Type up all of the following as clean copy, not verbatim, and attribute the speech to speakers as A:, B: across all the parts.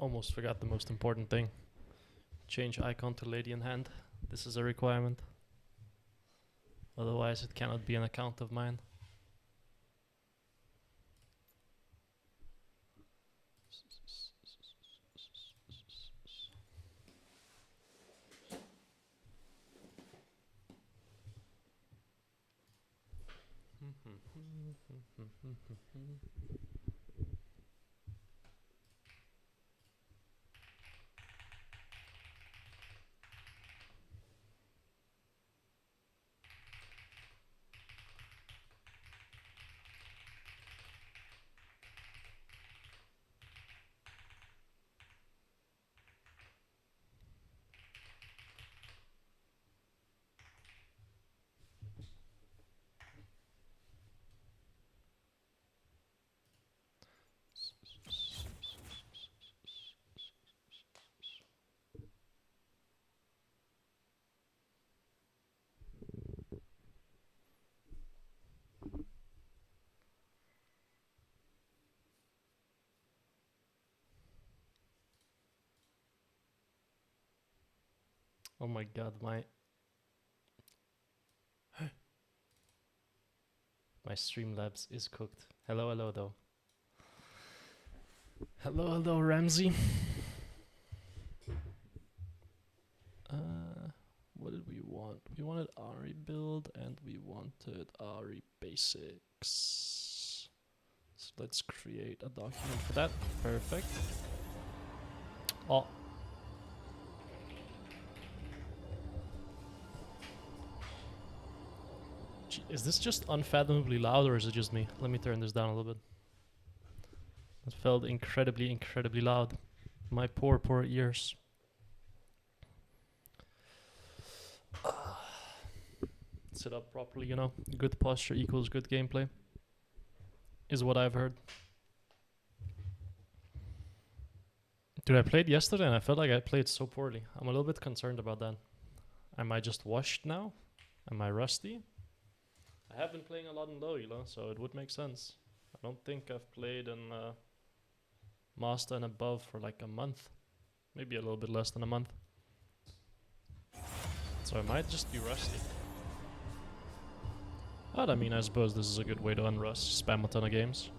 A: Almost forgot the most important thing. Change icon to lady in hand. This is a requirement. Otherwise it cannot be an account of mine. Oh my god, my Streamlabs is cooked. Hello, hello though. Hello, hello, Ramsey. What did we want? We wanted Ahri build and we wanted Ahri basics. So let's create a document for that. Perfect. Oh. Gee, is this just unfathomably loud or is it just me? Let me turn this down a little bit. It felt incredibly, incredibly loud. My poor, poor ears. Sit up properly, you know. Good posture equals good gameplay. Is what I've heard. Dude, I played yesterday and I felt like I played so poorly. I'm a little bit concerned about that. Am I just washed now? Am I rusty? I have been playing a lot in low elo, so it would make sense. I don't think I've played in Master and above for like a month. Maybe a little bit less than a month. So I might just be rusty. But I mean, I suppose this is a good way to unrust, spam a ton of games.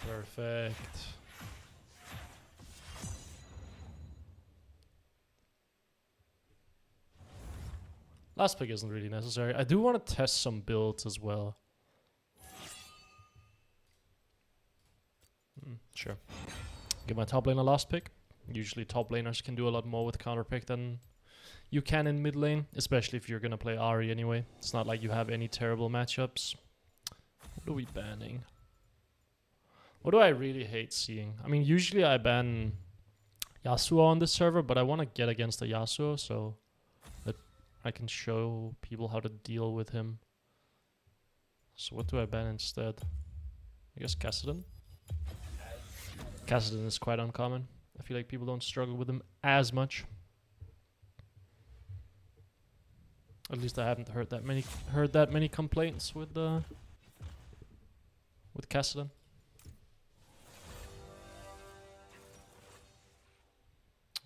A: Perfect. Last pick isn't really necessary. I do want to test some builds as well. Sure. Give my top lane a last pick. Usually top laners can do a lot more with counter pick than you can in mid lane, especially if you're gonna play Ahri anyway. It's not like you have any terrible matchups. What are we banning? What do I really hate seeing? I mean, usually I ban Yasuo on this server, but I want to get against a Yasuo so that I can show people how to deal with him. So what do I ban instead? I guess Kassadin. Kassadin is quite uncommon. I feel like people don't struggle with him as much. At least I haven't heard that many complaints with Kassadin.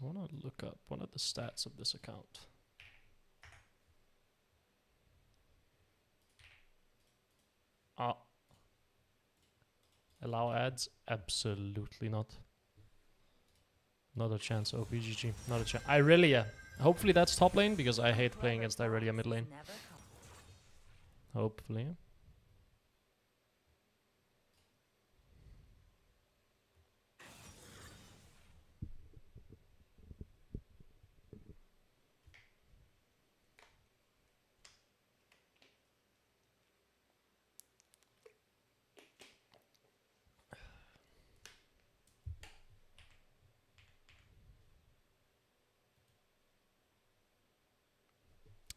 A: I want to look up one of the stats of this account. Allow ads? Absolutely not. Not a chance, OPGG. Not a chance. Irelia. Hopefully that's top lane, because I hate playing against Irelia mid lane. Hopefully.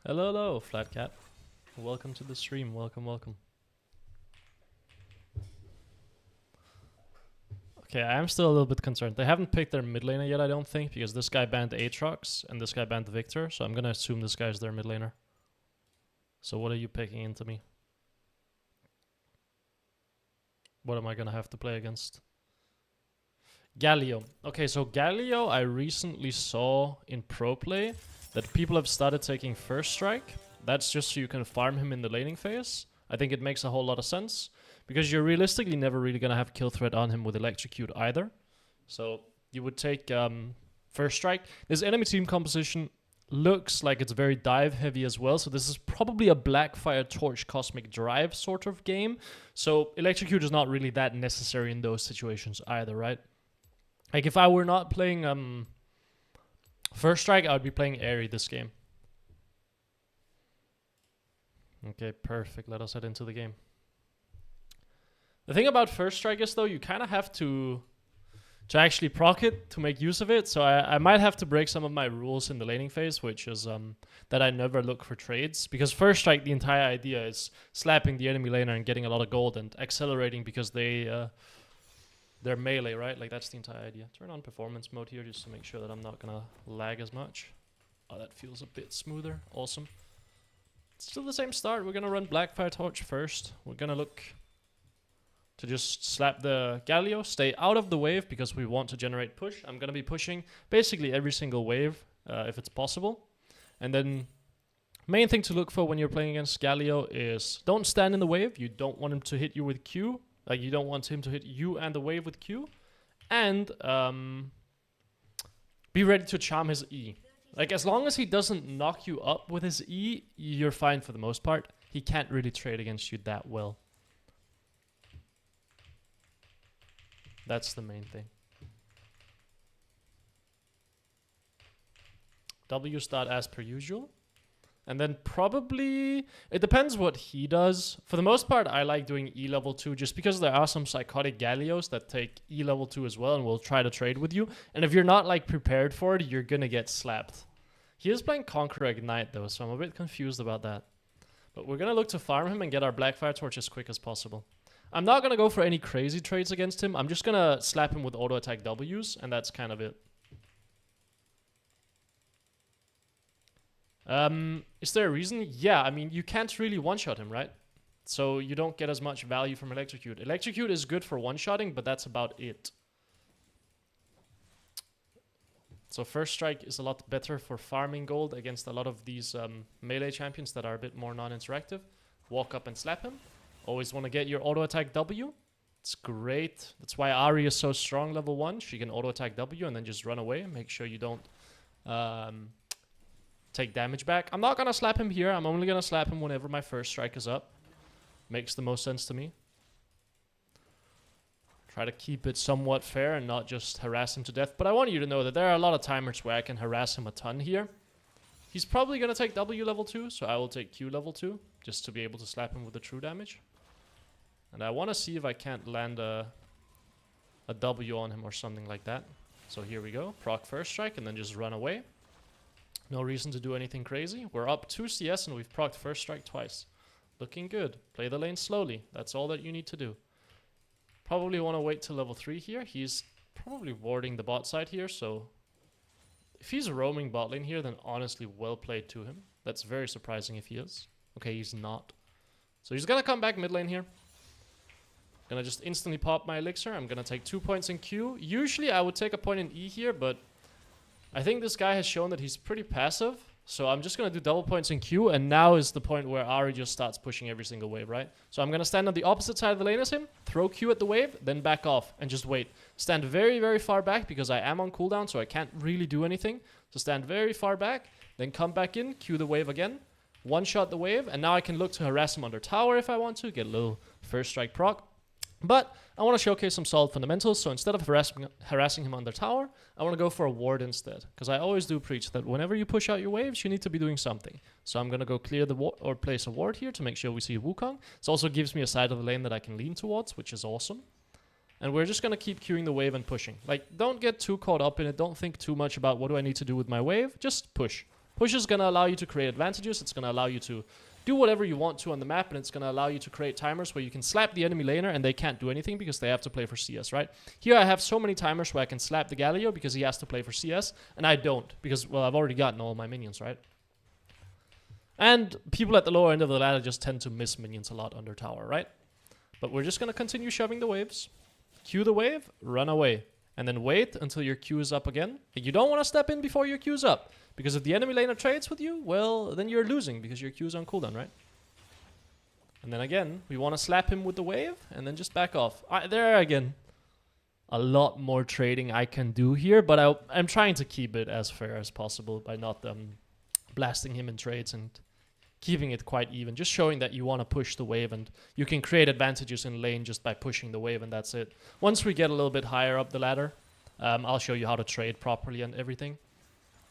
A: Hello, hello, Flatcat. Welcome to the stream. Welcome, welcome. Okay, I am still a little bit concerned. They haven't picked their mid laner yet, I don't think, because this guy banned Aatrox and this guy banned Victor, so I'm gonna assume this guy's their mid laner. So what are you picking into me? What am I gonna have to play against? Galio. Okay, so Galio, I recently saw in pro play that people have started taking first strike. That's just so you can farm him in the laning phase. I think it makes a whole lot of sense because you're realistically never really gonna have kill threat on him with electrocute either. So you would take first strike. This enemy team composition looks like it's very dive heavy as well, so this is probably a Blackfire Torch Cosmic Drive sort of game. So electrocute is not really that necessary in those situations either, right? Like if I were not playing first strike, I would be playing Ahri this game. Okay, perfect. Let us head into the game. The thing about first strike is though, you kind of have to actually proc it to make use of it. So I might have to break some of my rules in the laning phase, which is that I never look for trades. Because first strike, the entire idea is slapping the enemy laner and getting a lot of gold and accelerating because they're melee, right? Like that's the entire idea. Turn on performance mode here just to make sure that I'm not gonna lag as much. Oh, that feels a bit smoother. Awesome. Still the same start. We're gonna run Blackfire Torch first. We're gonna look to just slap the Galio, stay out of the wave because we want to generate push. I'm going to be pushing basically every single wave if it's possible. And then main thing to look for when you're playing against Galio is don't stand in the wave. You don't want him to hit you with Q. Like you don't want him to hit you and the wave with Q. And be ready to charm his E. Like as long as he doesn't knock you up with his E, you're fine for the most part. He can't really trade against you that well. That's the main thing. W start as per usual. And then probably, it depends what he does. For the most part, I like doing E level 2 just because there are some psychotic Gallios that take E level 2 as well and will try to trade with you. And if you're not like prepared for it, you're gonna get slapped. He is playing Conqueror Ignite though, so I'm a bit confused about that. But we're gonna look to farm him and get our Blackfire Torch as quick as possible. I'm not gonna go for any crazy trades against him. I'm just gonna slap him with auto attack Ws, and that's kind of it. Is there a reason? Yeah, I mean, you can't really one-shot him, right? So you don't get as much value from Electrocute. Electrocute is good for one-shotting, but that's about it. So First Strike is a lot better for farming gold against a lot of these melee champions that are a bit more non-interactive. Walk up and slap him. Always want to get your auto attack W. It's great. That's why Ahri is so strong level 1. She can auto attack W and then just run away. Make sure you don't take damage back. I'm not going to slap him here. I'm only going to slap him whenever my first strike is up. Makes the most sense to me. Try to keep it somewhat fair and not just harass him to death. But I want you to know that there are a lot of timers where I can harass him a ton here. He's probably going to take W level 2, so I will take Q level 2 just to be able to slap him with the true damage. And I want to see if I can't land a W on him or something like that. So here we go. Proc first strike and then just run away. No reason to do anything crazy. We're up 2 CS and we've procced first strike twice. Looking good. Play the lane slowly. That's all that you need to do. Probably want to wait till level 3 here. He's probably warding the bot side here, so if he's roaming bot lane here, then honestly well played to him. That's very surprising if he is. Okay, he's not. So he's gonna come back mid lane here. Gonna just instantly pop my elixir. I'm gonna take 2 points in Q. Usually I would take a point in E here, but I think this guy has shown that he's pretty passive. So I'm just gonna do double points in Q, and now is the point where Ahri just starts pushing every single wave, right? So I'm gonna stand on the opposite side of the lane as him, throw Q at the wave, then back off and just wait. Stand very, very far back because I am on cooldown, so I can't really do anything. So stand very far back, then come back in, Q the wave again, one-shot the wave, and now I can look to harass him under tower if I want to, get a little first strike proc. But I want to showcase some solid fundamentals, so instead of harassing him under tower, I want to go for a ward instead. Because I always do preach that whenever you push out your waves, you need to be doing something. So I'm going to go clear the ward, or place a ward here to make sure we see Wukong. This also gives me a side of the lane that I can lean towards, which is awesome. And we're just going to keep queuing the wave and pushing. Like, don't get too caught up in it. Don't think too much about what do I need to do with my wave. Just push. Push is going to allow you to create advantages. It's going to allow you to do whatever you want to on the map, and it's going to allow you to create timers where you can slap the enemy laner and they can't do anything because they have to play for CS, right? Here I have so many timers where I can slap the Galio because he has to play for CS, and I don't because, well, I've already gotten all my minions, right? And people at the lower end of the ladder just tend to miss minions a lot under tower, right? But we're just gonna continue shoving the waves. Q the wave, run away. And then wait until your Q is up again. You don't want to step in before your Q is up. Because if the enemy laner trades with you, well, then you're losing because your Q is on cooldown, right? And then again, we want to slap him with the wave and then just back off. There again. A lot more trading I can do here, but I'm trying to keep it as fair as possible by not blasting him in trades and keeping it quite even. Just showing that you want to push the wave and you can create advantages in lane just by pushing the wave, and that's it. Once we get a little bit higher up the ladder, I'll show you how to trade properly and everything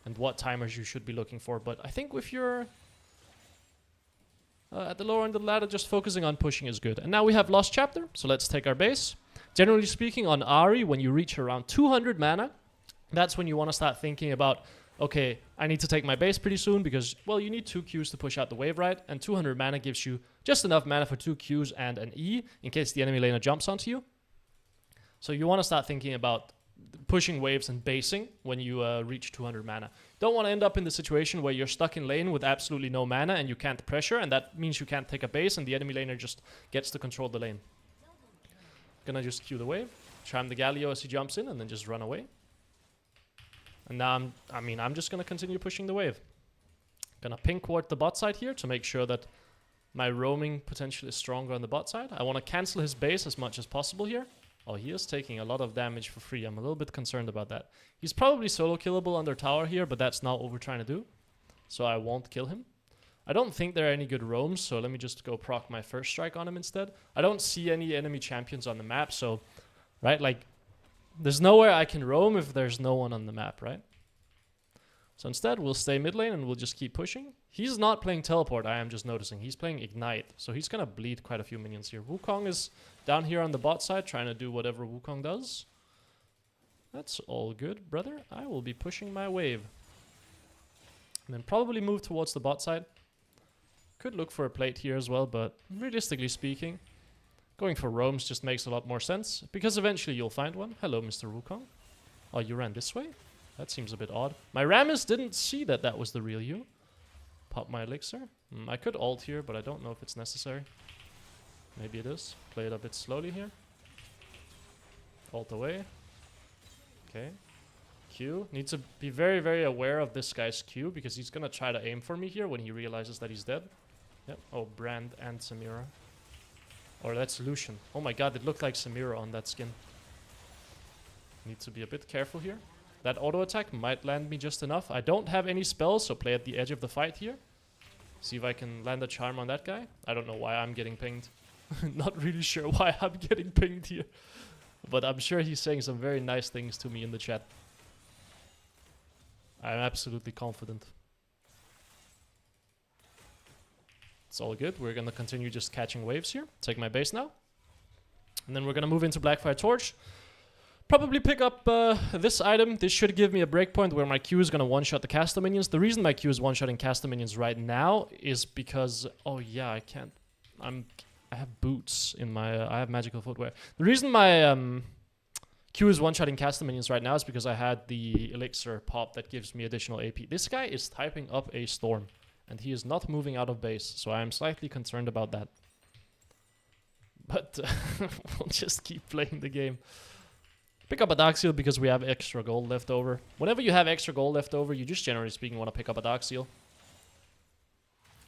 A: and what timers you should be looking for. But I think if you're at the lower end of the ladder, just focusing on pushing is good. And now we have Lost Chapter, so let's take our base. Generally speaking, on Ahri, when you reach around 200 mana, that's when you want to start thinking about, okay, I need to take my base pretty soon because, well, you need 2 Qs to push out the wave, right? And 200 mana gives you just enough mana for 2 Qs and an E in case the enemy laner jumps onto you. So you want to start thinking about pushing waves and basing when you reach 200 mana. Don't want to end up in the situation where you're stuck in lane with absolutely no mana and you can't pressure, and that means you can't take a base and the enemy laner just gets to control the lane. Gonna just Q the wave, chime the Galio as he jumps in, and then just run away. And now I'm just gonna continue pushing the wave. Gonna pink ward the bot side here to make sure that my roaming potential is stronger on the bot side. I want to cancel his base as much as possible here. Oh, he is taking a lot of damage for free. I'm a little bit concerned about that. He's probably solo killable under tower here, but that's not what we're trying to do. So I won't kill him. I don't think there are any good roams, so let me just go proc my first strike on him instead. I don't see any enemy champions on the map, so, right, like, there's nowhere I can roam if there's no one on the map, right? So instead, we'll stay mid lane and we'll just keep pushing. He's not playing teleport, I am just noticing. He's playing ignite, so he's gonna bleed quite a few minions here. Wukong is down here on the bot side, trying to do whatever Wukong does. That's all good, brother. I will be pushing my wave. And then probably move towards the bot side. Could look for a plate here as well, but realistically speaking, going for roams just makes a lot more sense, because eventually you'll find one. Hello, Mr. Wukong. Oh, you ran this way? That seems a bit odd. My Rammus didn't see that that was the real you. Pop my elixir. I could ult here, but I don't know if it's necessary. Maybe it is. Play it a bit slowly here. Ult away. Okay. Q. Need to be very, very aware of this guy's Q, because he's gonna try to aim for me here when he realizes that he's dead. Yep. Oh, Brand and Samira. Or that's Lucian. Oh my god, it looked like Samira on that skin. Need to be a bit careful here. That auto attack might land me just enough. I don't have any spells, so play at the edge of the fight here. See if I can land a charm on that guy. I don't know why I'm getting pinged. Not really sure why I'm getting pinged here. But I'm sure he's saying some very nice things to me in the chat. I'm absolutely confident. It's all good. We're gonna continue just catching waves here. Take my base now. And then we're gonna move into Blackfire Torch. Probably pick up this item. This should give me a breakpoint where my Q is gonna one-shot the caster minions. The reason my Q is one-shotting caster minions right now is because... Oh yeah, I can't... I have boots in my... I have magical footwear. The reason my Q is one-shotting caster minions right now is because I had the elixir pop that gives me additional AP. This guy is typing up a storm, and he is not moving out of base, so I am slightly concerned about that. But we'll just keep playing the game. Pick up a Dark Seal because we have extra gold left over. Whenever you have extra gold left over, you just generally speaking want to pick up a Dark Seal.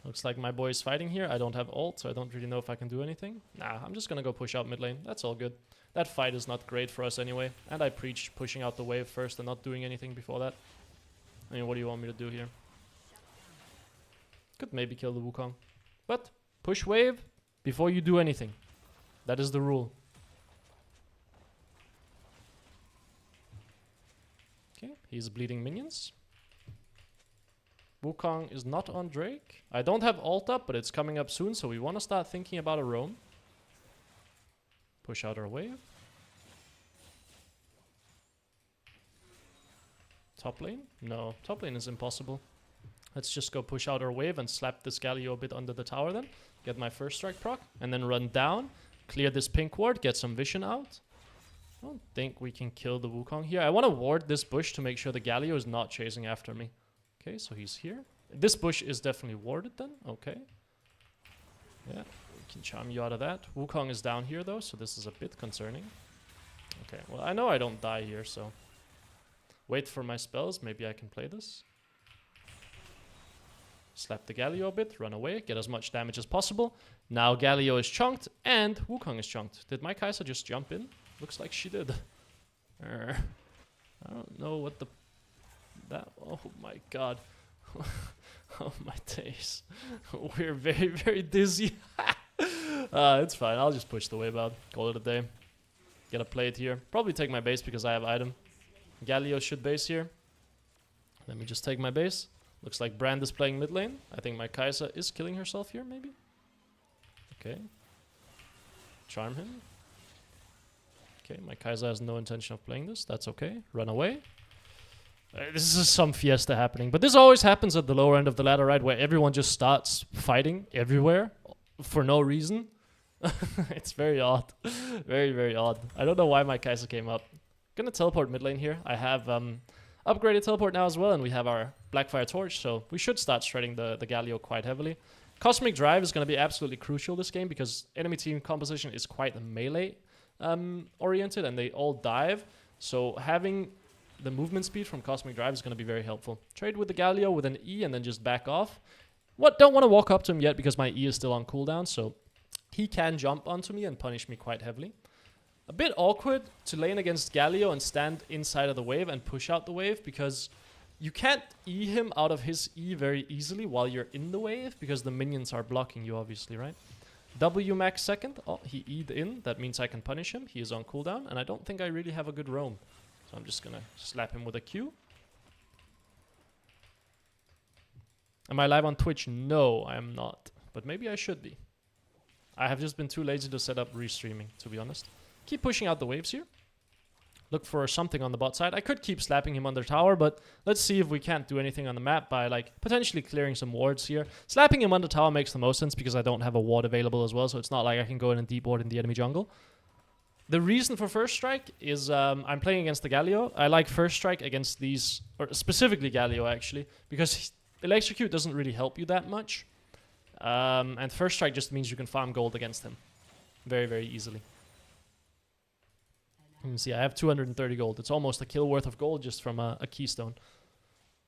A: Looks like my boy is fighting here. I don't have ult, so I don't really know if I can do anything. Nah, I'm just gonna go push out mid lane. That's all good. That fight is not great for us anyway. And I preach pushing out the wave first and not doing anything before that. I mean, what do you want me to do here? Could maybe kill the Wukong. But push wave before you do anything. That is the rule. Okay, he's bleeding minions. Wukong is not on Drake. I don't have ult up, but it's coming up soon, so we want to start thinking about a roam. Push out our wave. Top lane? No, top lane is impossible. Let's just go push out our wave and slap this Galio a bit under the tower then. Get my first strike proc, and then run down. Clear this pink ward, get some vision out. I don't think we can kill the Wukong here. I want to ward this bush to make sure the Galio is not chasing after me. Okay, so he's here. This bush is definitely warded then. Okay. Yeah. can charm you out of that. Wukong is down here though, so this is a bit concerning. Okay, well I know I don't die here, so wait for my spells. Maybe I can play this. Slap the Galio a bit, run away, get as much damage as possible. Now Galio is chunked and Wukong is chunked. Did my Kai'Sa just jump in? Looks like she did. I don't know what the... Oh my god. Oh my days. We're very, very dizzy. It's fine. I'll just push the wave out. Call it a day. Get a plate here. Probably take my base because I have item. Galio should base here. Let me just take my base. Looks like Brand is playing mid lane. I think my Kai'Sa is killing herself here, maybe? Okay. Charm him. Okay, my Kai'Sa has no intention of playing this. That's okay. Run away. This is some fiesta happening. But this always happens at the lower end of the ladder, right? Where everyone just starts fighting everywhere for no reason. It's very odd. Very, very odd. I don't know why my Kai'Sa came up. Gonna teleport mid lane here. I have upgraded teleport now as well, and we have our Blackfire Torch, so we should start shredding the Galio quite heavily. Cosmic Drive is going to be absolutely crucial this game because enemy team composition is quite melee oriented, and they all dive. So having the movement speed from Cosmic Drive is going to be very helpful. Trade with the Galio with an E and then just back off. Don't want to walk up to him yet because my E is still on cooldown, so he can jump onto me and punish me quite heavily. A bit awkward to lane against Galio and stand inside of the wave and push out the wave because you can't E him out of his E very easily while you're in the wave because the minions are blocking you, obviously, right? W max second. Oh, he E'd in. That means I can punish him. He is on cooldown, and I don't think I really have a good roam. So I'm just gonna slap him with a Q. Am I live on Twitch? No, I am not. But maybe I should be. I have just been too lazy to set up restreaming, to be honest. Keep pushing out the waves here. Look for something on the bot side. I could keep slapping him under tower, but let's see if we can't do anything on the map by like potentially clearing some wards here. Slapping him under tower makes the most sense because I don't have a ward available as well, so it's not like I can go in and deep ward in the enemy jungle. The reason for first strike is I'm playing against the Galio. I like first strike against these, or specifically Galio actually, because electrocute doesn't really help you that much. And first strike just means you can farm gold against him very, very easily. You can see I have 230 gold. It's almost a kill worth of gold just from a keystone.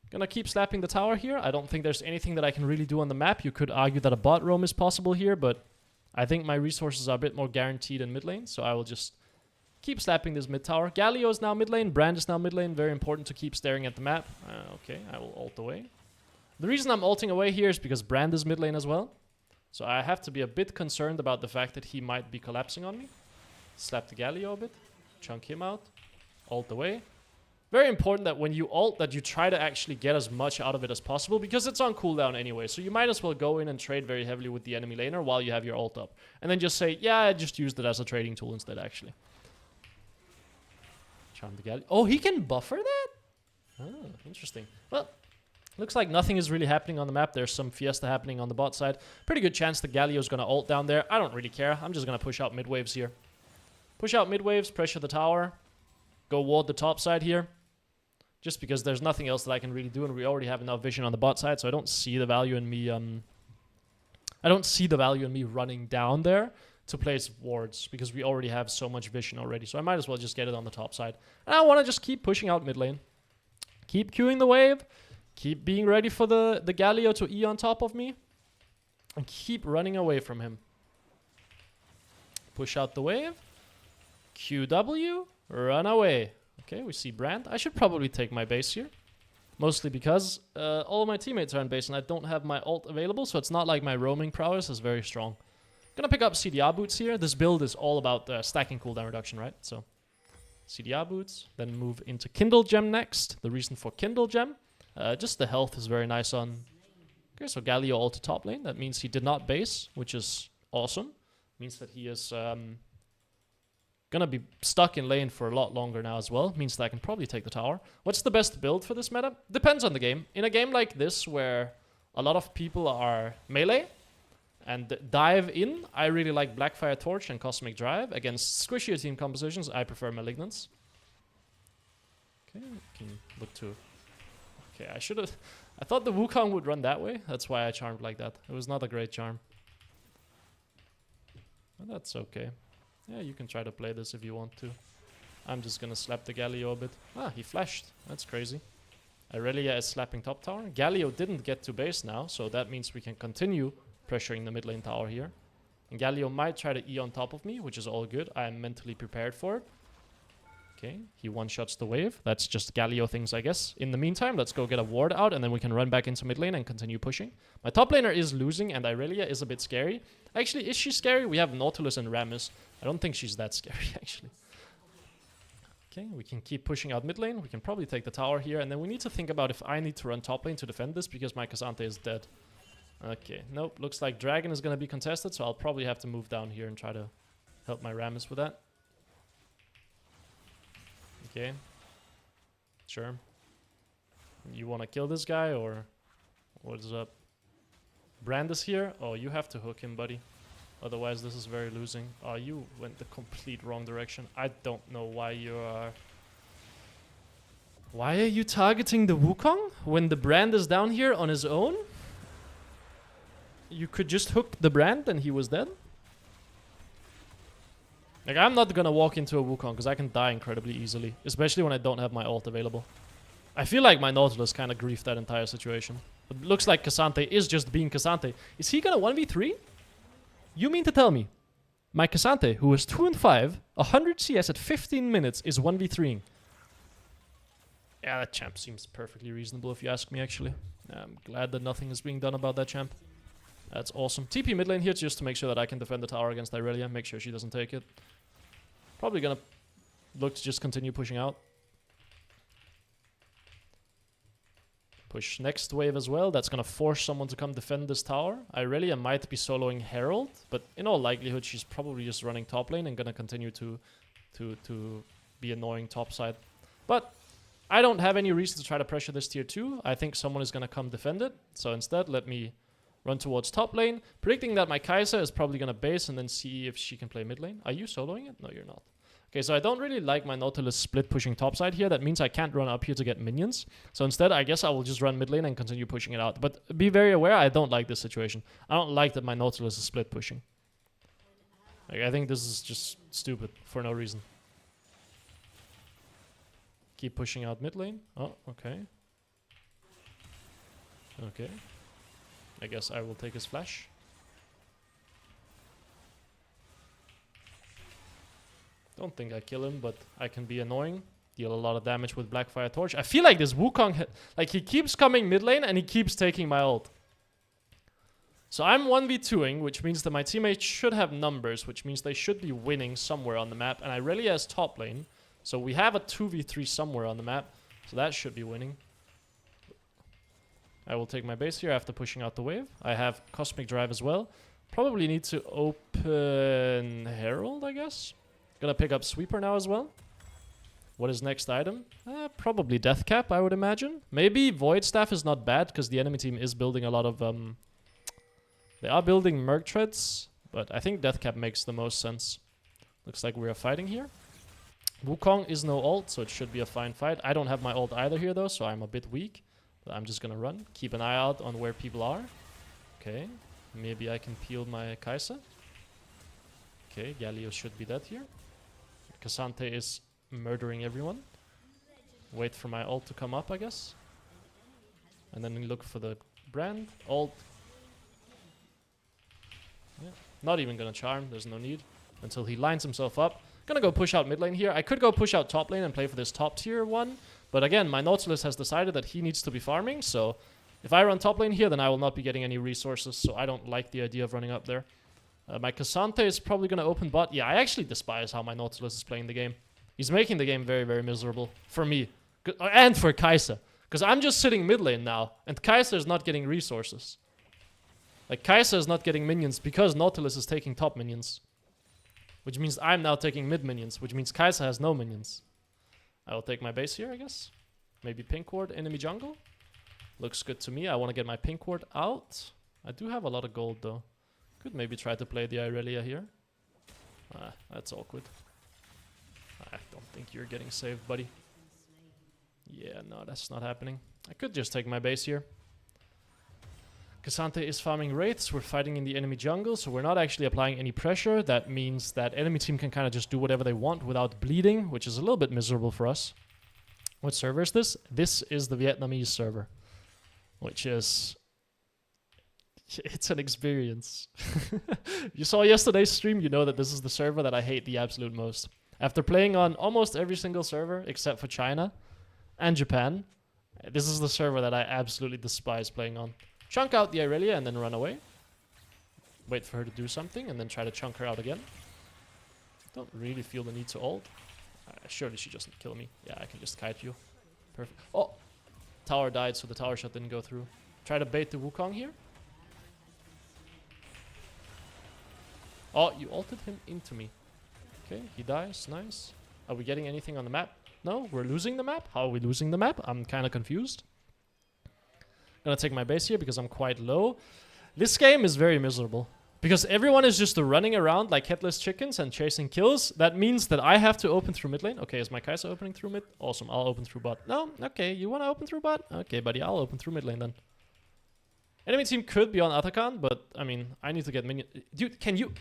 A: Gonna keep slapping the tower here. I don't think there's anything that I can really do on the map. You could argue that a bot roam is possible here, but I think my resources are a bit more guaranteed in mid lane, so I will just keep slapping this mid tower. Galio is now mid lane. Brand is now mid lane. Very important to keep staring at the map. Okay, I will ult away. The reason I'm ulting away here is because Brand is mid lane as well. So I have to be a bit concerned about the fact that he might be collapsing on me. Slap the Galio a bit. Chunk him out. Ult away. Very important that when you ult that you try to actually get as much out of it as possible because it's on cooldown anyway. So you might as well go in and trade very heavily with the enemy laner while you have your ult up. And then just say, yeah, I just used it as a trading tool instead actually. Charm the Galio. Oh, he can buffer that? Oh, interesting. Well, looks like nothing is really happening on the map. There's some fiesta happening on the bot side. Pretty good chance the Galio is going to ult down there. I don't really care. I'm just going to push out mid waves here. Push out mid waves, pressure the tower. Go ward the top side here. Just because there's nothing else that I can really do, and we already have enough vision on the bot side, so I don't see the value in me. I don't see the value in me running down there to place wards because we already have so much vision already. So I might as well just get it on the top side. And I want to just keep pushing out mid lane. Keep queuing the wave. Keep being ready for the Galio to E on top of me. And keep running away from him. Push out the wave. QW. Run away. Okay, we see Brand. I should probably take my base here. Mostly because all of my teammates are in base and I don't have my ult available. So it's not like my roaming prowess is very strong. Gonna pick up CDR boots here. This build is all about stacking cooldown reduction, right? So CDR boots. Then move into Kindle Gem next. The reason for Kindle Gem. Just the health is very nice on... Okay, so Galio ult to top lane. That means he did not base, which is awesome. Means that he is gonna be stuck in lane for a lot longer now as well. Means that I can probably take the tower. What's the best build for this meta? Depends on the game. In a game like this, where a lot of people are melee and dive in, I really like Blackfire Torch and Cosmic Drive. Against squishier team compositions, I prefer Malignance. Okay, we can look to... Okay, I should have... I thought the Wukong would run that way. That's why I charmed like that. It was not a great charm. Well, that's okay. Yeah, you can try to play this if you want to. I'm just gonna slap the Galio a bit. Ah, he flashed. That's crazy. Irelia is slapping top tower. Galio didn't get to base now, so that means we can continue pressuring the mid lane tower here. And Galio might try to E on top of me, which is all good. I am mentally prepared for it. Okay, he one-shots the wave. That's just Galio things, I guess. In the meantime, let's go get a ward out, and then we can run back into mid lane and continue pushing. My top laner is losing, and Irelia is a bit scary. Actually, is she scary? We have Nautilus and Rammus. I don't think she's that scary, actually. Okay, we can keep pushing out mid lane. We can probably take the tower here, and then we need to think about if I need to run top lane to defend this, because my Cassante is dead. Okay, nope. Looks like Dragon is going to be contested, so I'll probably have to move down here and try to help my Rammus with that. Okay. Sure. You want to kill this guy, or what's up? Brand is here. Oh, you have to hook him, buddy. Otherwise, this is very losing. Oh, you went the complete wrong direction. I don't know why you are... Why are you targeting the Wukong when the Brand is down here on his own? You could just hook the Brand and he was dead. Like, I'm not gonna walk into a Wukong because I can die incredibly easily. Especially when I don't have my ult available. I feel like my Nautilus kind of griefed that entire situation. It looks like Cassante is just being Cassante. Is he gonna 1v3? You mean to tell me my Cassante, who is 2 and 5, 100 CS at 15 minutes, is 1v3ing? Yeah, that champ seems perfectly reasonable if you ask me, actually. I'm glad that nothing is being done about that champ. That's awesome. TP mid lane here just to make sure that I can defend the tower against Irelia. Make sure she doesn't take it. Probably gonna look to just continue pushing out. Push next wave as well. That's gonna force someone to come defend this tower. Irelia might be soloing Herald, but in all likelihood she's probably just running top lane and gonna continue to be annoying top side. But I don't have any reason to try to pressure this tier 2. I think someone is gonna come defend it. So instead, let me run towards top lane, predicting that my Kai'Sa is probably gonna base and then see if she can play mid lane. Are you soloing it? No, you're not. Okay, so I don't really like my Nautilus split pushing topside here. That means I can't run up here to get minions. So instead, I guess I will just run mid lane and continue pushing it out. But be very aware, I don't like this situation. I don't like that my Nautilus is split pushing. Like, I think this is just stupid for no reason. Keep pushing out mid lane. Oh, okay. Okay. I guess I will take his flash. Don't think I kill him, but I can be annoying. Deal a lot of damage with Blackfire Torch. I feel like this Wukong, like, he keeps coming mid lane and he keeps taking my ult. So I'm 1v2ing, which means that my teammates should have numbers, which means they should be winning somewhere on the map. And Irelia is top lane. So we have a 2v3 somewhere on the map. So that should be winning. I will take my base here after pushing out the wave. I have Cosmic Drive as well. Probably need to open Herald, I guess. Gonna pick up Sweeper now as well. What is next item? Probably Death Cap, I would imagine. Maybe Void Staff is not bad, because the enemy team is building a lot of... They are building Merc Treads, but I think Death Cap makes the most sense. Looks like we are fighting here. Wukong is no ult, so it should be a fine fight. I don't have my ult either here, though, so I'm a bit weak. But I'm just gonna run. Keep an eye out on where people are. Okay. Maybe I can peel my Kai'Sa. Okay, Galio should be dead here. Cassante is murdering everyone. Wait for my ult to come up, I guess. And then we look for the Brand. Ult. Yeah. Not even gonna charm, there's no need. Until he lines himself up. Gonna go push out mid lane here. I could go push out top lane and play for this top tier one. But again, my Nautilus has decided that he needs to be farming. So if I run top lane here, then I will not be getting any resources. So I don't like the idea of running up there. My Cassante is probably going to open bot. Yeah, I actually despise how my Nautilus is playing the game. He's making the game very, very miserable. For me. And for Kai'Sa. Because I'm just sitting mid lane now. And Kai'Sa is not getting resources. Like, Kai'Sa is not getting minions because Nautilus is taking top minions. Which means I'm now taking mid minions. Which means Kai'Sa has no minions. I will take my base here, I guess. Maybe pink ward, enemy jungle. Looks good to me. I want to get my pink ward out. I do have a lot of gold, though. Could maybe try to play the Irelia here. That's awkward. I don't think you're getting saved, buddy. Yeah, no, that's not happening. I could just take my base here. Cassante is farming wraiths. We're fighting in the enemy jungle, so we're not actually applying any pressure. That means that enemy team can kind of just do whatever they want without bleeding, which is a little bit miserable for us. What server is this? This is the Vietnamese server, which is... It's an experience. You saw yesterday's stream, you know that this is the server that I hate the absolute most. After playing on almost every single server, except for China and Japan, this is the server that I absolutely despise playing on. Chunk out the Irelia and then run away. Wait for her to do something and then try to chunk her out again. Don't really feel the need to ult. Surely she doesn't kill me. Yeah, I can just kite you. Perfect. Oh! Tower died, so the tower shot didn't go through. Try to bait the Wukong here. Oh, you ulted him into me. Okay, he dies. Nice. Are we getting anything on the map? No, we're losing the map? How are we losing the map? I'm kind of confused. Gonna take my base here because I'm quite low. This game is very miserable. Because everyone is just running around like headless chickens and chasing kills. That means that I have to open through mid lane. Okay, is my Kai'Sa opening through mid? Awesome, I'll open through bot. No? Okay, you want to open through bot? Okay, buddy, I'll open through mid lane then. Enemy team could be on Atakan, but I mean, I need to get minion. Dude, can you...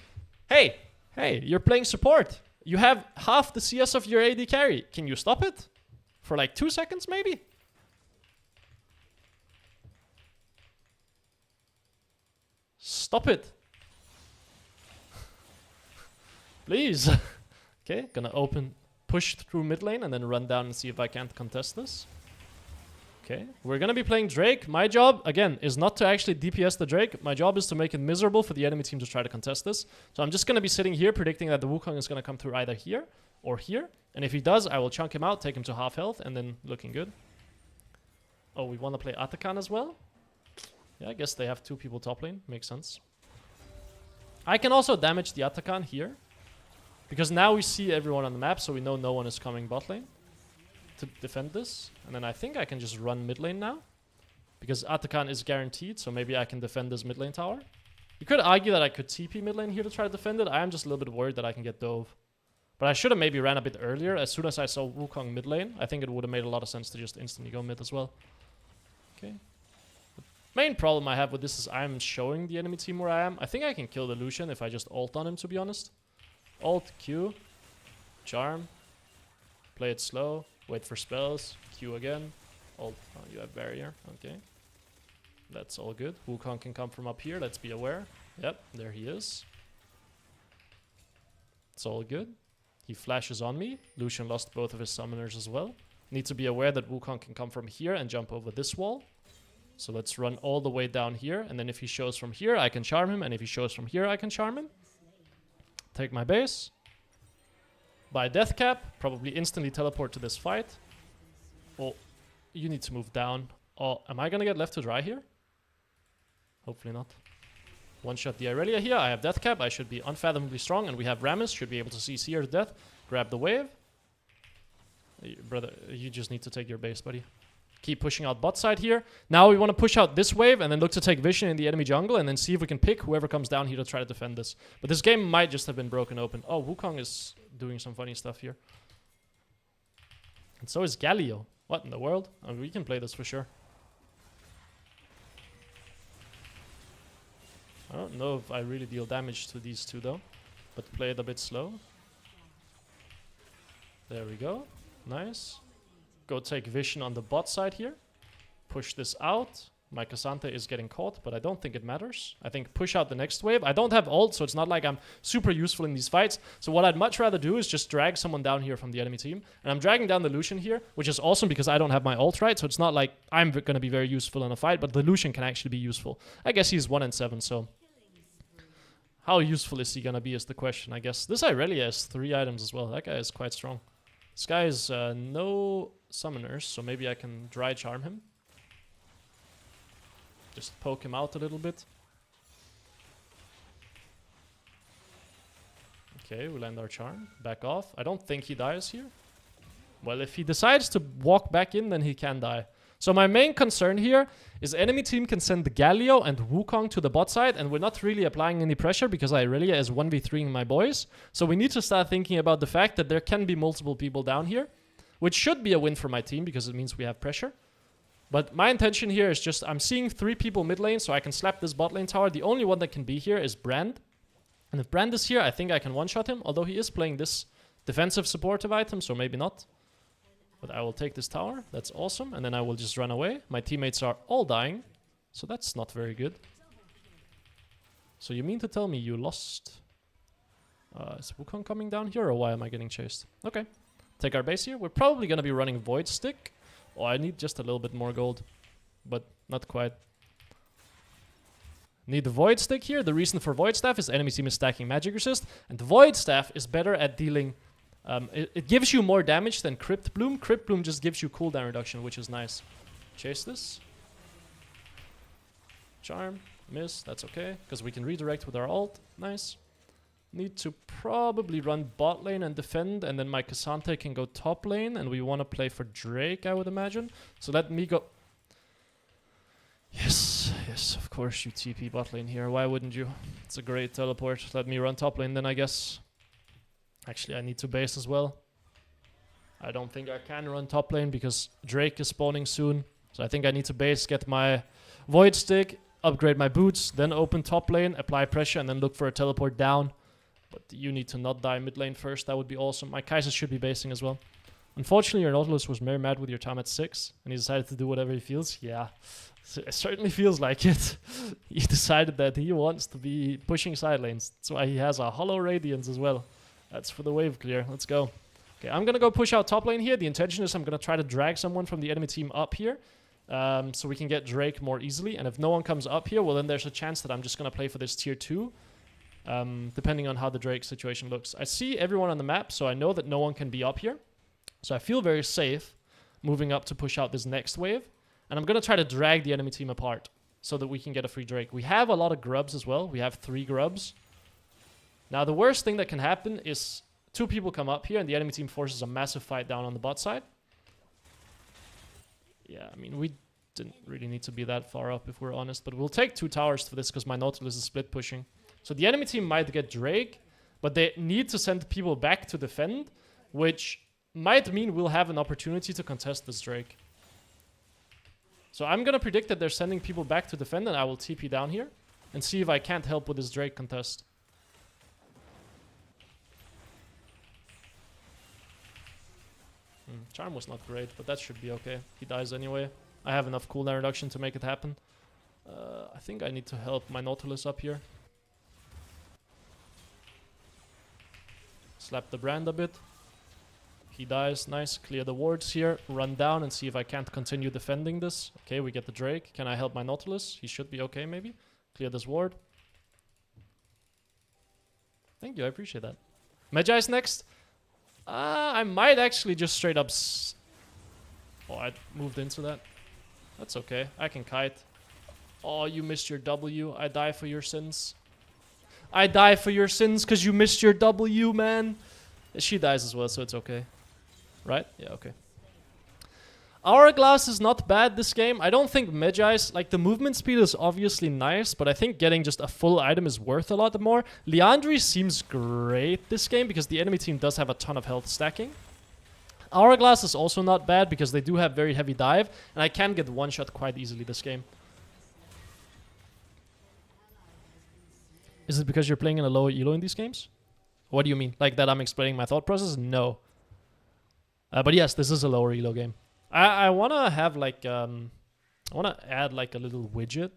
A: Hey! Hey, you're playing support. You have half the CS of your AD carry. Can you stop it? For like 2 seconds, maybe? Stop it. Please. Okay, gonna push through mid lane and then run down and see if I can't contest this. Okay, we're gonna be playing Drake. My job, again, is not to actually DPS the Drake. My job is to make it miserable for the enemy team to try to contest this. So I'm just gonna be sitting here predicting that the Wukong is gonna come through either here or here. And if he does, I will chunk him out, take him to half health, and then looking good. Oh, we wanna play Atakan as well? Yeah, I guess they have 2 people top lane. Makes sense. I can also damage the Atakan here. Because now we see everyone on the map, so we know no one is coming bot lane to defend this. And then I think I can just run mid lane now. Because Atakan is guaranteed, so maybe I can defend this mid lane tower. You could argue that I could TP mid lane here to try to defend it. I am just a little bit worried that I can get dove. But I should have maybe ran a bit earlier. As soon as I saw Wukong mid lane, I think it would have made a lot of sense to just instantly go mid as well. Okay. The main problem I have with this is I'm showing the enemy team where I am. I think I can kill the Lucian if I just ult on him, to be honest. Ult, Q, charm, play it slow, wait for spells, Q again, ult. Oh, you have barrier, okay. That's all good. Wukong can come from up here, let's be aware. Yep, there he is. It's all good. He flashes on me. Lucian lost both of his summoners as well. Need to be aware that Wukong can come from here and jump over this wall. So let's run all the way down here, and then if he shows from here, I can charm him, and if he shows from here, I can charm him. Take my base. Buy death cap. Probably instantly teleport to this fight. Oh, you need to move down. Oh, am I gonna get left to dry here? Hopefully not. One shot the Irelia here. I have death cap. I should be unfathomably strong, and we have Rammus. Should be able to see Seer's death. Grab the wave. Brother, you just need to take your base, buddy. Keep pushing out bot side here. Now we want to push out this wave and then look to take vision in the enemy jungle and then see if we can pick whoever comes down here to try to defend this. But this game might just have been broken open. Oh, Wukong is doing some funny stuff here. And so is Galio. What in the world? I mean, we can play this for sure. I don't know if I really deal damage to these two though. But play it a bit slow. There we go. Nice. Go take vision on the bot side here. Push this out. My Cassante is getting caught, but I don't think it matters. I think push out the next wave. I don't have ult, so it's not like I'm super useful in these fights. So what I'd much rather do is just drag someone down here from the enemy team. And I'm dragging down the Lucian here, which is awesome because I don't have my ult, right? So it's not like I'm going to be very useful in a fight, but the Lucian can actually be useful. I guess he's 1 and 7, so... How useful is he going to be is the question, I guess. This Irelia has 3 items as well. That guy is quite strong. This guy is no summoners, so maybe I can dry charm him. Just poke him out a little bit. Okay, we'll end our charm. Back off. I don't think he dies here. Well, if he decides to walk back in, then he can die. So my main concern here is enemy team can send the Galio and Wukong to the bot side, and we're not really applying any pressure because Irelia is 1v3ing my boys. So we need to start thinking about the fact that there can be multiple people down here, which should be a win for my team because it means we have pressure. But my intention here is just, I'm seeing 3 people mid lane, so I can slap this bot lane tower. The only one that can be here is Brand. And if Brand is here, I think I can one-shot him, although he is playing this defensive supportive item, so maybe not. But I will take this tower, that's awesome, and then I will just run away. My teammates are all dying, so that's not very good. So you mean to tell me you lost? Is Wukong coming down here, or why am I getting chased? Okay, take our base here. We're probably going to be running Void Stick. Oh, I need just a little bit more gold, but not quite. Need the Void Stick here. The reason for Void Staff is enemy team is stacking magic resist, and the Void Staff is better at dealing... it gives you more damage than Crypt Bloom. Crypt Bloom just gives you cooldown reduction, which is nice. Chase this. Charm. Miss. That's okay, because we can redirect with our ult. Nice. Need to probably run bot lane and defend, and then my Cassante can go top lane, and we want to play for Drake, I would imagine. So let me go... Yes, yes, of course you TP bot lane here. Why wouldn't you? It's a great teleport. Let me run top lane then, I guess. Actually, I need to base as well. I don't think I can run top lane because Drake is spawning soon. So I think I need to base, get my Void Stick, upgrade my boots, then open top lane, apply pressure, and then look for a teleport down. But you need to not die mid lane first. That would be awesome. My Kai'Sa should be basing as well. Unfortunately, your Nautilus was very mad with your time at 6, and he decided to do whatever he feels. Yeah, it certainly feels like it. He decided that he wants to be pushing side lanes. That's why he has a Hollow Radiance as well. That's for the wave clear. Let's go. Okay, I'm going to go push out top lane here. The intention is I'm going to try to drag someone from the enemy team up here. So we can get Drake more easily. And if no one comes up here, well, then there's a chance that I'm just going to play for this tier 2. Depending on how the Drake situation looks. I see everyone on the map, so I know that no one can be up here. So I feel very safe moving up to push out this next wave. And I'm going to try to drag the enemy team apart so that we can get a free Drake. We have a lot of grubs as well. We have 3 grubs. Now, the worst thing that can happen is 2 people come up here and the enemy team forces a massive fight down on the bot side. Yeah, I mean, we didn't really need to be that far up if we're honest. But we'll take 2 towers for this because my Nautilus is split pushing. So the enemy team might get Drake, but they need to send people back to defend, which might mean we'll have an opportunity to contest this Drake. So I'm going to predict that they're sending people back to defend, and I will TP down here and see if I can't help with this Drake contest. Charm was not great, but that should be okay. He dies anyway. I have enough cooldown reduction to make it happen. I think I need to help my Nautilus up here. Slap the Brand a bit. He dies. Nice. Clear the wards here. Run down and see if I can't continue defending this. Okay, we get the Drake. Can I help my Nautilus? He should be okay, maybe. Clear this ward. Thank you. I appreciate that. Magi's next. I might actually just straight up... Oh, I moved into that. That's okay. I can kite. Oh, you missed your W. I die for your sins. I die for your sins because you missed your W, man. She dies as well, so it's okay. Right? Yeah, okay. Hourglass is not bad this game. I don't think Magi's... Like, the movement speed is obviously nice, but I think getting just a full item is worth a lot more. Liandry seems great this game because the enemy team does have a ton of health stacking. Hourglass is also not bad because they do have very heavy dive, and I can get one-shot quite easily this game. Is it because you're playing in a lower elo in these games? What do you mean? Like that I'm explaining my thought process? No. But yes, this is a lower elo game. I want to have like... I want to add like a little widget.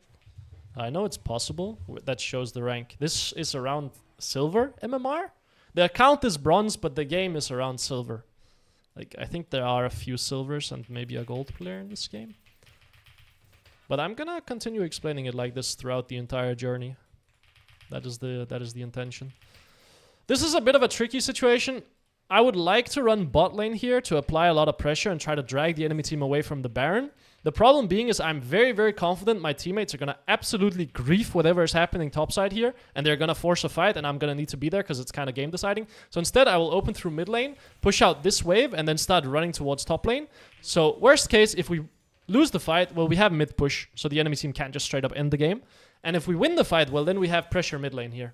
A: I know it's possible. That shows the rank. This is around silver MMR. The account is bronze, but the game is around silver. Like, I think there are a few silvers and maybe a gold player in this game. But I'm gonna continue explaining it like this throughout the entire journey. That is the intention. This is a bit of a tricky situation. I would like to run bot lane here to apply a lot of pressure and try to drag the enemy team away from the Baron. The problem being is I'm very, very confident my teammates are going to absolutely grief whatever is happening topside here, and they're going to force a fight, and I'm going to need to be there because it's kind of game deciding. So instead, I will open through mid lane, push out this wave, and then start running towards top lane. So worst case, if we lose the fight, well, we have mid push, so the enemy team can't just straight up end the game. And if we win the fight, well, then we have pressure mid lane here.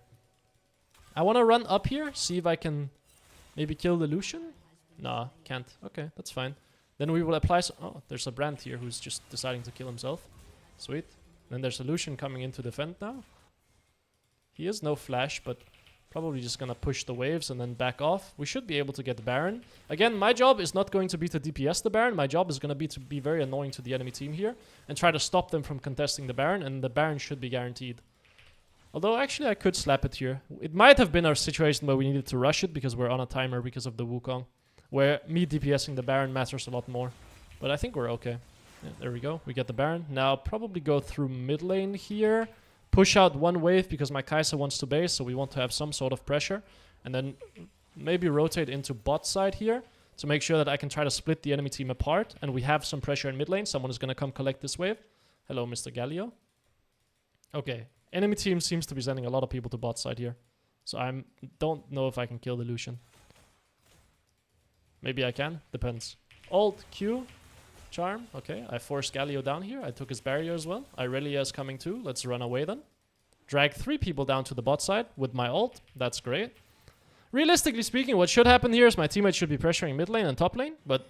A: I want to run up here, see if I can maybe kill the Lucian. Nah, can't. Okay, that's fine. Then we will apply... Oh, there's a Brand here who's just deciding to kill himself. Sweet. Then there's a Lucian coming in to defend now. He has no flash, but probably just gonna push the waves and then back off. We should be able to get the Baron. Again, my job is not going to be to DPS the Baron. My job is gonna be to be very annoying to the enemy team here and try to stop them from contesting the Baron, and the Baron should be guaranteed. Although, actually, I could slap it here. It might have been our situation where we needed to rush it because we're on a timer because of the Wukong, where me DPSing the Baron matters a lot more. But I think we're okay. Yeah, there we go. We get the Baron. Now, probably go through mid lane here. Push out one wave because my Kai'Sa wants to base, so we want to have some sort of pressure. And then maybe rotate into bot side here to make sure that I can try to split the enemy team apart. And we have some pressure in mid lane. Someone is going to come collect this wave. Hello, Mr. Galio. Okay. Enemy team seems to be sending a lot of people to bot side here. So I don't know if I can kill the Lucian. Maybe I can. Depends. Alt Q. Charm. Okay. I forced Galio down here. I took his barrier as well. Irelia is coming too. Let's run away then. Drag 3 people down to the bot side with my ult. That's great. Realistically speaking, what should happen here is my teammates should be pressuring mid lane and top lane. But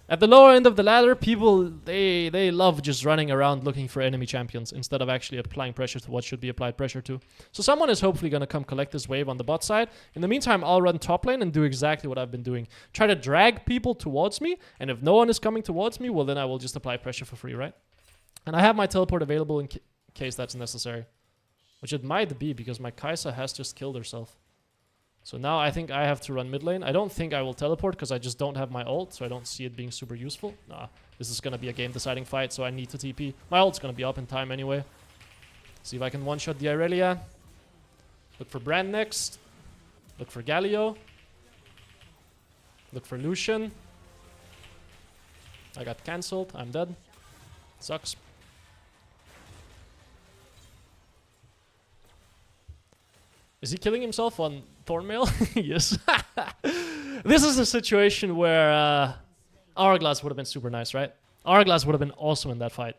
A: at the lower end of the ladder, people, they love just running around looking for enemy champions instead of actually applying pressure to what should be applied pressure to. So someone is hopefully going to come collect this wave on the bot side. In the meantime, I'll run top lane and do exactly what I've been doing. Try to drag people towards me, and if no one is coming towards me, well, then I will just apply pressure for free, right? And I have my teleport available in case that's necessary. Which it might be, because my Kai'Sa has just killed herself. So now I think I have to run mid lane. I don't think I will teleport because I just don't have my ult, so I don't see it being super useful. Nah, this is going to be a game-deciding fight, so I need to TP. My ult's going to be up in time anyway. See if I can one-shot the Irelia. Look for Brand next. Look for Galio. Look for Lucian. I got cancelled. I'm dead. Sucks. Is he killing himself on Thornmail? Yes. This is a situation where Hourglass would have been super nice, right? Hourglass would have been awesome in that fight.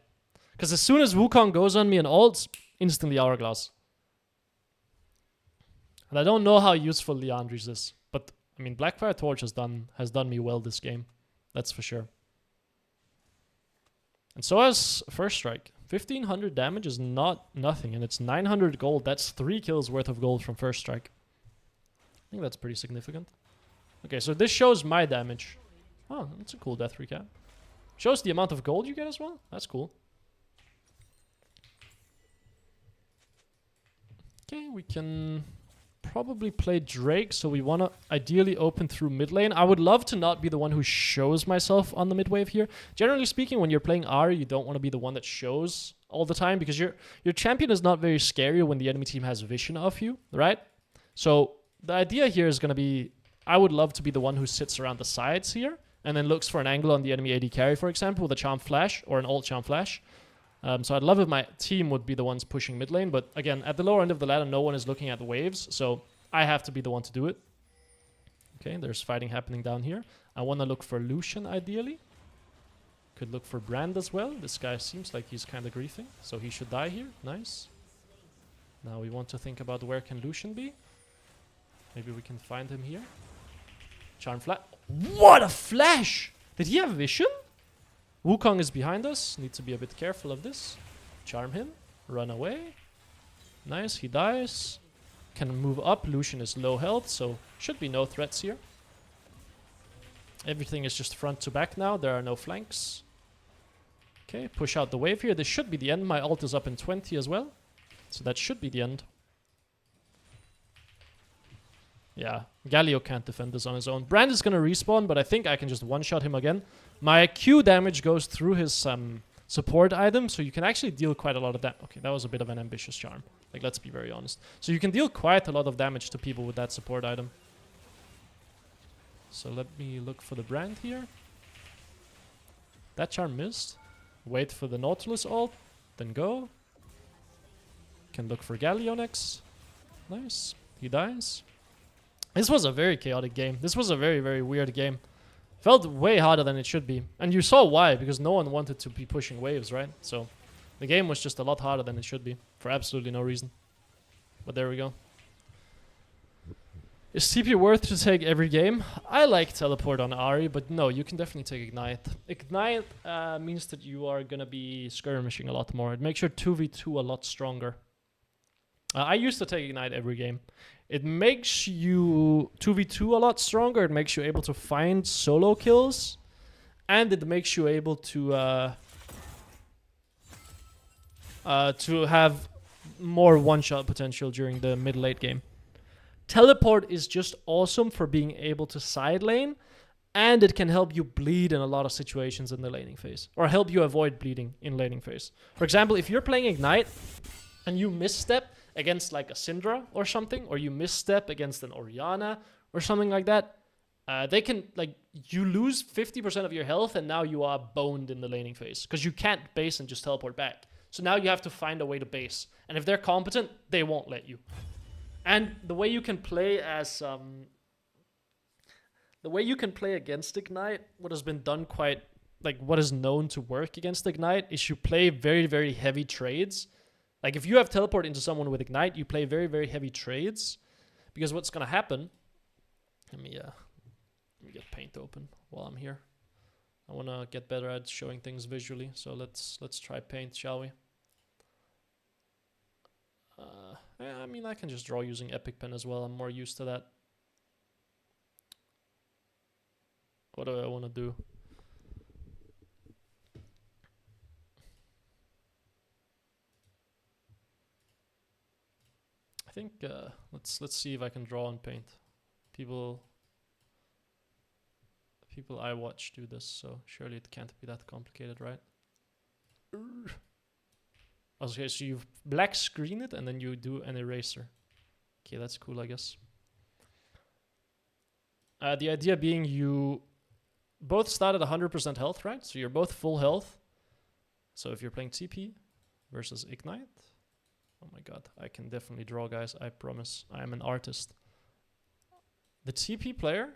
A: Because as soon as Wukong goes on me and ults, instantly Hourglass. And I don't know how useful Liandry's is. But, I mean, Blackfire Torch has done me well this game. That's for sure. And so has First Strike. 1500 damage is not nothing, and it's 900 gold. That's 3 kills worth of gold from First Strike. I think that's pretty significant. Okay, so this shows my damage. Oh, that's a cool death recap. Shows the amount of gold you get as well. That's cool. Okay, we can probably play Drake, so we want to ideally open through mid lane. I would love to not be the one who shows myself on the mid wave here. Generally speaking, when you're playing Ahri, you don't want to be the one that shows all the time because your champion is not very scary when the enemy team has vision of you, right? So the idea here is going to be, I would love to be the one who sits around the sides here and then looks for an angle on the enemy AD carry, for example, with a Charm Flash or an ult Charm Flash. So I'd love if my team would be the ones pushing mid lane, but again, at the lower end of the ladder, no one is looking at the waves, so I have to be the one to do it. Okay, there's fighting happening down here. I want to look for Lucian, ideally. Could look for Brand as well. This guy seems like he's kind of griefing, so he should die here. Nice. Now we want to think about where can Lucian be. Maybe we can find him here. Charm Flash. What a flash! Did he have vision? Wukong is behind us. Need to be a bit careful of this. Charm him. Run away. Nice, he dies. Can move up. Lucian is low health, so should be no threats here. Everything is just front to back now. There are no flanks. Okay, push out the wave here. This should be the end. My ult is up in 20 as well. So that should be the end. Yeah, Galio can't defend this on his own. Brand is going to respawn, but I think I can just one-shot him again. My Q damage goes through his support item, so you can actually deal quite a lot of damage. Okay, that was a bit of an ambitious charm. Like, let's be very honest. So you can deal quite a lot of damage to people with that support item. So let me look for the Brand here. That charm missed. Wait for the Nautilus ult, then go. Can look for Galio next. Nice. He dies. This was a very chaotic game. This was a very, very weird game. Felt way harder than it should be. And you saw why, because no one wanted to be pushing waves, right? So the game was just a lot harder than it should be, for absolutely no reason. But there we go. Is TP worth to take every game? I like teleport on Ahri, but no, you can definitely take ignite. Ignite means that you are gonna be skirmishing a lot more. It makes your 2v2 a lot stronger. I used to take ignite every game. It makes you 2v2 a lot stronger. It makes you able to find solo kills, and it makes you able to have more one-shot potential during the mid-late game. Teleport is just awesome for being able to side lane, and it can help you bleed in a lot of situations in the laning phase, or help you avoid bleeding in laning phase. For example, if you're playing Ignite and you misstep against like a Syndra or something, or you misstep against an Orianna or something like that, they can, like, you lose 50% of your health and now you are boned in the laning phase because you can't base and just teleport back. So now you have to find a way to base, and if they're competent, they won't let you. And the way you can play as the way you can play against Ignite, what has been done quite, like what is known to work against Ignite, is you play very, very heavy trades. Like if you have teleport into someone with Ignite, you play very, very heavy trades, because what's gonna happen? Let me get paint open while I'm here. I wanna get better at showing things visually, so let's try paint, shall we? Yeah, I mean, I can just draw using Epic Pen as well. I'm more used to that. What do I want to do? I think let's see if I can draw on paint. People I watch do this, so surely it can't be that complicated, right? Okay, so you black screen it and then you do an eraser. Okay, that's cool, I guess. The idea being you both start at 100% health, right? So you're both full health. So if you're playing TP versus Ignite, oh my god, I can definitely draw, guys. I promise. I am an artist. The TP player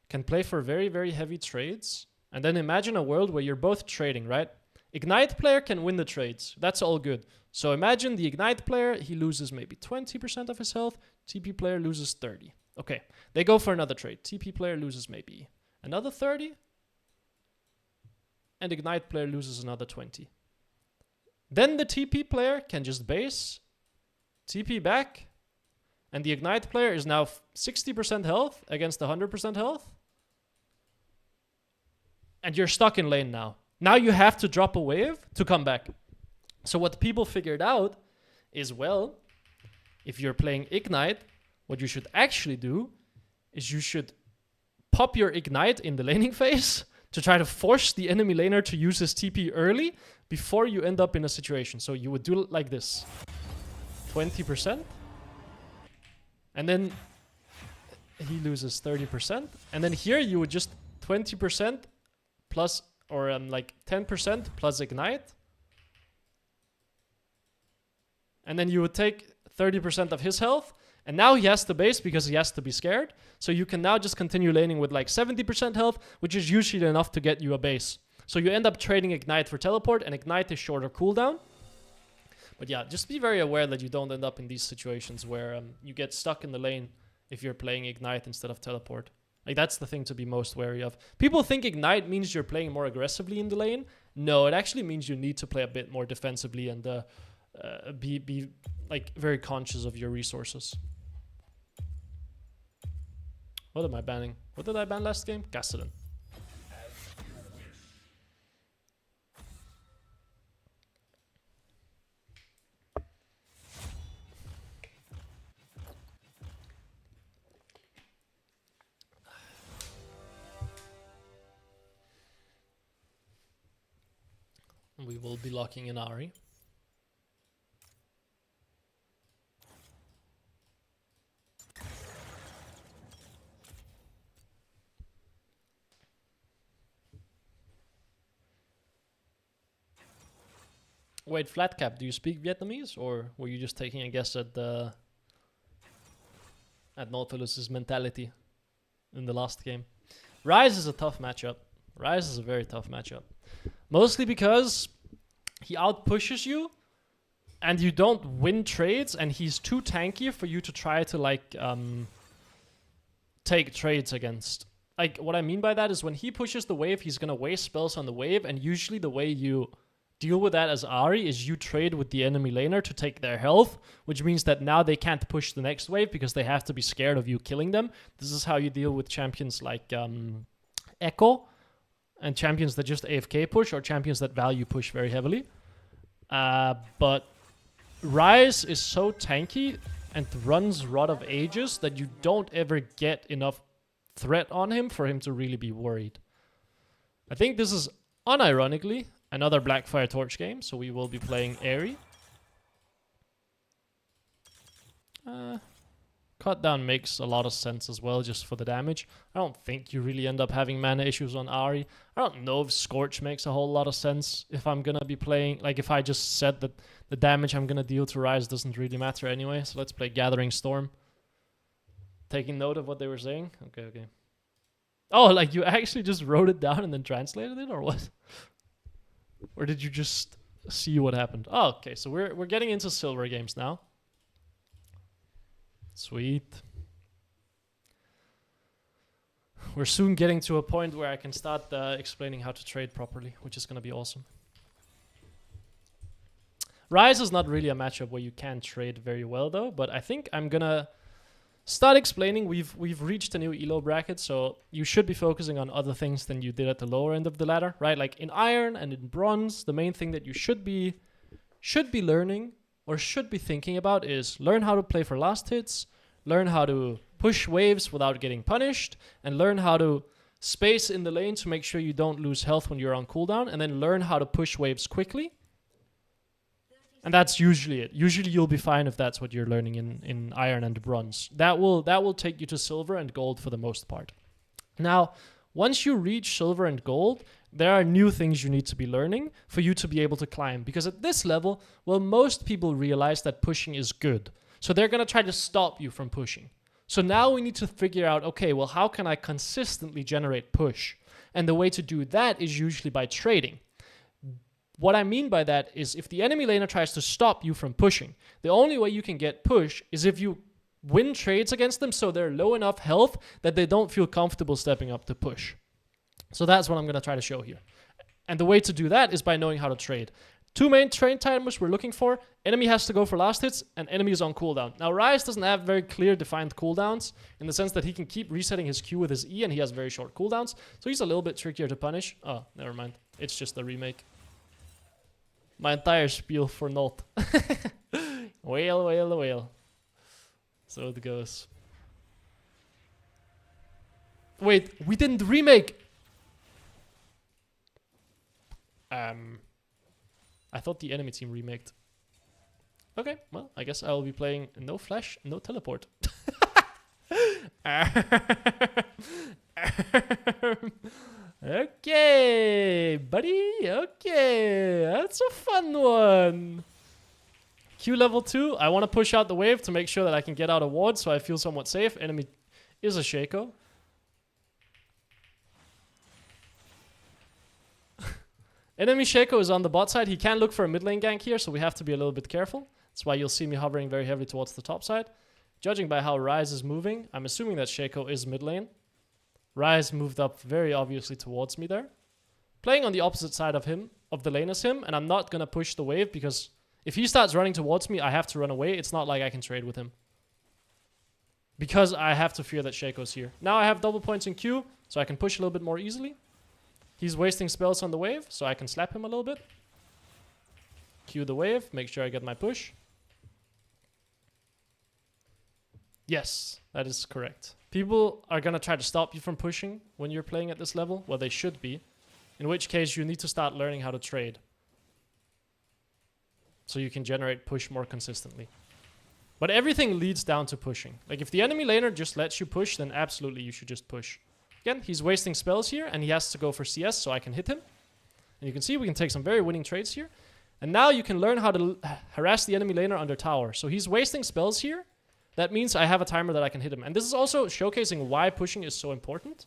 A: can play for very, very heavy trades. And then imagine a world where you're both trading, right? Ignite player can win the trades. That's all good. So imagine the Ignite player, he loses maybe 20% of his health. TP player loses 30. Okay, they go for another trade. TP player loses maybe another 30. And Ignite player loses another 20. Then the TP player can just base, TP back, and the Ignite player is now 60% health against 100% health. And you're stuck in lane now. Now you have to drop a wave to come back. So what people figured out is, well, if you're playing Ignite, what you should actually do is you should pop your Ignite in the laning phase to try to force the enemy laner to use his TP early before you end up in a situation. So you would do it like this. 20%. And then he loses 30%. And then here you would just 20% plus, or like 10% plus Ignite. And then you would take 30% of his health. And now he has to base because he has to be scared. So you can now just continue laning with like 70% health, which is usually enough to get you a base. So you end up trading Ignite for teleport, and Ignite is shorter cooldown. But yeah, just be very aware that you don't end up in these situations where you get stuck in the lane if you're playing Ignite instead of teleport. Like, that's the thing to be most wary of. People think Ignite means you're playing more aggressively in the lane. No, it actually means you need to play a bit more defensively and be like very conscious of your resources. What am I banning? What did I ban last game? Gassadin. We will be locking in Ahri. Wait, Flatcap, do you speak Vietnamese, or were you just taking a guess at Nautilus's mentality in the last game? Ryze is a tough matchup. Ryze is a very tough matchup. Mostly because he outpushes you and you don't win trades, and he's too tanky for you to try to like take trades against. Like, what I mean by that is when he pushes the wave, he's going to waste spells on the wave, and usually the way you deal with that as Ahri is you trade with the enemy laner to take their health, which means that now they can't push the next wave because they have to be scared of you killing them. This is how you deal with champions like Echo, and champions that just AFK push, or champions that value push very heavily. But Ryze is so tanky and runs Rod of Ages that you don't ever get enough threat on him for him to really be worried. I think this is, unironically, another Blackfire Torch game, so we will be playing Ahri. Cut down makes a lot of sense as well, just for the damage. I don't think you really end up having mana issues on Ahri. I don't know if Scorch makes a whole lot of sense if I'm gonna be playing, like if I just said that the damage I'm gonna deal to Ryze doesn't really matter anyway. So let's play Gathering Storm. Taking note of what they were saying? Okay. Oh, like you actually just wrote it down and then translated it, or what? Or did you just see what happened? Oh, okay, so we're getting into silver games now. Sweet. We're soon getting to a point where I can start explaining how to trade properly, which is going to be awesome. Ryze is not really a matchup where you can trade very well though, but I think I'm going to start explaining. We've reached a new elo bracket, so you should be focusing on other things than you did at the lower end of the ladder, right? Like in iron and in bronze, the main thing that you should be learning or should be thinking about is learn how to play for last hits, learn how to push waves without getting punished, and learn how to space in the lane to make sure you don't lose health when you're on cooldown, and then learn how to push waves quickly. And that's usually it. Usually you'll be fine if that's what you're learning in iron and bronze. That will take you to silver and gold for the most part. Now, once you reach silver and gold, there are new things you need to be learning for you to be able to climb. Because at this level, well, most people realize that pushing is good. So they're going to try to stop you from pushing. So now we need to figure out, okay, well, how can I consistently generate push? And the way to do that is usually by trading. What I mean by that is if the enemy laner tries to stop you from pushing, the only way you can get push is if you win trades against them so they're low enough health that they don't feel comfortable stepping up to push. So that's what I'm going to try to show here. And the way to do that is by knowing how to trade. Two main trade timers we're looking for. Enemy has to go for last hits, and enemy is on cooldown. Now, Ryze doesn't have very clear defined cooldowns in the sense that he can keep resetting his Q with his E, and he has very short cooldowns. So he's a little bit trickier to punish. Oh, never mind. It's just a remake. My entire spiel for naught. Whale. So it goes. Wait, we didn't remake! I thought the enemy team remaked. Okay, well, I guess I will be playing no flash, no teleport. Okay, buddy. Okay, that's a fun one. Q level 2. I want to push out the wave to make sure that I can get out of ward so I feel somewhat safe. Enemy is a Shaco. Enemy Shaco is on the bot side. He can look for a mid lane gank here, so we have to be a little bit careful. That's why you'll see me hovering very heavily towards the top side. Judging by how Ryze is moving, I'm assuming that Shaco is mid lane. Ryze moved up very obviously towards me there. Playing on the opposite side of the lane as him, and I'm not going to push the wave because if he starts running towards me, I have to run away. It's not like I can trade with him. Because I have to fear that Shaco's here. Now I have double points in Q, so I can push a little bit more easily. He's wasting spells on the wave, so I can slap him a little bit. Q the wave, make sure I get my push. Yes, that is correct. People are going to try to stop you from pushing when you're playing at this level. Well, they should be. In which case, you need to start learning how to trade. So you can generate push more consistently. But everything leads down to pushing. Like, if the enemy laner just lets you push, then absolutely you should just push. Again, he's wasting spells here, and he has to go for CS so I can hit him. And you can see we can take some very winning trades here. And now you can learn how to harass the enemy laner under tower. So he's wasting spells here. That means I have a timer that I can hit him. And this is also showcasing why pushing is so important.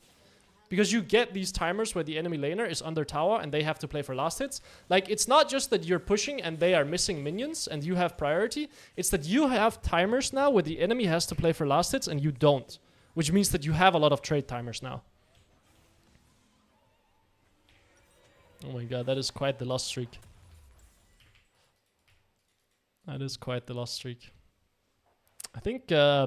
A: Because you get these timers where the enemy laner is under tower and they have to play for last hits. Like, it's not just that you're pushing and they are missing minions and you have priority. It's that you have timers now where the enemy has to play for last hits and you don't. which means that you have a lot of trade timers now. Oh my god, that is quite the loss streak. That is quite the loss streak. I think I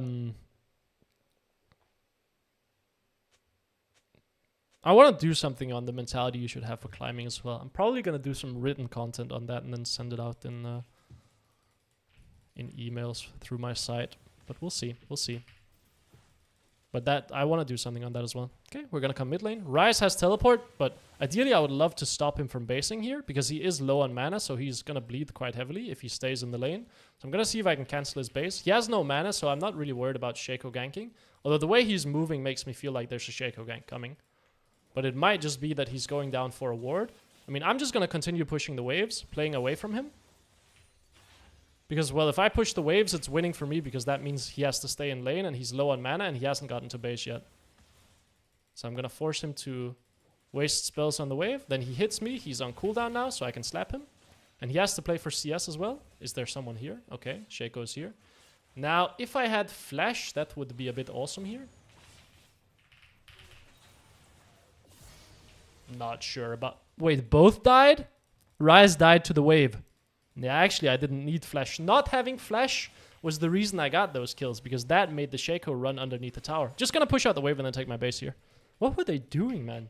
A: want to do something on the mentality you should have for climbing as well. I'm probably going to do some written content on that and then send it out in emails through my site. But we'll see. We'll see. But that I want to do something on that as well. Okay, we're going to come mid lane. Ryze has teleport, but ideally I would love to stop him from basing here because he is low on mana, so he's going to bleed quite heavily if he stays in the lane. So I'm going to see if I can cancel his base. He has no mana, so I'm not really worried about Shaco ganking. Although the way he's moving makes me feel like there's a Shaco gank coming. But it might just be that he's going down for a ward. I mean, I'm just going to continue pushing the waves, playing away from him. Because, well, if I push the waves, it's winning for me because that means he has to stay in lane and he's low on mana and he hasn't gotten to base yet. So I'm going to force him to waste spells on the wave. Then he hits me. He's on cooldown now, so I can slap him. And he has to play for CS as well. Is there someone here? Okay, Shaco's here. Now, if I had flash, that would be a bit awesome here. Not sure about... Wait, both died? Ryze died to the wave. Yeah, actually, I didn't need flash. Not having flash was the reason I got those kills, because that made the Shaco run underneath the tower. Just gonna push out the wave and then take my base here. What were they doing, man?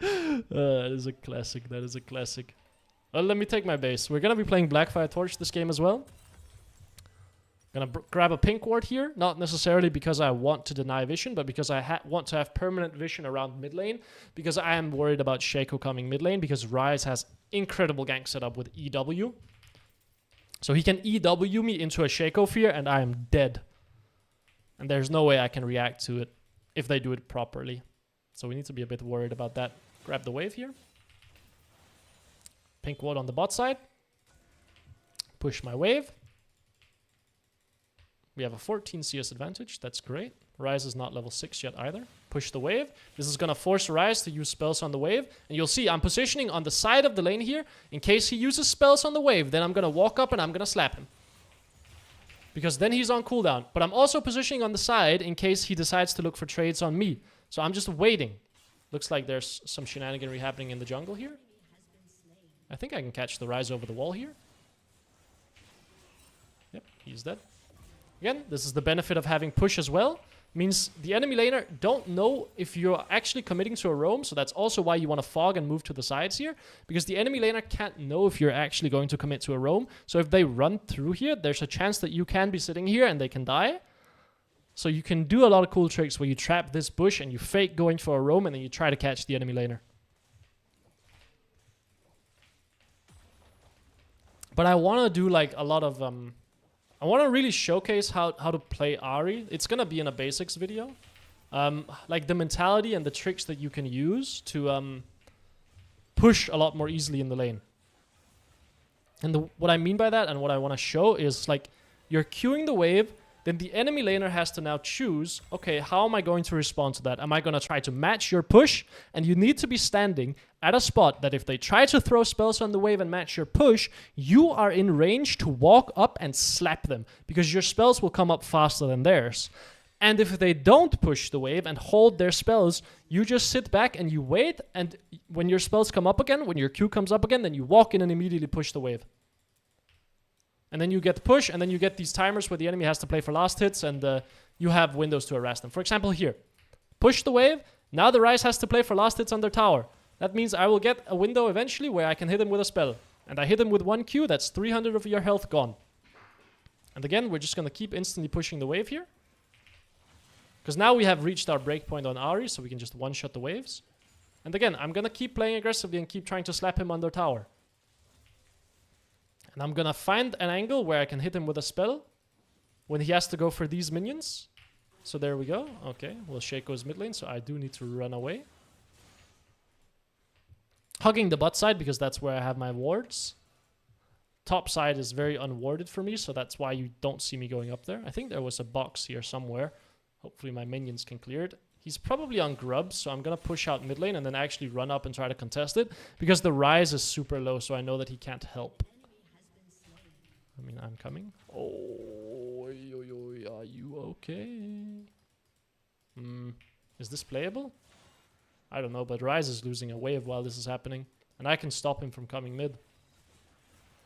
A: That is a classic. That is a classic. Well, let me take my base. We're gonna be playing Blackfire Torch this game as well. Gonna grab a pink ward here, not necessarily because I want to deny vision, but because I want to have permanent vision around mid lane, because I am worried about Shaco coming mid lane, because Ryze has incredible gank setup with EW. So he can EW me into a Shaco fear and I am dead. And there's no way I can react to it if they do it properly. So we need to be a bit worried about that. Grab the wave here. Pink ward on the bot side. Push my wave. We have a 14 CS advantage. That's great. Ryze is not level 6 yet either. Push the wave. This is going to force Ryze to use spells on the wave. And you'll see I'm positioning on the side of the lane here. In case he uses spells on the wave, then I'm going to walk up and I'm going to slap him. Because then he's on cooldown. But I'm also positioning on the side in case he decides to look for trades on me. So I'm just waiting. Looks like there's some shenaniganry happening in the jungle here. I think I can catch the Ryze over the wall here. Yep, he's dead. Again, this is the benefit of having push as well. Means the enemy laner don't know if you're actually committing to a roam, so that's also why you want to fog and move to the sides here, because the enemy laner can't know if you're actually going to commit to a roam. So if they run through here, there's a chance that you can be sitting here and they can die. So you can do a lot of cool tricks where you trap this bush and you fake going for a roam and then you try to catch the enemy laner. But I want to do like a lot of... I want to really showcase how to play Ahri. It's going to be in a basics video. Like the mentality and the tricks that you can use to push a lot more easily in the lane. And what I mean by that and what I want to show is like you're queuing the wave, then the enemy laner has to now choose, okay, how am I going to respond to that? Am I going to try to match your push? And you need to be standing at a spot that if they try to throw spells on the wave and match your push, you are in range to walk up and slap them because your spells will come up faster than theirs. And if they don't push the wave and hold their spells, you just sit back and you wait, and when your spells come up again, when your Q comes up again, then you walk in and immediately push the wave. And then you get push, and then you get these timers where the enemy has to play for last hits, and you have windows to harass them. For example, here. Push the wave. Now the Ryze has to play for last hits on their tower. That means I will get a window eventually where I can hit him with a spell. And I hit him with one Q, that's 300 of your health gone. And again, we're just going to keep instantly pushing the wave here. Because now we have reached our breakpoint on Ahri, so we can just one-shot the waves. And again, I'm going to keep playing aggressively and keep trying to slap him on their tower. And I'm going to find an angle where I can hit him with a spell when he has to go for these minions. So there we go. Okay, well, Shaco's mid lane, so I do need to run away. Hugging the bot side because that's where I have my wards. Top side is very unwarded for me, so that's why you don't see me going up there. I think there was a box here somewhere. Hopefully my minions can clear it. He's probably on grubs, so I'm going to push out mid lane and then actually run up and try to contest it. Because the Ryze is super low, so I know that he can't help. I mean, I'm coming. Oh, Are you okay? Is this playable? I don't know, but Ryze is losing a wave while this is happening. And I can stop him from coming mid.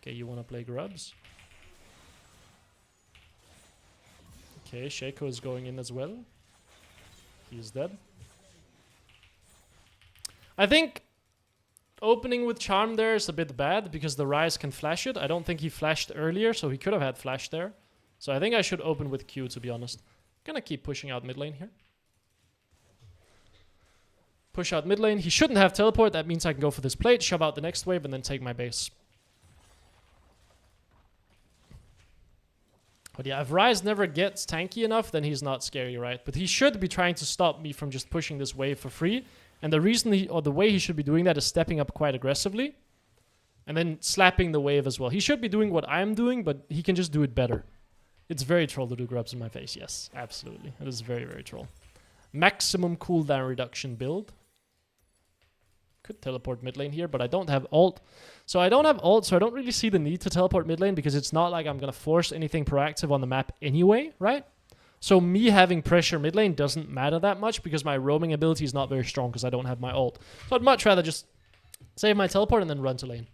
A: Okay, you want to play grubs? Okay, Shaco is going in as well. He is dead. I think opening with Charm there is a bit bad because the Ryze can flash it. I don't think he flashed earlier, so he could have had flash there. So I think I should open with Q, to be honest. Gonna keep pushing out mid lane here. Push out mid lane. He shouldn't have teleport. That means I can go for this plate, shove out the next wave, and then take my base. But yeah, if Ryze never gets tanky enough, then he's not scary, right? But he should be trying to stop me from just pushing this wave for free. And the reason the way he should be doing that is stepping up quite aggressively. And then slapping the wave as well. He should be doing what I'm doing, but he can just do it better. It's very troll to do grubs in my face. Yes, absolutely. It is very, very troll. Maximum cooldown reduction build. Could teleport mid lane here, but I don't have ult. So I don't have ult, so I don't really see the need to teleport mid lane because it's not like I'm going to force anything proactive on the map anyway, right? So me having pressure mid lane doesn't matter that much because my roaming ability is not very strong because I don't have my ult. So I'd much rather just save my teleport and then run to lane.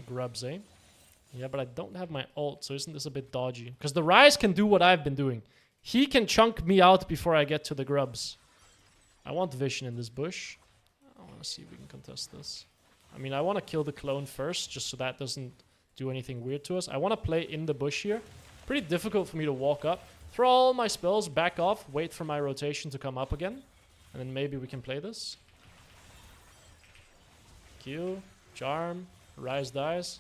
A: Grubs, eh? Yeah, but I don't have my ult, so isn't this a bit dodgy? Because the Ryze can do what I've been doing. He can chunk me out before I get to the grubs. I want vision in this bush. I want to see if we can contest this. I mean, I want to kill the clone first, just so that doesn't do anything weird to us. I want to play in the bush here. Pretty difficult for me to walk up. Throw all my spells, back off, wait for my rotation to come up again. And then maybe we can play this. Q, Charm, Ryze dies.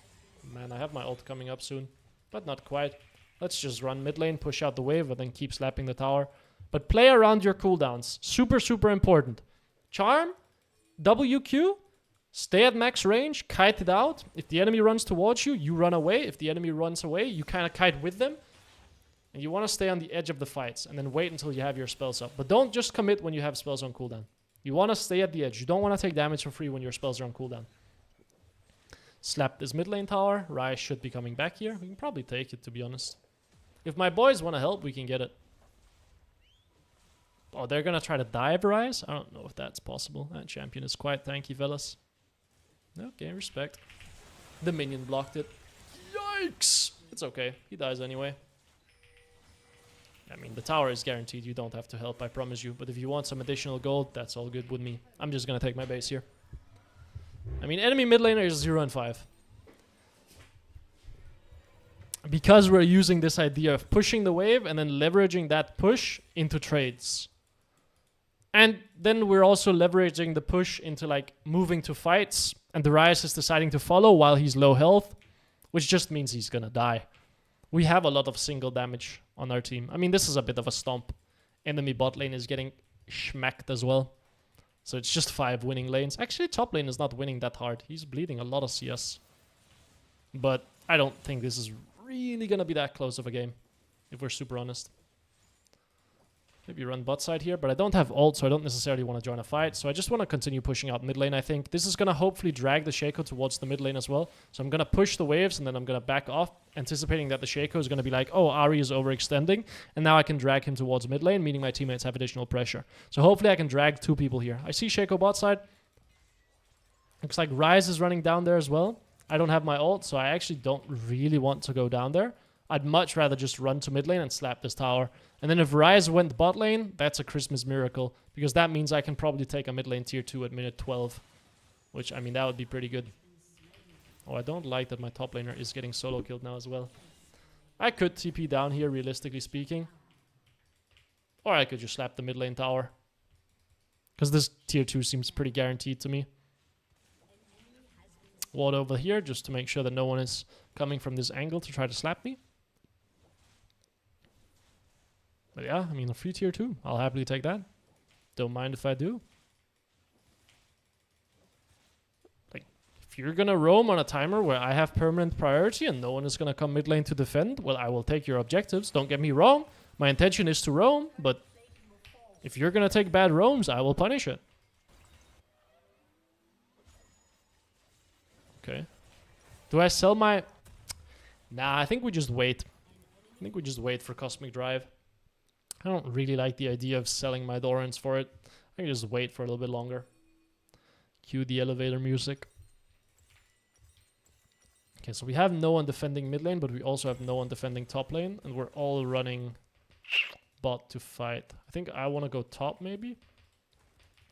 A: Man, I have my ult coming up soon. But not quite. Let's just run mid lane, push out the wave, and then keep slapping the tower. But play around your cooldowns. Super, super important. Charm, WQ, stay at max range, kite it out. If the enemy runs towards you, you run away. If the enemy runs away, you kind of kite with them. And you want to stay on the edge of the fights and then wait until you have your spells up. But don't just commit when you have spells on cooldown. You want to stay at the edge. You don't want to take damage for free when your spells are on cooldown. Slap this mid lane tower. Ryze should be coming back here. We can probably take it, to be honest. If my boys want to help, we can get it. Oh, they're going to try to dive Ryze? I don't know if that's possible. That champion is quite tanky, fellas. Okay, respect. The minion blocked it. Yikes! It's okay. He dies anyway. I mean, the tower is guaranteed. You don't have to help, I promise you. But if you want some additional gold, that's all good with me. I'm just going to take my base here. I mean, enemy mid laner is 0 and 5. Because we're using this idea of pushing the wave and then leveraging that push into trades. And then we're also leveraging the push into like moving to fights. And the Ryze is deciding to follow while he's low health. Which just means he's gonna die. We have a lot of single damage on our team. I mean, this is a bit of a stomp. Enemy bot lane is getting schmacked as well. So it's just 5 winning lanes. Actually, top lane is not winning that hard. He's bleeding a lot of CS. But I don't think this is really gonna be that close of a game. If we're super honest. Maybe run bot side here, but I don't have ult, so I don't necessarily want to join a fight. So I just want to continue pushing out mid lane, I think. This is going to hopefully drag the Shaco towards the mid lane as well. So I'm going to push the waves, and then I'm going to back off, anticipating that the Shaco is going to be like, oh, Ahri is overextending, and now I can drag him towards mid lane, meaning my teammates have additional pressure. So hopefully I can drag 2 people here. I see Shaco bot side. Looks like Ryze is running down there as well. I don't have my ult, so I actually don't really want to go down there. I'd much rather just run to mid lane and slap this tower. And then if Ryze went bot lane, that's a Christmas miracle. Because that means I can probably take a mid lane tier 2 at minute 12. Which, I mean, that would be pretty good. Oh, I don't like that my top laner is getting solo killed now as well. I could TP down here, realistically speaking. Or I could just slap the mid lane tower. Because this tier 2 seems pretty guaranteed to me. Ward over here, just to make sure that no one is coming from this angle to try to slap me. But yeah, I mean, a free tier 2. I'll happily take that. Don't mind if I do. Like, if you're gonna roam on a timer where I have permanent priority and no one is gonna come mid lane to defend, well, I will take your objectives. Don't get me wrong. My intention is to roam, but if you're gonna take bad roams, I will punish it. Okay. Do I sell my... Nah, I think we just wait. I think we just wait for Cosmic Drive. I don't really like the idea of selling my Dorans for it. I can just wait for a little bit longer. Cue the elevator music. Okay, so we have no one defending mid lane, but we also have no one defending top lane. And we're all running bot to fight. I think I want to go top, maybe.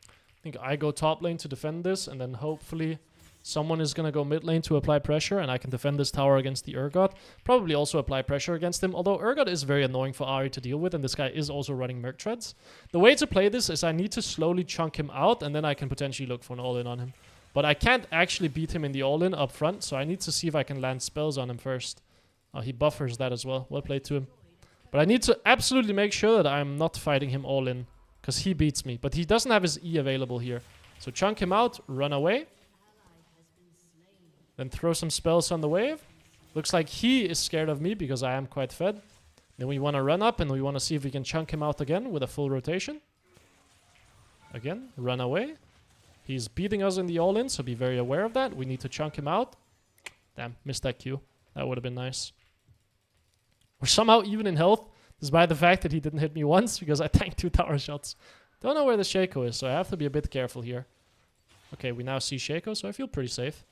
A: I think I go top lane to defend this, and then hopefully someone is going to go mid lane to apply pressure, and I can defend this tower against the Urgot. Probably also apply pressure against him, although Urgot is very annoying for Ahri to deal with, and this guy is also running Merc Treads. The way to play this is I need to slowly chunk him out, and then I can potentially look for an all-in on him. But I can't actually beat him in the all-in up front, so I need to see if I can land spells on him first. Oh, he buffers that as well. Well played to him. But I need to absolutely make sure that I'm not fighting him all-in, because he beats me. But he doesn't have his E available here. So chunk him out, run away. Then throw some spells on the wave. Looks like he is scared of me because I am quite fed. Then we want to run up and we want to see if we can chunk him out again with a full rotation. Again, run away. He's beating us in the all-in, so be very aware of that. We need to chunk him out. Damn, missed that Q. That would have been nice. We're somehow even in health, despite the fact that he didn't hit me once because I tanked 2 tower shots. Don't know where the Shaco is, so I have to be a bit careful here. Okay, we now see Shaco, so I feel pretty safe.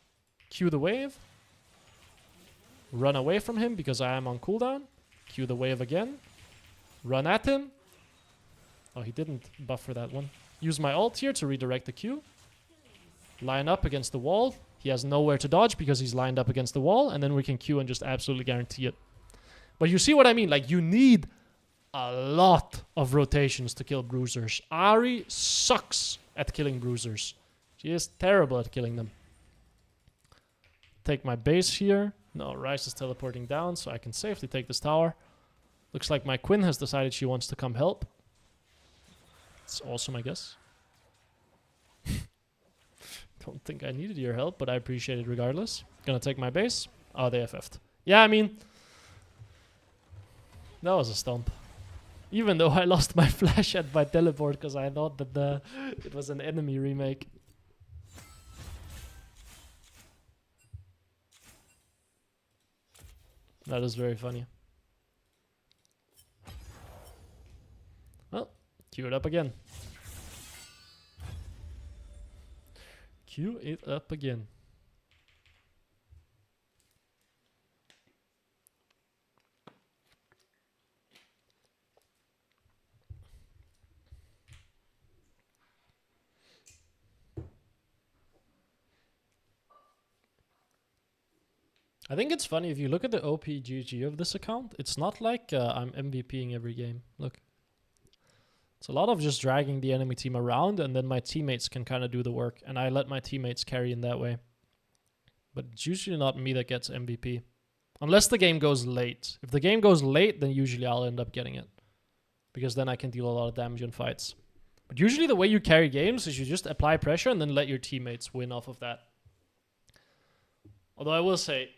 A: Cue the wave. Run away from him because I am on cooldown. Cue the wave again. Run at him. Oh, he didn't buffer that one. Use my ult here to redirect the Q. Line up against the wall. He has nowhere to dodge because he's lined up against the wall. And then we can Q and just absolutely guarantee it. But you see what I mean? Like, you need a lot of rotations to kill bruisers. Ahri sucks at killing bruisers. She is terrible at killing them. Take my base here. No, Ryze is teleporting down, so I can safely take this tower. Looks like my Quinn has decided she wants to come help. It's awesome, I guess. Don't think I needed your help, but I appreciate it regardless. Gonna take my base. Oh, they FF'd. Yeah, I mean, that was a stomp. Even though I lost my flash at my teleport because I thought that it was an enemy remake. That is very funny. Well, cue it up again. Cue it up again. I think it's funny, if you look at the OPGG of this account, it's not like I'm MVPing every game. Look. It's a lot of just dragging the enemy team around, and then my teammates can kind of do the work, and I let my teammates carry in that way. But it's usually not me that gets MVP. Unless the game goes late. If the game goes late, then usually I'll end up getting it. Because then I can deal a lot of damage in fights. But usually the way you carry games is you just apply pressure and then let your teammates win off of that. Although I will say,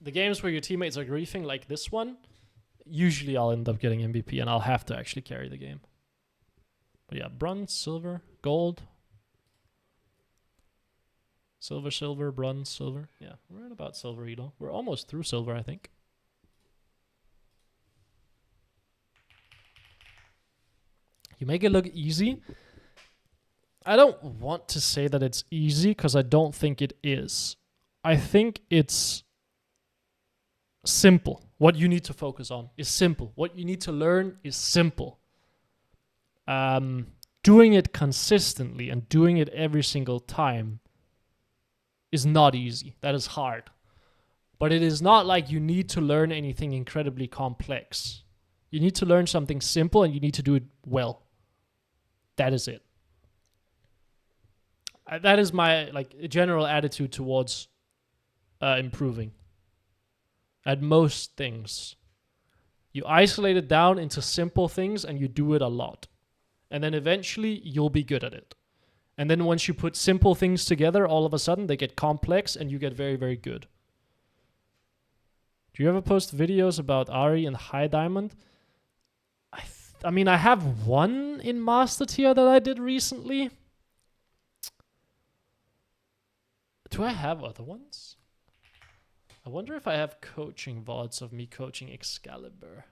A: the games where your teammates are griefing like this one, usually I'll end up getting MVP and I'll have to actually carry the game. But yeah, bronze, silver, gold. Silver, silver, bronze, silver. Yeah, we're at about silver, Elo. We're almost through silver, I think. You make it look easy. I don't want to say that it's easy because I don't think it is. I think it's simple. What you need to focus on is simple. What you need to learn is simple. Doing it consistently and doing it every single time is not easy. That is hard. But it is not like you need to learn anything incredibly complex. You need to learn something simple and you need to do it well. That is it. That is my general attitude towards improving. At most things. You isolate it down into simple things and you do it a lot. And then eventually you'll be good at it. And then once you put simple things together, all of a sudden they get complex and you get very, very good. Do you ever post videos about Ahri and High Diamond? I mean, I have one in Master Tier that I did recently. Do I have other ones? I wonder if I have coaching VODs of me coaching Excalibur.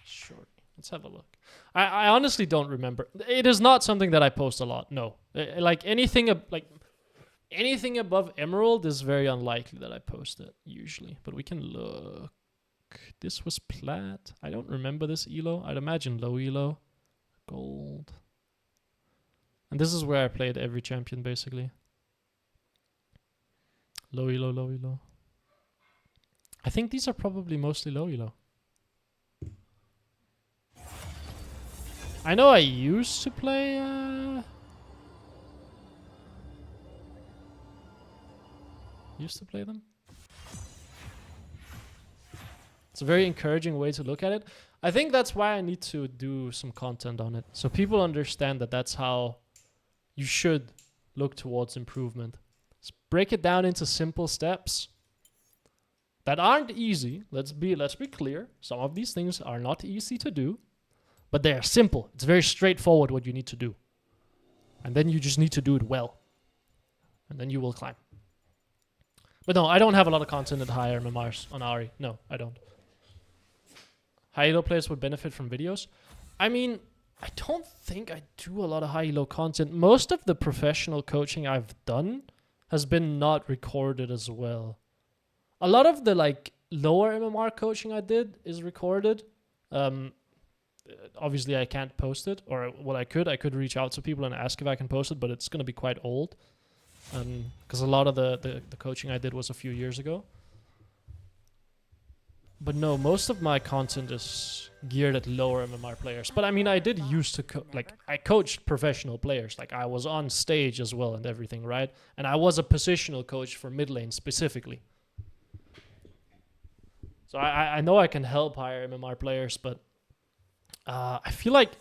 A: Sure. Let's have a look. I honestly don't remember. It is not something that I post a lot. No. Like anything above Emerald is very unlikely that I post it usually. But we can look. This was Plat. I don't remember this elo. I'd imagine low elo. Gold. And this is where I played every champion basically. Low elo, low elo. I think these are probably mostly low elo. I know I used to play them. It's a very encouraging way to look at it. I think that's why I need to do some content on it. So people understand that that's how you should look towards improvement. Let's break it down into simple steps that aren't easy. Let's be clear. Some of these things are not easy to do, but they are simple. It's very straightforward what you need to do. And then you just need to do it well. And then you will climb. But no, I don't have a lot of content at higher MMRs on Ahri. No, I don't. High elo players would benefit from videos. I mean, I don't think I do a lot of high elo content. Most of the professional coaching I've done has been not recorded as well. A lot of the like lower MMR coaching I did is recorded. Obviously I can't post it, or what I could reach out to people and ask if I can post it, but it's going to be quite old. Because a lot of the coaching I did was a few years ago. But no, most of my content is geared at lower MMR players. But I mean, I did used to I coached professional players. Like I was on stage as well and everything, right? And I was a positional coach for mid lane specifically. So I know I can help higher MMR players, but I feel like,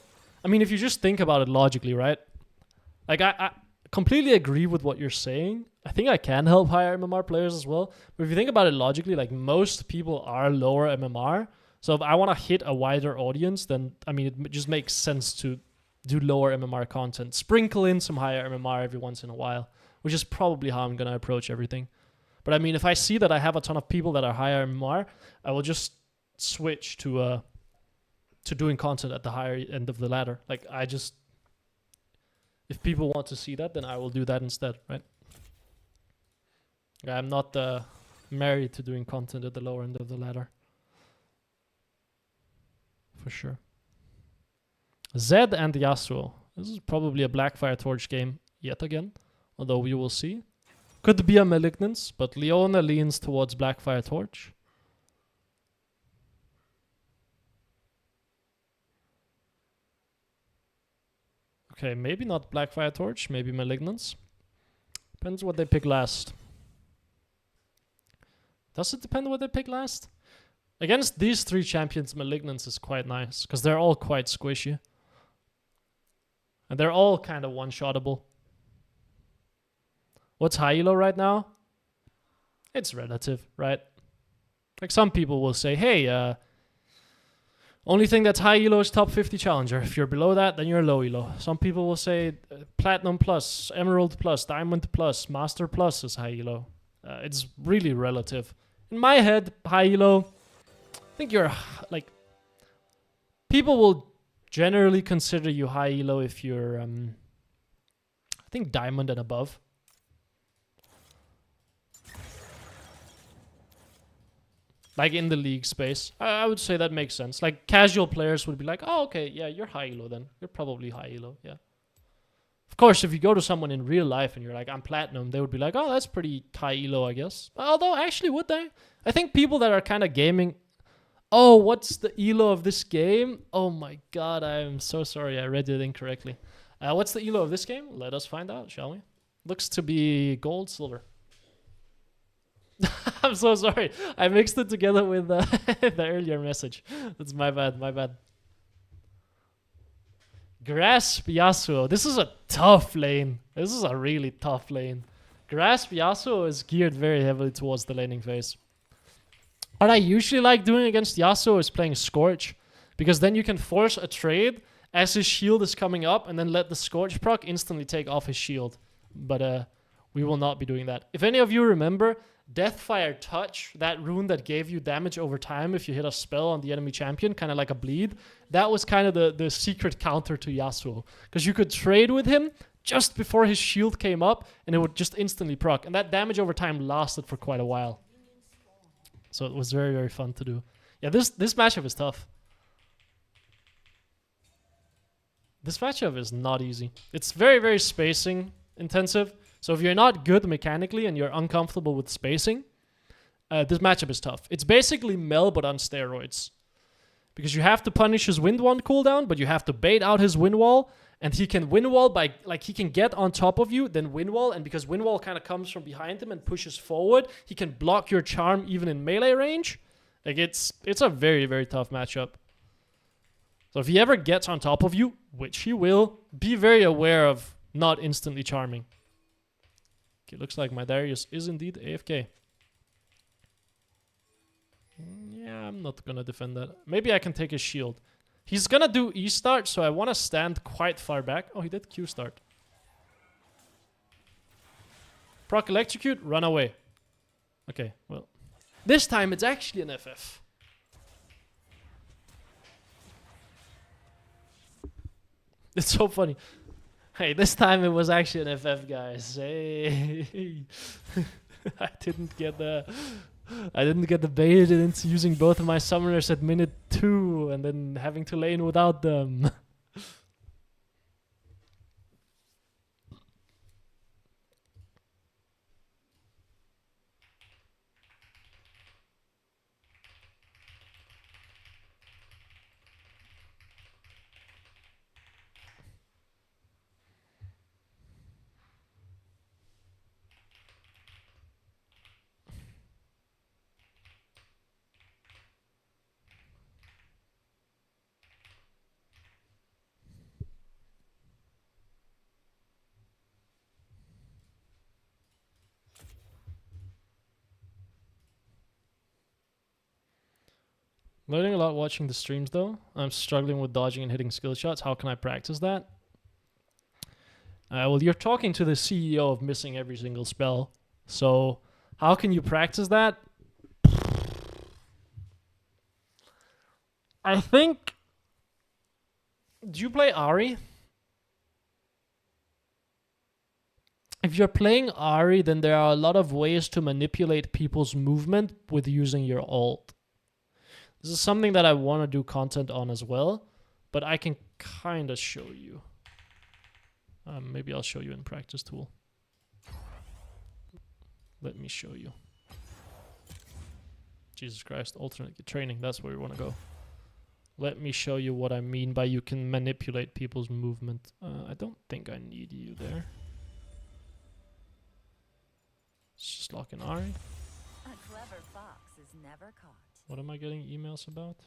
A: I mean, if you just think about it logically, right? Like I completely agree with what you're saying. I think I can help higher MMR players as well. But if you think about it logically, like most people are lower MMR. So if I want to hit a wider audience, then, I mean, it just makes sense to do lower MMR content. Sprinkle in some higher MMR every once in a while, which is probably how I'm going to approach everything. But I mean, if I see that I have a ton of people that are higher MMR, I will just switch to doing content at the higher end of the ladder. Like if people want to see that, then I will do that instead, right? I'm not married to doing content at the lower end of the ladder. For sure. Zed and Yasuo. This is probably a Blackfire Torch game yet again, although we will see. Could be a Malignance, but Leona leans towards Blackfire Torch. Okay, maybe not Blackfire Torch, maybe Malignance. Depends what they pick last. Does it depend what they pick last? Against these three champions, Malignance is quite nice, because they're all quite squishy. And they're all kind of one-shottable. What's high elo right now? It's relative, right? Like some people will say, hey, only thing that's high elo is top 50 challenger. If you're below that, then you're low elo. Some people will say platinum plus, emerald plus, diamond plus, master plus is high elo. It's really relative. In my head, high elo, I think you're like, people will generally consider you high elo if you're, I think diamond and above. Like in the league space. I would say that makes sense. Like casual players would be like, oh, okay, yeah, you're high elo then. You're probably high elo, yeah. Of course, if you go to someone in real life and you're like, I'm platinum, they would be like, oh, that's pretty high elo, I guess. Although, actually, would they? I think people that are kind of gaming... Oh, what's the elo of this game? Oh my god, I'm so sorry, I read it incorrectly. What's the elo of this game? Let us find out, shall we? Looks to be gold, silver. I'm so sorry. I mixed it together with the earlier message. That's my bad, my bad. Grasp Yasuo. This is a tough lane. This is a really tough lane. Grasp Yasuo is geared very heavily towards the laning phase. What I usually like doing against Yasuo is playing Scorch, because then you can force a trade as his shield is coming up and then let the Scorch proc instantly take off his shield. But we will not be doing that. If any of you remember, Deathfire Touch, that rune that gave you damage over time if you hit a spell on the enemy champion, kind of like a bleed, that was kind of the secret counter to Yasuo. Because you could trade with him just before his shield came up, and it would just instantly proc. And that damage over time lasted for quite a while. So it was very, very fun to do. Yeah, this matchup is tough. This matchup is not easy. It's very, very spacing intensive. So if you're not good mechanically and you're uncomfortable with spacing, this matchup is tough. It's basically Mel but on steroids. Because you have to punish his wind wand cooldown, but you have to bait out his wind wall, and he can wind wall by, like, he can get on top of you, then wind wall, and because wind wall kind of comes from behind him and pushes forward, he can block your charm even in melee range. Like, it's a very, very tough matchup. So if he ever gets on top of you, which he will, be very aware of not instantly charming. Okay, looks like my Darius is indeed AFK. Yeah, I'm not gonna defend that. Maybe I can take his shield. He's gonna do E-start, so I want to stand quite far back. Oh, he did Q-start. Proc Electrocute, run away. Okay, well. This time it's actually an FF. It's so funny. Hey, this time it was actually an FF, guys. Hey. I didn't get the baited into using both of my summoners at minute 2 and then having to lane without them. Learning a lot watching the streams though. I'm struggling with dodging and hitting skill shots. How can I practice that? Well, you're talking to the CEO of missing every single spell. So how can you practice that? I think... Do you play Ahri? If you're playing Ahri, then there are a lot of ways to manipulate people's movement with using your ult. This is something that I want to do content on as well, but I can kind of show you. Maybe I'll show you in practice tool. Let me show you. Jesus Christ, alternate training, that's where we want to go. Let me show you what I mean by you can manipulate people's movement. I don't think I need you there. Let's just lock in Ahri.
B: A clever fox is never caught.
A: What am I getting emails about?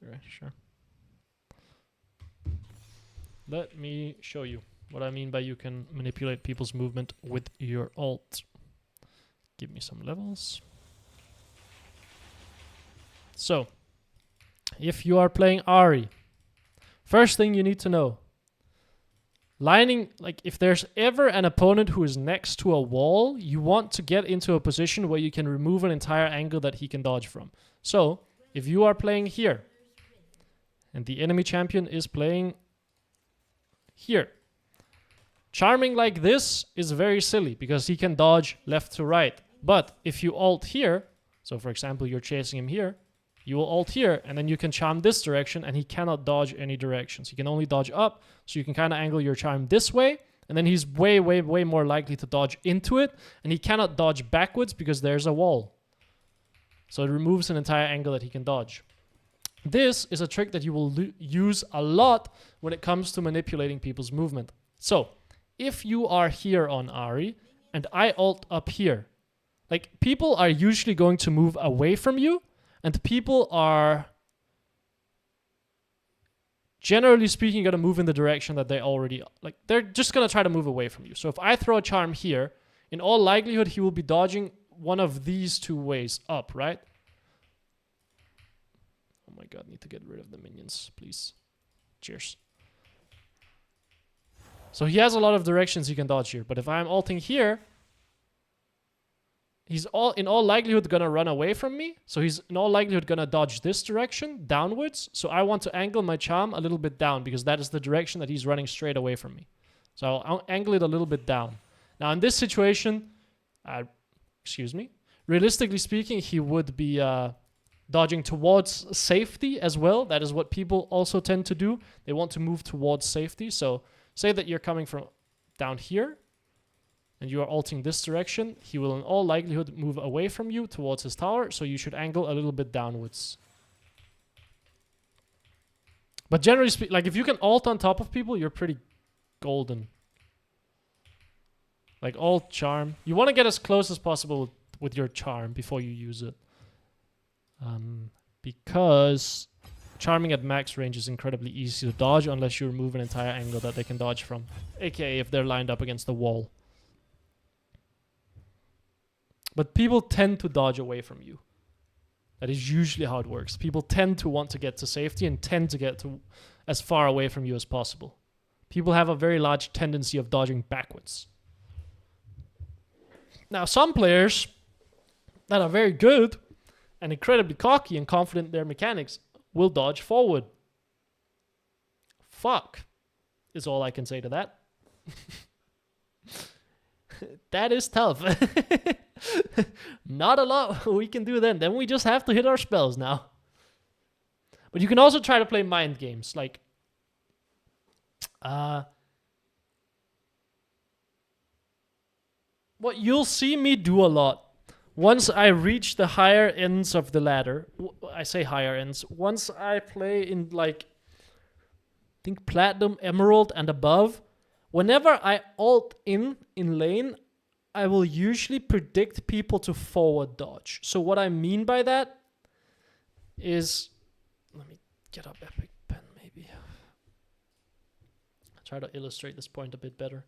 A: Okay, sure. Let me show you what I mean by you can manipulate people's movement with your ult. Give me some levels. So, if you are playing Ahri, first thing you need to know, lining, like if there's ever an opponent who is next to a wall, you want to get into a position where you can remove an entire angle that he can dodge from. So, if you are playing here, and the enemy champion is playing here, charming like this is very silly because he can dodge left to right. But if you ult here, so for example you're chasing him here, you will ult here, and then you can charm this direction, and he cannot dodge any directions. He can only dodge up, so you can kind of angle your charm this way, and then he's way, way, way more likely to dodge into it, and he cannot dodge backwards because there's a wall. So it removes an entire angle that he can dodge. This is a trick that you will use a lot when it comes to manipulating people's movement. So, if you are here on Ahri, and I ult up here, like, people are usually going to move away from you, and people are, generally speaking, going to move in the direction that they already... Like, they're just going to try to move away from you. So if I throw a charm here, in all likelihood, he will be dodging one of these two ways up, right? god, need to get rid of the minions, please. Cheers. So he has a lot of directions he can dodge here, but if I'm ulting here, he's in all likelihood gonna run away from me. So he's in all likelihood gonna dodge this direction, downwards. So I want to angle my charm a little bit down because that is the direction that he's running straight away from me. So I'll angle it a little bit down. Now in this situation, excuse me, realistically speaking, he would be dodging towards safety as well. That is what people also tend to do. They want to move towards safety. So say that you're coming from down here, and you are ulting this direction, he will in all likelihood move away from you towards his tower, so you should angle a little bit downwards. But generally speaking, like if you can ult on top of people, you're pretty golden. Like ult, charm. You want to get as close as possible with your charm before you use it. Because charming at max range is incredibly easy to dodge unless you remove an entire angle that they can dodge from. AKA if they're lined up against the wall. But people tend to dodge away from you. That is usually how it works. People tend to want to get to safety and tend to get to as far away from you as possible. People have a very large tendency of dodging backwards. Now, some players that are very good and incredibly cocky and confident in their mechanics will dodge forward. Fuck is all I can say to that. That is tough. Not a lot we can do then. Then we just have to hit our spells now. But you can also try to play mind games. Like, what you'll see me do a lot, once I reach the higher ends of the ladder, I say higher ends, once I play in like, I think Platinum, Emerald and above, whenever I ult in lane, I will usually predict people to forward dodge. So what I mean by that is, let me get up Epic Pen maybe. I'll try to illustrate this point a bit better.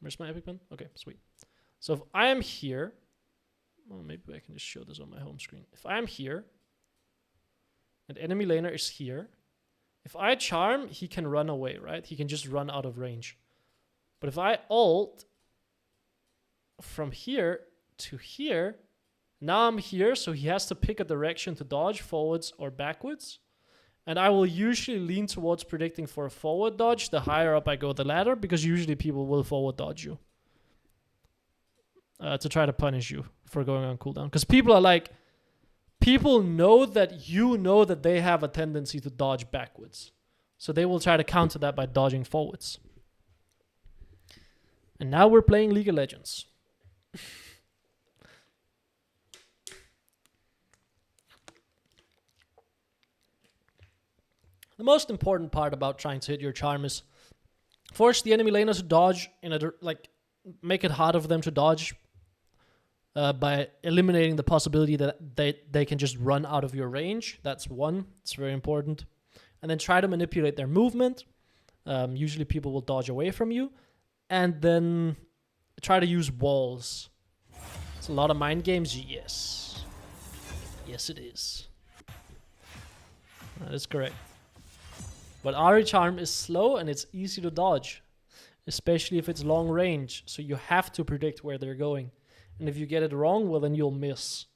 A: Where's my Epic Pen? Okay, sweet. So if I am here, well, maybe I can just show this on my home screen. If I am here, and enemy laner is here, if I charm, he can run away, right? He can just run out of range. But if I ult from here to here, now I'm here, so he has to pick a direction to dodge forwards or backwards. And I will usually lean towards predicting for a forward dodge the higher up I go the ladder, because usually people will forward dodge you. To try to punish you for going on cooldown. Because people are like, people know that you know that they have a tendency to dodge backwards. So they will try to counter that by dodging forwards. And now we're playing League of Legends. The most important part about trying to hit your charm is force the enemy laners to dodge in a make it harder for them to dodge by eliminating the possibility that they can just run out of your range. That's one. It's very important. And then try to manipulate their movement. Usually people will dodge away from you. And then try to use walls. It's a lot of mind games. Yes. Yes, it is. That is correct. But Ahri charm is slow and it's easy to dodge. Especially if it's long range. So you have to predict where they're going. And if you get it wrong, well then you'll miss.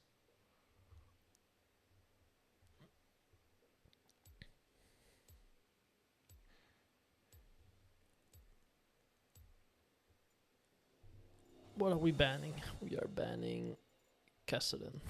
A: What are we banning? We are banning Kassadin.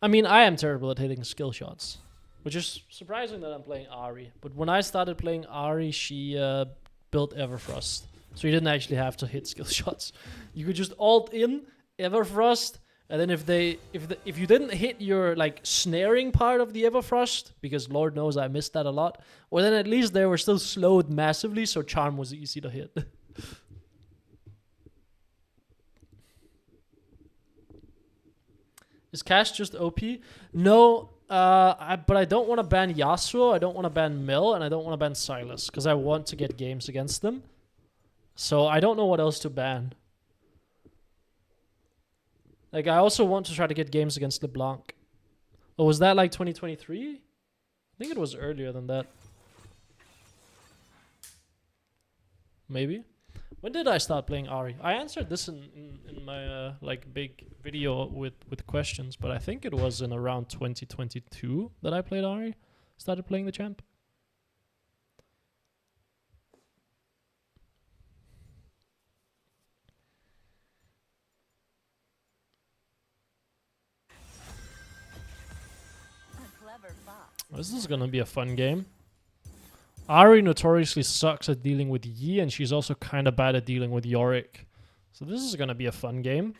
A: I mean, I am terrible at hitting skill shots, which is surprising that I'm playing Ahri. But when I started playing Ahri, she built Everfrost, so you didn't actually have to hit skill shots. You could just ult in Everfrost, and then if you didn't hit your like snaring part of the Everfrost, because Lord knows I missed that a lot, well then at least they were still slowed massively, so charm was easy to hit. Is Cash just OP? No, but I don't want to ban Yasuo, I don't want to ban Mill, and I don't want to ban Silas, because I want to get games against them. So I don't know what else to ban. Like, I also want to try to get games against LeBlanc. Oh, was that like 2023? I think it was earlier than that. Maybe. When did I start playing Ahri? I answered this in my like big video with questions, but I think it was in around 2022 that I played Ahri. Started playing the champ.
B: A clever fox.
A: This is gonna be a fun game. Ahri notoriously sucks at dealing with Yi, and she's also kind of bad at dealing with Yorick. So this is gonna be a fun game.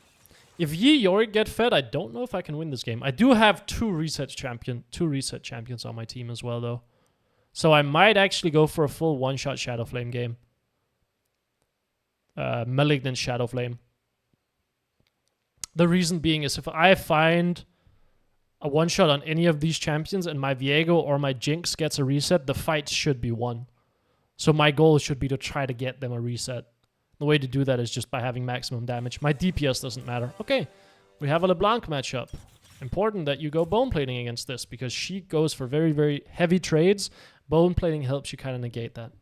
A: If Yi Yorick get fed, I don't know if I can win this game. I do have two reset champions on my team as well, though. So I might actually go for a full one-shot Shadow Flame game. Malignant Shadow Flame. The reason being is if I find a one-shot on any of these champions and my Viego or my Jinx gets a reset, the fight should be won. So my goal should be to try to get them a reset. The way to do that is just by having maximum damage. My DPS doesn't matter. Okay, we have a LeBlanc matchup. Important that you go bone plating against this, because she goes for very, very heavy trades. Bone plating helps you kind of negate that.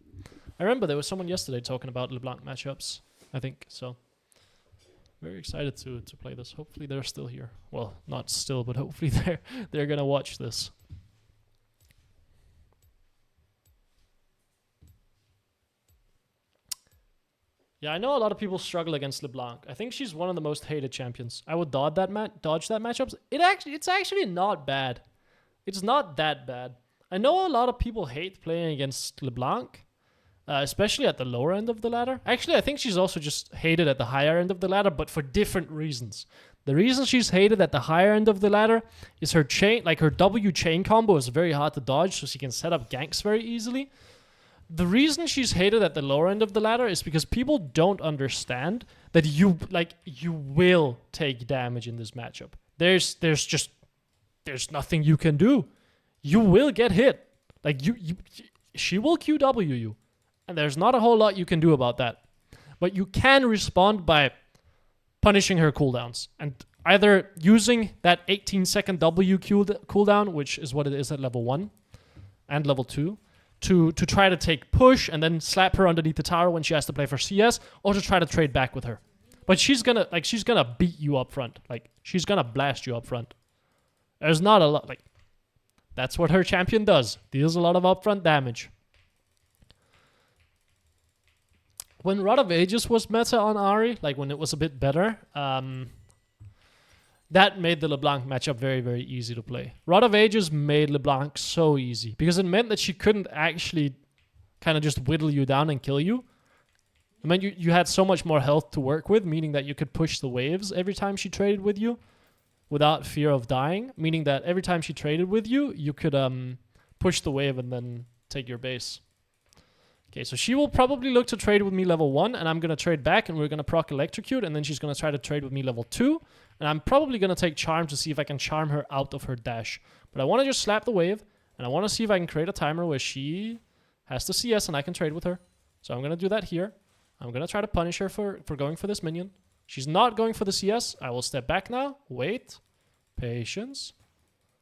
A: I remember there was someone yesterday talking about LeBlanc matchups, I think, so... Very excited to play this. Hopefully they're still here. Well, not still, but hopefully they're gonna watch this. Yeah, I know a lot of people struggle against LeBlanc. I think she's one of the most hated champions. I would dodge that matchup. It's actually not bad. It's not that bad. I know a lot of people hate playing against LeBlanc. Especially at the lower end of the ladder. Actually, I think she's also just hated at the higher end of the ladder, but for different reasons. The reason she's hated at the higher end of the ladder is her chain, like her W chain combo is very hard to dodge, so she can set up ganks very easily. The reason she's hated at the lower end of the ladder is because people don't understand that you will take damage in this matchup. There's nothing you can do. You will get hit. Like she will QW you. And there's not a whole lot you can do about that. But you can respond by punishing her cooldowns. And either using that 18-second W cooldown, which is what it is at level 1 and level 2, to try to take push and then slap her underneath the tower when she has to play for CS, or to try to trade back with her. But she's gonna beat you up front. Like, she's gonna blast you up front. There's not a lot, like, that's what her champion does. Deals a lot of upfront damage. When Rod of Ages was meta on Ahri, like when it was a bit better, that made the LeBlanc matchup very, very easy to play. Rod of Ages made LeBlanc so easy because it meant that she couldn't actually kind of just whittle you down and kill you. It meant you had so much more health to work with, meaning that you could push the waves every time she traded with you without fear of dying, meaning that every time she traded with you, you could push the wave and then take your base. Okay, so she will probably look to trade with me level 1, and I'm going to trade back, and we're going to proc Electrocute, and then she's going to try to trade with me level 2, and I'm probably going to take Charm to see if I can charm her out of her dash. But I want to just slap the wave, and I want to see if I can create a timer where she has to CS and I can trade with her. So I'm going to do that here. I'm going to try to punish her for going for this minion. She's not going for the CS. I will step back now. Wait. Patience.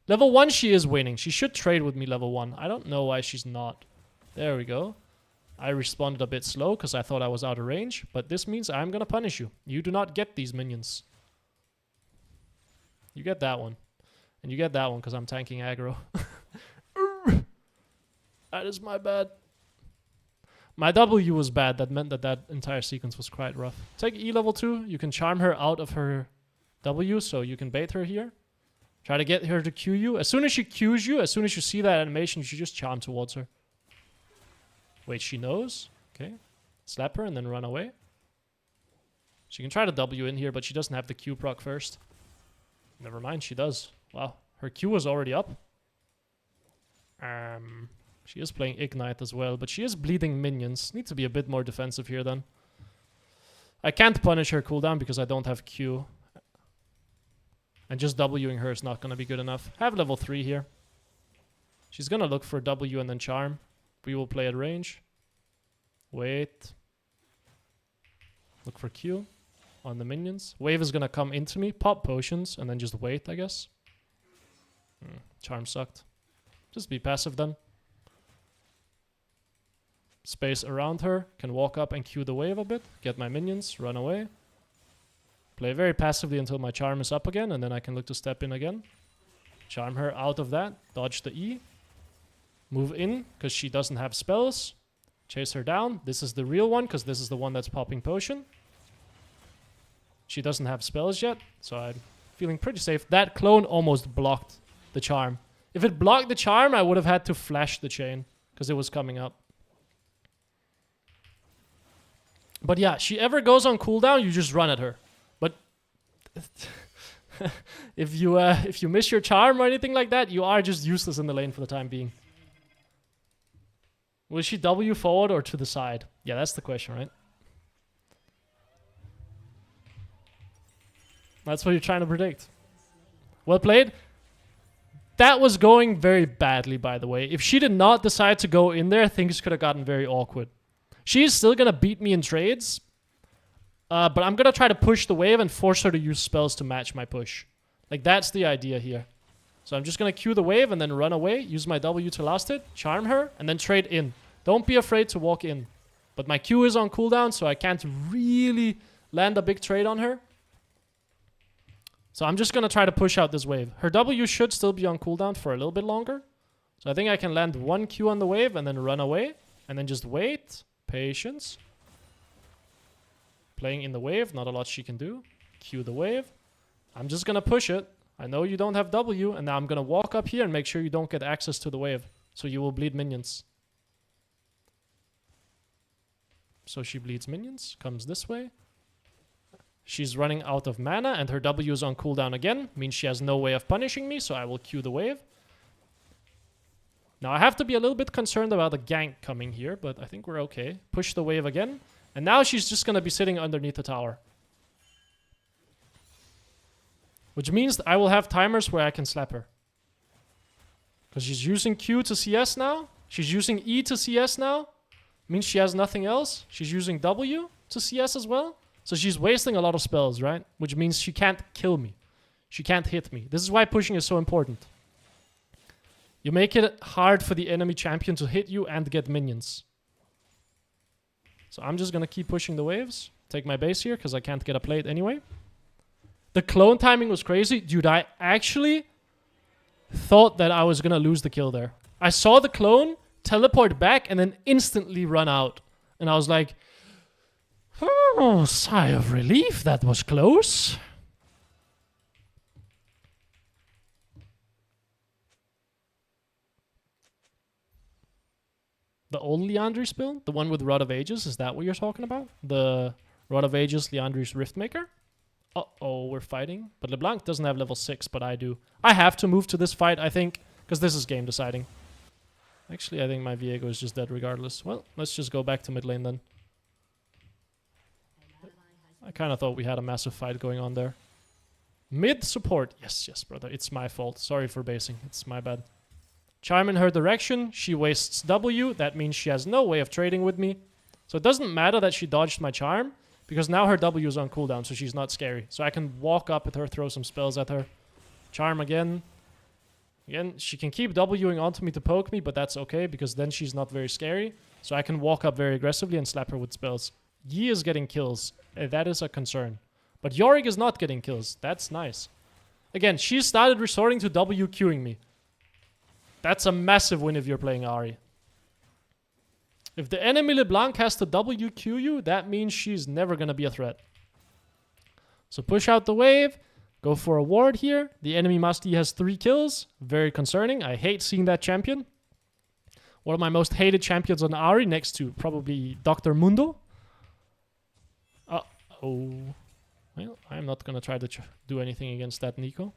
A: Level 1 she is winning. She should trade with me level 1. I don't know why she's not. There we go. I responded a bit slow because I thought I was out of range, but this means I'm going to punish you. You do not get these minions. You get that one. And you get that one because I'm tanking aggro. That is my bad. My W was bad. That meant that entire sequence was quite rough. Take E level 2. You can charm her out of her W, so you can bait her here. Try to get her to Q you. As soon as she Qs you, as soon as you see that animation, you should just charm towards her. Wait, she knows? Okay. Slap her and then run away. She can try to W in here, but she doesn't have the Q proc first. Never mind, she does. Wow, her Q was already up. She is playing Ignite as well, but she is bleeding minions. Need to be a bit more defensive here then. I can't punish her cooldown because I don't have Q. And just Wing her is not going to be good enough. Have level 3 here. She's going to look for W and then charm. We will play at range. Wait. Look for Q on the minions. Wave is going to come into me. Pop potions and then just wait, I guess. Charm sucked. Just be passive then. Space around her. Can walk up and Q the wave a bit. Get my minions. Run away. Play very passively until my charm is up again. And then I can look to step in again. Charm her out of that. Dodge the E. Move in because she doesn't have spells. Chase her down. This is the real one because this is the one that's popping potion. She doesn't have spells yet. So I'm feeling pretty safe. That clone almost blocked the charm. If it blocked the charm, I would have had to flash the chain because it was coming up. But yeah, she ever goes on cooldown, you just run at her. But if you miss your charm or anything like that, you are just useless in the lane for the time being. Will she W forward or to the side? Yeah, that's the question, right? That's what you're trying to predict. Well played. That was going very badly, by the way. If she did not decide to go in there, things could have gotten very awkward. She's still going to beat me in trades. But I'm going to try to push the wave and force her to use spells to match my push. Like, that's the idea here. So I'm just going to Q the wave and then run away. Use my W to last it. Charm her. And then trade in. Don't be afraid to walk in. But my Q is on cooldown, so I can't really land a big trade on her. So I'm just going to try to push out this wave. Her W should still be on cooldown for a little bit longer. So I think I can land one Q on the wave and then run away. And then just wait. Patience. Playing in the wave. Not a lot she can do. Q the wave. I'm just going to push it. I know you don't have W. And now I'm going to walk up here and make sure you don't get access to the wave. So you will bleed minions. So she bleeds minions. Comes this way. She's running out of mana. And her W is on cooldown again. Means she has no way of punishing me. So I will Q the wave. Now I have to be a little bit concerned about the gank coming here, but I think we're okay. Push the wave again. And now she's just going to be sitting underneath the tower. Which means I will have timers where I can slap her. Because she's using Q to CS now. She's using E to CS now. Means she has nothing else. She's using W to CS as well. So she's wasting a lot of spells, right? Which means she can't kill me. She can't hit me. This is why pushing is so important. You make it hard for the enemy champion to hit you and get minions. So I'm just going to keep pushing the waves. Take my base here because I can't get a plate anyway. The clone timing was crazy. Dude, I actually thought that I was going to lose the kill there. I saw the clone teleport back and then instantly run out. And I was like, oh, sigh of relief. That was close. The old Liandry's build? The one with Rod of Ages? Is that what you're talking about? The Rod of Ages Liandry's Riftmaker? Uh-oh, we're fighting. But LeBlanc doesn't have level 6, but I do. I have to move to this fight, I think, because this is game deciding. Actually, I think my Viego is just dead regardless. Well, let's just go back to mid lane then. I kind of thought we had a massive fight going on there. Mid support. Yes, yes, brother. It's my fault. Sorry for basing. It's my bad. Charm in her direction. She wastes W. That means she has no way of trading with me. So it doesn't matter that she dodged my charm. Because now her W is on cooldown. So she's not scary. So I can walk up at her. Throw some spells at her. Charm again. Again, she can keep Wing onto me to poke me. But that's okay. Because then she's not very scary. So I can walk up very aggressively and slap her with spells. Yi is getting kills. That is a concern. But Yorick is not getting kills. That's nice. Again, she started resorting to W queuing me. That's a massive win if you're playing Ahri. If the enemy LeBlanc has to WQ you, that means she's never going to be a threat. So push out the wave. Go for a ward here. The enemy Masti has 3 kills. Very concerning. I hate seeing that champion. One of my most hated champions on Ahri, next to probably Dr. Mundo. Uh-oh. Well, I'm not going to try to do anything against that Nico.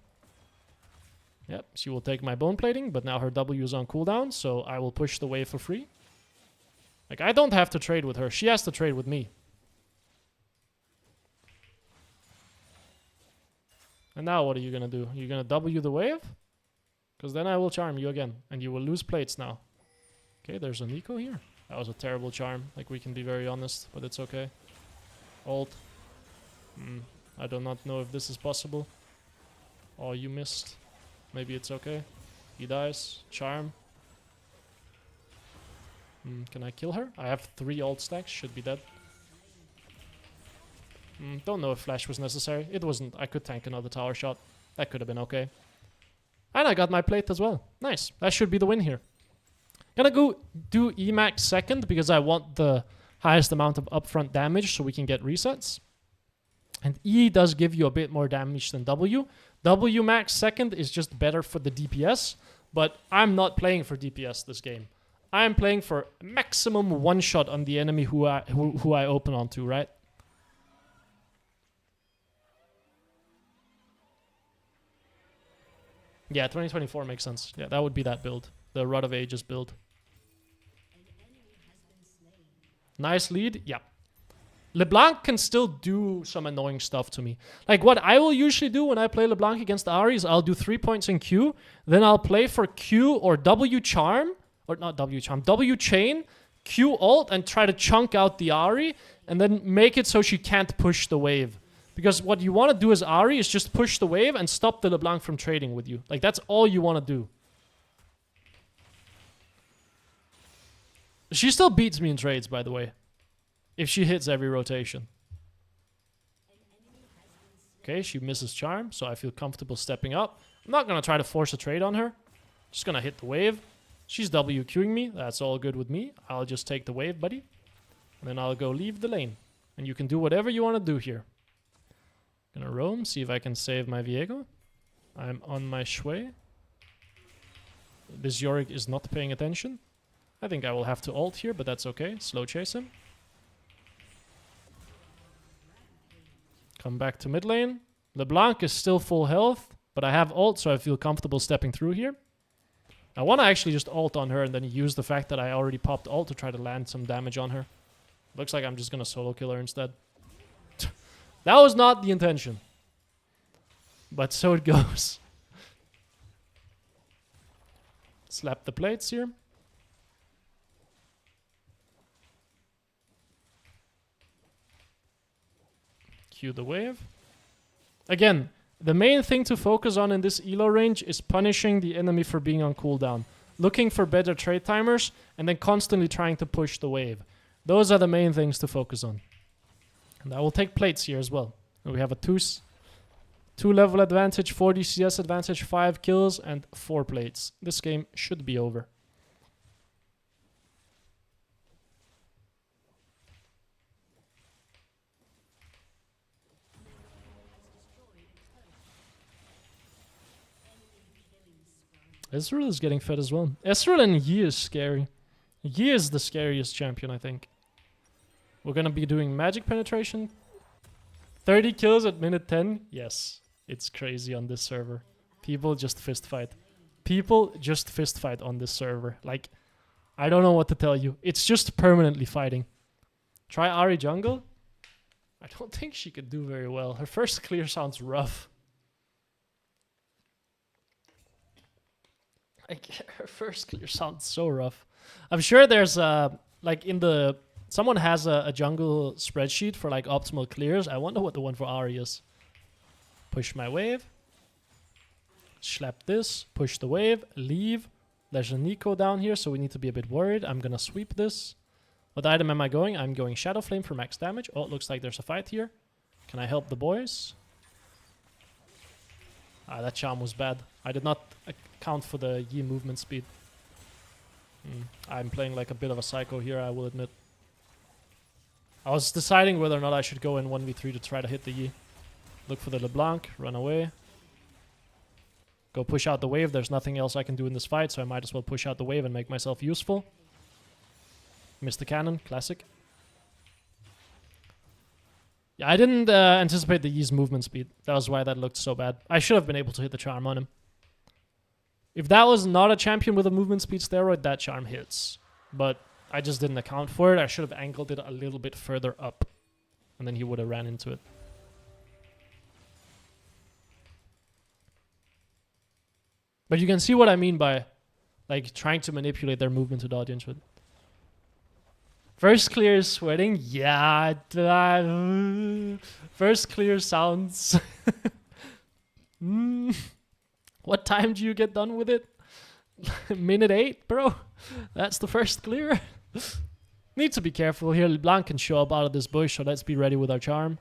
A: Yep, she will take my bone plating, but now her W is on cooldown, so I will push the wave for free. Like, I don't have to trade with her. She has to trade with me. And now what are you gonna do? You're gonna W the wave? Because then I will charm you again. And you will lose plates now. Okay, there's a Nico here. That was a terrible charm. Like, we can be very honest, but it's okay. Ult. I do not know if this is possible. Oh, you missed. Maybe it's okay. He dies. Charm. Can I kill her? I have 3 ult stacks. Should be dead. Don't know if flash was necessary. It wasn't. I could tank another tower shot. That could have been okay. And I got my plate as well. Nice. That should be the win here. Gonna go do Emax second because I want the highest amount of upfront damage so we can get resets. And E does give you a bit more damage than W. W max second is just better for the DPS, but I'm not playing for DPS this game. I'm playing for maximum one shot on the enemy who I open onto, right? Yeah, 2024 makes sense. Yeah, that would be that build. The Rod of Ages build. Nice lead. Yeah. LeBlanc can still do some annoying stuff to me. Like, what I will usually do when I play LeBlanc against Ahri is I'll do 3 points in Q, then I'll play for Q or W charm, or not W charm, W chain, Q ult, and try to chunk out the Ahri, and then make it so she can't push the wave. Because what you want to do as Ahri is just push the wave and stop the LeBlanc from trading with you. Like, that's all you want to do. She still beats me in trades, by the way. If she hits every rotation. Okay, she misses charm, so I feel comfortable stepping up. I'm not going to try to force a trade on her. Just going to hit the wave. She's WQing me. That's all good with me. I'll just take the wave, buddy. And then I'll go leave the lane. And you can do whatever you want to do here. Gonna roam, see if I can save my Viego. I'm on my Shui. This Yorick is not paying attention. I think I will have to ult here, but that's okay. Slow chase him. Come back to mid lane. LeBlanc is still full health, but I have ult, so I feel comfortable stepping through here. I want to actually just ult on her and then use the fact that I already popped ult to try to land some damage on her. Looks like I'm just going to solo kill her instead. That was not the intention. But so it goes. Slap the plates here. Cue the wave. Again, the main thing to focus on in this elo range is punishing the enemy for being on cooldown. Looking for better trade timers, and then constantly trying to push the wave. Those are the main things to focus on. And I will take plates here as well. And we have a 2 level advantage, 40 CS advantage, 5 kills, and 4 plates. This game should be over. Ezreal is getting fed as well. Ezreal and Yi is scary. Yi is the scariest champion, I think. We're gonna be doing magic penetration. 30 kills at minute 10. Yes, it's crazy on this server. People just fist fight. People just fist fight on this server. Like, I don't know what to tell you. It's just permanently fighting. Try Ahri jungle. I don't think she could do very well. Her first clear sounds rough. Like, her first clear sounds so rough. I'm sure there's like in the someone has a jungle spreadsheet for like optimal clears. I wonder what the one for Ahri is. Push my wave. Slap this. Push the wave. Leave. There's a Nico down here, so we need to be a bit worried. I'm gonna sweep this. What item am I going? I'm going Shadow Flame for max damage. Oh, it looks like there's a fight here. Can I help the boys? Ah, that charm was bad. I did not account for the Yi movement speed. I'm playing like a bit of a psycho here, I will admit. I was deciding whether or not I should go in 1v3 to try to hit the Yi. Look for the LeBlanc, run away. Go push out the wave. There's nothing else I can do in this fight, so I might as well push out the wave and make myself useful. Miss the cannon, classic. Yeah, I didn't anticipate the Yi's movement speed. That was why that looked so bad. I should have been able to hit the charm on him. If that was not a champion with a movement speed steroid, that charm hits. But I just didn't account for it. I should have angled it a little bit further up. And then he would have ran into it. But you can see what I mean by like trying to manipulate their movement to dodge into it. First clear is sweating. Yeah. First clear sounds. What time do you get done with it? Minute 8, bro. That's the first clear. Need to be careful here. LeBlanc can show up out of this bush, so let's be ready with our charm.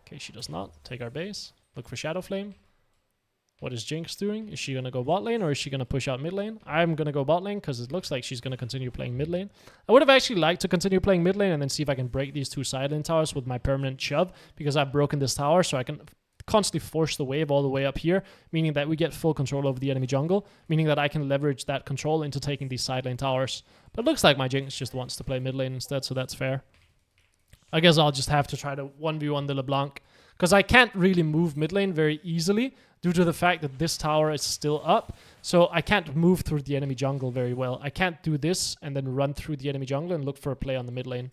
A: Okay, she does not. Take our base. Look for Shadow Flame. What is Jinx doing? Is she going to go bot lane or is she going to push out mid lane? I'm going to go bot lane because it looks like she's going to continue playing mid lane. I would have actually liked to continue playing mid lane and then see if I can break these 2 side lane towers with my permanent shove, because I've broken this tower so I can constantly force the wave all the way up here, meaning that we get full control over the enemy jungle, meaning that I can leverage that control into taking these side lane towers. But it looks like my Jinx just wants to play mid lane instead, so that's fair. I guess I'll just have to try to 1v1 the LeBlanc, because I can't really move mid lane very easily due to the fact that this tower is still up. So I can't move through the enemy jungle very well. I can't do this and then run through the enemy jungle and look for a play on the mid lane,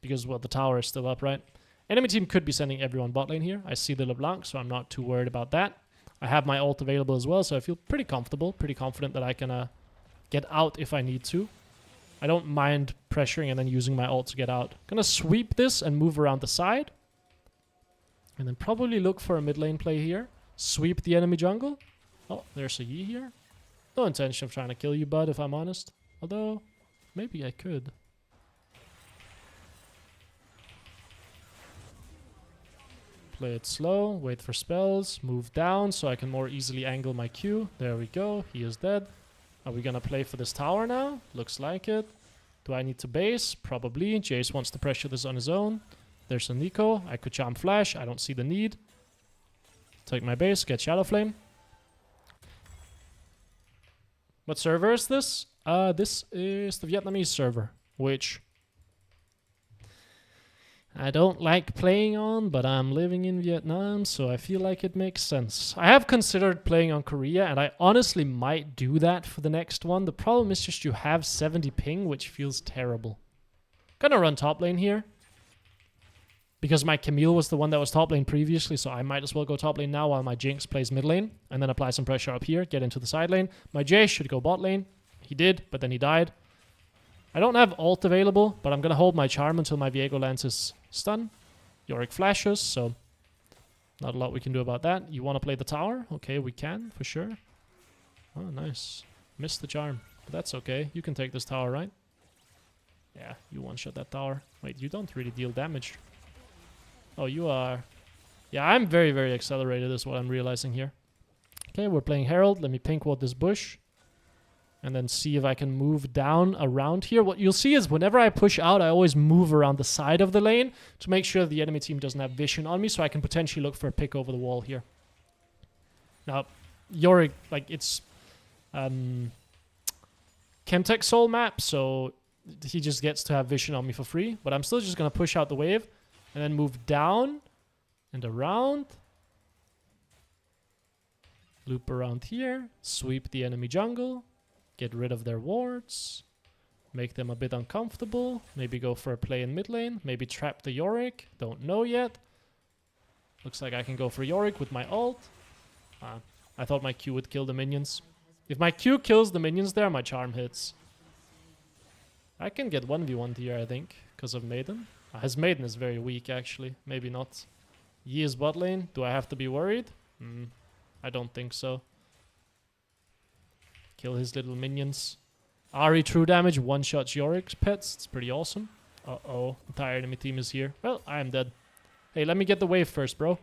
A: because, well, the tower is still up, right? Enemy team could be sending everyone bot lane here. I see the LeBlanc, so I'm not too worried about that. I have my ult available as well, so I feel pretty comfortable, pretty confident that I can get out if I need to. I don't mind pressuring and then using my ult to get out. Gonna sweep this and move around the side. And then probably look for a mid lane play here. Sweep the enemy jungle. Oh, there's a Yi here. No intention of trying to kill you, bud, if I'm honest. Although, maybe I could. Play it slow, wait for spells, move down so I can more easily angle my Q. There we go, he is dead. Are we gonna play for this tower now? Looks like it. Do I need to base? Probably. Jace wants to pressure this on his own. There's a Nico. I could charm flash. I don't see the need. Take my base, get Shadow Flame. What server is this? This is the Vietnamese server, which I don't like playing on, but I'm living in Vietnam, so I feel like it makes sense. I have considered playing on Korea, and I honestly might do that for the next one. The problem is just you have 70 ping, which feels terrible. Gonna run top lane here, because my Camille was the one that was top lane previously, so I might as well go top lane now while my Jinx plays mid lane, and then apply some pressure up here, get into the side lane. My Jay should go bot lane. He did, but then he died. I don't have ult available, but I'm going to hold my charm until my Viego lands his stun. Yorick flashes, so not a lot we can do about that. You want to play the tower? Okay, we can, for sure. Oh, nice. Missed the charm, but that's okay. You can take this tower, right? Yeah, you one-shot that tower. Wait, you don't really deal damage. Oh, you are... Yeah, I'm very, very accelerated is what I'm realizing here. Okay, we're playing Herald. Let me pink ward this bush. And then see if I can move down around here. What you'll see is whenever I push out, I always move around the side of the lane to make sure the enemy team doesn't have vision on me, so I can potentially look for a pick over the wall here. Now, Yorick, like, it's Chemtech Soul map, so he just gets to have vision on me for free. But I'm still just going to push out the wave and then move down and around. Loop around here. Sweep the enemy jungle. Get rid of their wards. Make them a bit uncomfortable. Maybe go for a play in mid lane. Maybe trap the Yorick. Don't know yet. Looks like I can go for Yorick with my ult. I thought my Q would kill the minions. If my Q kills the minions there, my charm hits. I can get 1v1 here, I think, because of Maiden. His Maiden is very weak, actually. Maybe not. Yi is bot lane. Do I have to be worried? I don't think so. Kill his little minions. Ahri true damage, one-shots Yorick's pets. It's pretty awesome. Uh-oh, entire enemy team is here. Well, I am dead. Hey, let me get the wave first, bro.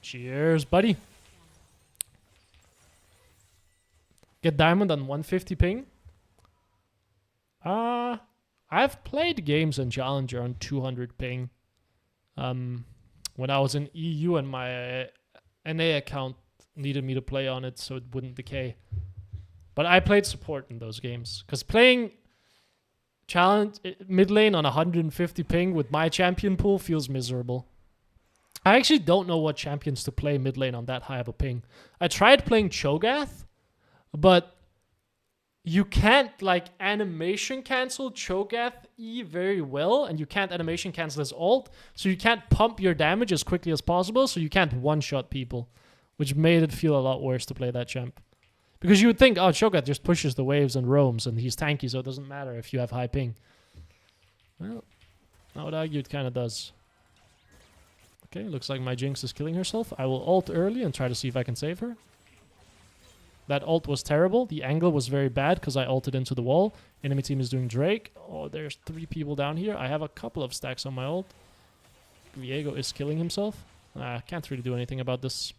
A: Cheers, buddy. Get diamond on 150 ping. I've played games in Challenger on 200 ping. When I was in EU and my NA account needed me to play on it so it wouldn't decay. But I played support in those games. Because playing challenge mid lane on 150 ping with my champion pool feels miserable. I actually don't know what champions to play mid lane on that high of a ping. I tried playing Cho'Gath, but you can't like animation cancel Cho'Gath E very well, and you can't animation cancel his ult, so you can't pump your damage as quickly as possible, so you can't one-shot people, which made it feel a lot worse to play that champ. Because you would think, oh, Cho'Gath just pushes the waves and roams, and he's tanky, so it doesn't matter if you have high ping. Well, I would argue it kind of does. Okay, looks like my Jinx is killing herself. I will ult early and try to see if I can save her. That ult was terrible. The angle was very bad because I ulted into the wall. Enemy team is doing Drake. Oh, there's 3 people down here. I have a couple of stacks on my ult. Viego is killing himself. I can't really do anything about this.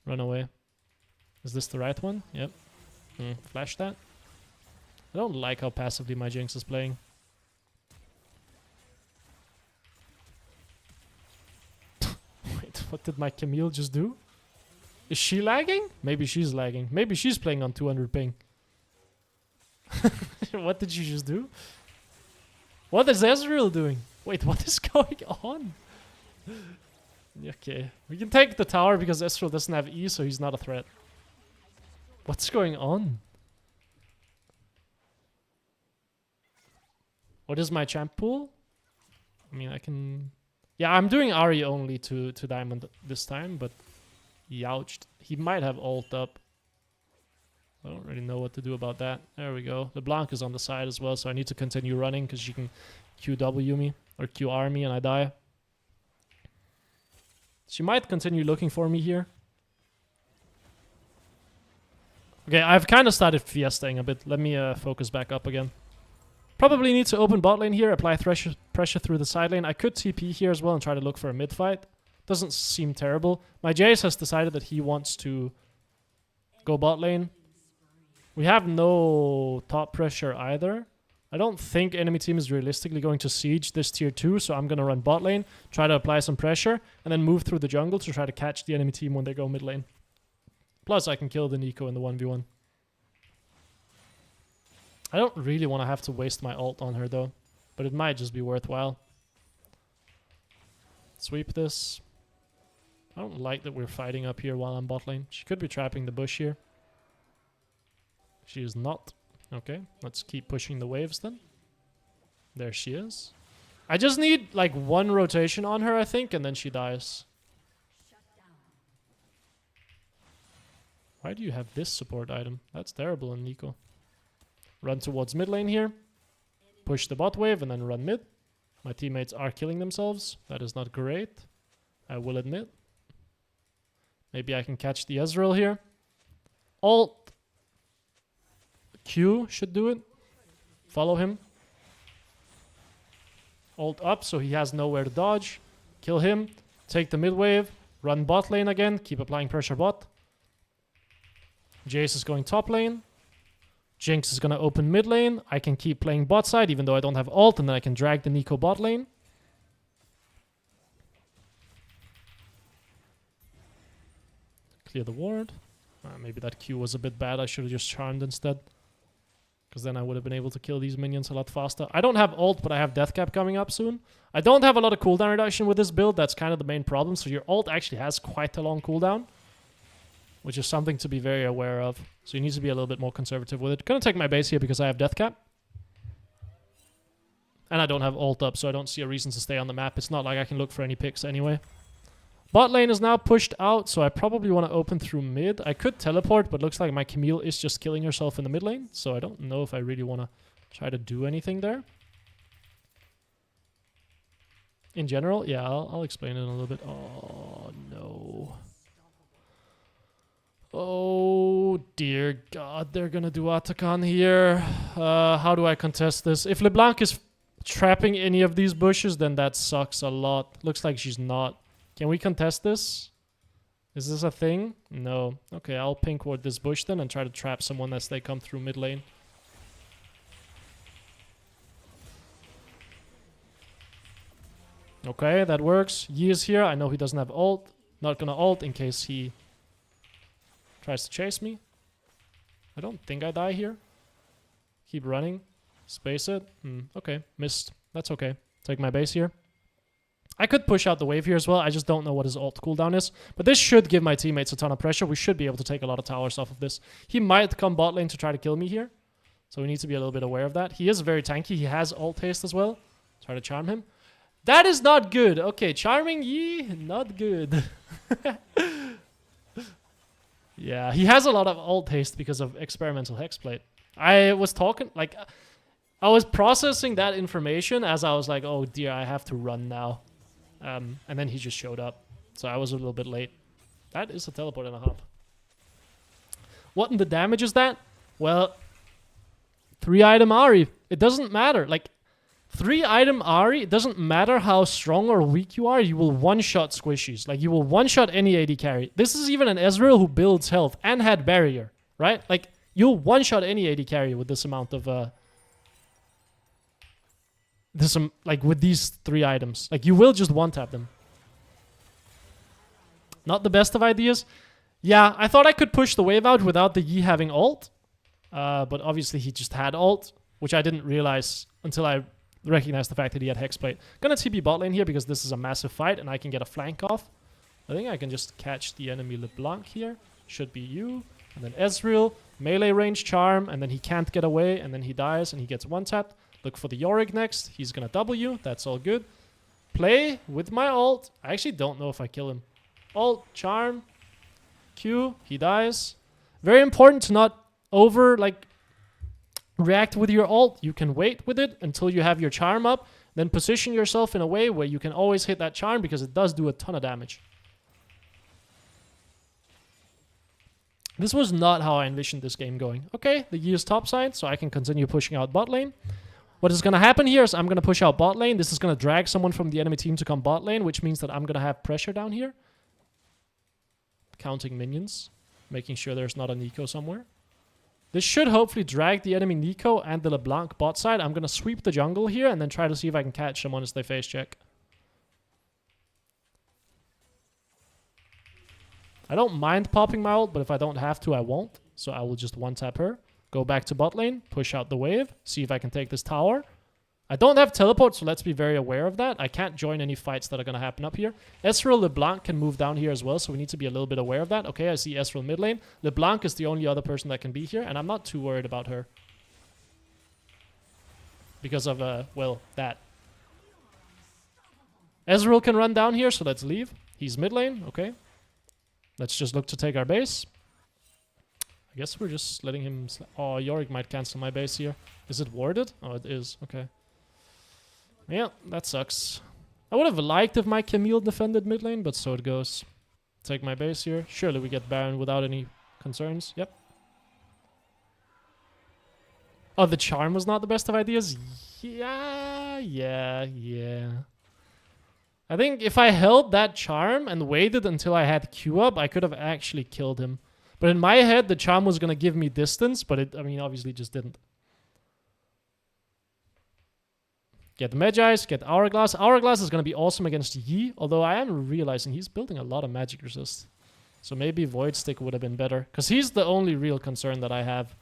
A: Run away. Is this the right one? Yep. Flash that. I don't like how passively my Jinx is playing. Wait, what did my Camille just do? Is she lagging? Maybe she's lagging. Maybe she's playing on 200 ping. What did she just do? What is Ezreal doing? Wait, what is going on? Okay, we can take the tower because Ezreal doesn't have E, so he's not a threat. What's going on? What is my champ pool? I mean, I can... Yeah, I'm doing Ahri only to diamond this time, but... Youched. He might have ult up. I don't really know what to do about that. There we go. LeBlanc is on the side as well, so I need to continue running because she can QW me or QR me and I die. She might continue looking for me here. Okay, I've kind of started fiestaing a bit. Let me focus back up again. Probably need to open bot lane here, apply pressure through the side lane. I could TP here as well and try to look for a mid fight. Doesn't seem terrible. My Jace has decided that he wants to go bot lane. We have no top pressure either. I don't think enemy team is realistically going to siege this tier 2, so I'm going to run bot lane, try to apply some pressure, and then move through the jungle to try to catch the enemy team when they go mid lane. Plus, I can kill the Nico in the 1v1. I don't really want to have to waste my ult on her though, but it might just be worthwhile. Sweep this. I don't like that we're fighting up here while I'm bot lane. She could be trapping the bush here. She is not. Okay, let's keep pushing the waves then. There she is. I just need like 1 rotation on her, I think, and then she dies. Why do you have this support item? That's terrible in Nico. Run towards mid lane here. Push the bot wave and then run mid. My teammates are killing themselves. That is not great, I will admit. Maybe I can catch the Ezreal here. Alt Q should do it. Follow him. Alt up so he has nowhere to dodge. Kill him. Take the mid wave. Run bot lane again. Keep applying pressure bot. Jace is going top lane. Jinx is going to open mid lane. I can keep playing bot side even though I don't have ult, and then I can drag the Nico bot lane. Clear the ward. Maybe that Q was a bit bad. I should have just charmed instead. Because then I would have been able to kill these minions a lot faster. I don't have ult, but I have death cap coming up soon. I don't have a lot of cooldown reduction with this build. That's kind of the main problem. So your ult actually has quite a long cooldown, which is something to be very aware of. So you need to be a little bit more conservative with it. Gonna take my base here because I have death cap. And I don't have ult up, so I don't see a reason to stay on the map. It's not like I can look for any picks anyway. Bot lane is now pushed out, so I probably want to open through mid. I could teleport, but looks like my Camille is just killing herself in the mid lane. So I don't know if I really want to try to do anything there. In general, yeah, I'll explain it a little bit. Oh, no. Oh, dear God, they're going to do Atakan here. How do I contest this? If LeBlanc is trapping any of these bushes, then that sucks a lot. Looks like she's not. Can we contest this? Is this a thing? No. Okay, I'll pink ward this bush then and try to trap someone as they come through mid lane. Okay, that works. Yi is here. I know he doesn't have ult. Not gonna ult in case he tries to chase me. I don't think I die here. Keep running. Space it. Okay, missed. That's okay. Take my base here. I could push out the wave here as well. I just don't know what his ult cooldown is. But this should give my teammates a ton of pressure. We should be able to take a lot of towers off of this. He might come bot lane to try to kill me here. So we need to be a little bit aware of that. He is very tanky. He has ult haste as well. Try to charm him. That is not good. Okay, charming Yi, not good. Yeah, he has a lot of ult haste because of experimental hexplate. I was talking, like, I was processing that information as I was like, oh dear, I have to run now. And then he just showed up. So I was a little bit late. That is a teleport and a hop. What in the damage is that? Well, 3-item Ahri. It doesn't matter. Like, 3-item Ahri, it doesn't matter how strong or weak you are, you will one-shot squishies. Like, you will one-shot any AD carry. This is even an Ezreal who builds health and had barrier, right? Like, you'll one-shot any AD carry with this amount of, with these 3 items. Like, you will just one-tap them. Not the best of ideas. Yeah, I thought I could push the wave out without the Yi having ult. But obviously he just had ult, which I didn't realize until I recognized the fact that he had hexplate. Gonna TP bot lane here because this is a massive fight and I can get a flank off. I think I can just catch the enemy LeBlanc here. Should be you. And then Ezreal, melee range charm, and then he can't get away, and then he dies and he gets one-tapped. Look for the Yorick next. He's gonna W. That's all good. Play with my ult. I actually don't know if I kill him. Ult, charm, Q, he dies. Very important to not react with your ult. You can wait with it until you have your charm up, then position yourself in a way where you can always hit that charm because it does do a ton of damage. This was not how I envisioned this game going. Okay, the Yi is topside, so I can continue pushing out bot lane. What is going to happen here is I'm going to push out bot lane. This is going to drag someone from the enemy team to come bot lane, which means that I'm going to have pressure down here. Counting minions, making sure there's not a Nico somewhere. This should hopefully drag the enemy Nico and the LeBlanc bot side. I'm going to sweep the jungle here and then try to see if I can catch someone as they face check. I don't mind popping my ult, but if I don't have to, I won't. So I will just one-tap her, go back to bot lane, push out the wave, see if I can take this tower. I don't have teleport, so let's be very aware of that. I can't join any fights that are going to happen up here. Ezreal LeBlanc can move down here as well, so we need to be a little bit aware of that. Okay, I see Ezreal mid lane. LeBlanc is the only other person that can be here, and I'm not too worried about her. Because of, that. Ezreal can run down here, so let's leave. He's mid lane, okay. Let's just look to take our base. I guess we're just letting him... Oh, Yorick might cancel my base here. Is it warded? Oh, it is. Okay. Yeah, that sucks. I would have liked if my Camille defended mid lane, but so it goes. Take my base here. Surely we get Baron without any concerns. Yep. Oh, the charm was not the best of ideas? Yeah. I think if I held that charm and waited until I had Q up, I could have actually killed him. But in my head, the charm was going to give me distance, but it, obviously just didn't. Get the Magi's, get Hourglass. Hourglass is going to be awesome against Yi, although I am realizing he's building a lot of magic resist. So maybe Void Stick would have been better, because he's the only real concern that I have.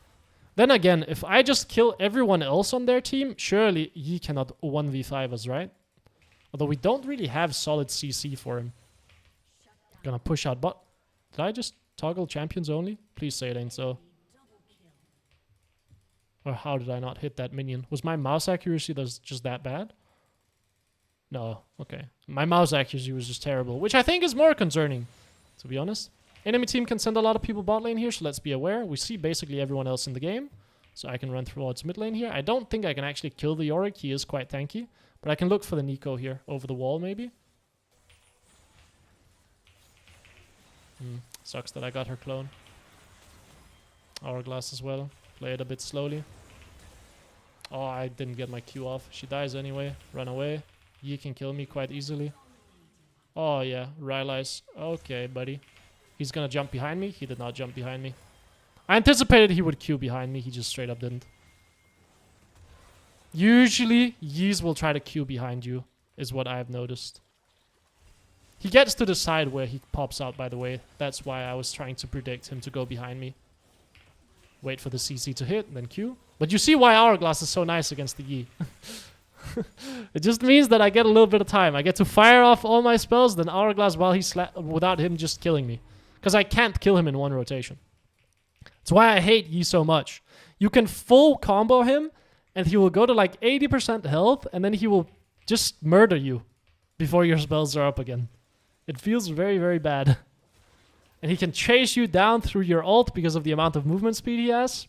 A: Then again, if I just kill everyone else on their team, surely Yi cannot 1v5 us, right? Although we don't really have solid CC for him. Gonna push out bot. Did I just toggle champions only? Please say it ain't so. Or how did I not hit that minion? Was my mouse accuracy just that bad? No, okay. My mouse accuracy was just terrible, which I think is more concerning, to be honest. Enemy team can send a lot of people bot lane here, so let's be aware. We see basically everyone else in the game, so I can run towards mid lane here. I don't think I can actually kill the Yorick. He is quite tanky, but I can look for the Nico here, over the wall maybe. Sucks that I got her clone. Hourglass as well. Play it a bit slowly. Oh, I didn't get my Q off. She dies anyway. Run away. Yi can kill me quite easily. Oh yeah, Rylai's. Okay, buddy. He's gonna jump behind me. He did not jump behind me. I anticipated he would Q behind me. He just straight up didn't. Usually, Yis will try to Q behind you, is what I've noticed. He gets to the side where he pops out, by the way. That's why I was trying to predict him to go behind me. Wait for the CC to hit, then Q. But you see why Hourglass is so nice against the Yi. It just means that I get a little bit of time. I get to fire off all my spells, then Hourglass while he's without him just killing me. Because I can't kill him in one rotation. That's why I hate Yi so much. You can full combo him, and he will go to like 80% health, and then he will just murder you before your spells are up again. It feels very, very bad. And he can chase you down through your ult because of the amount of movement speed he has.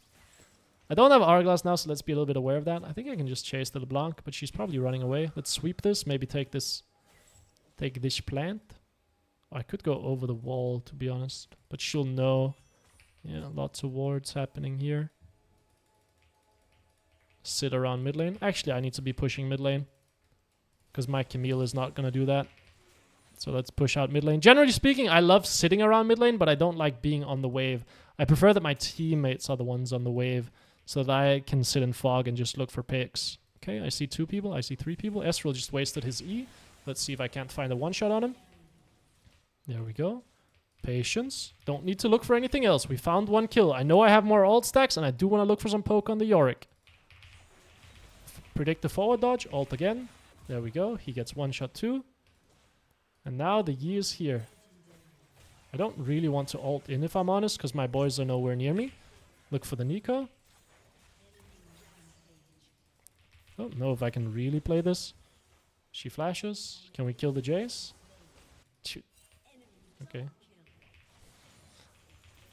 A: I don't have Hourglass now, so let's be a little bit aware of that. I think I can just chase the LeBlanc, but she's probably running away. Let's sweep this, maybe take this plant. I could go over the wall, to be honest, but she'll know. Yeah, lots of wards happening here. Sit around mid lane. Actually, I need to be pushing mid lane because my Camille is not going to do that. So let's push out mid lane. Generally speaking, I love sitting around mid lane, but I don't like being on the wave. I prefer that my teammates are the ones on the wave so that I can sit in fog and just look for picks. Okay, I see 2 people. I see 3 people. Ezreal just wasted his E. Let's see if I can't find a one-shot on him. There we go. Patience. Don't need to look for anything else. We found 1 kill. I know I have more ult stacks, and I do want to look for some poke on the Yorick. Predict the forward dodge. Ult again. There we go. He gets 1 shot too. And now the Yi is here. I don't really want to ult in, if I'm honest, because my boys are nowhere near me. Look for the Nico. Don't know if I can really play this. She flashes. Can we kill the Jace? Shoot. Okay.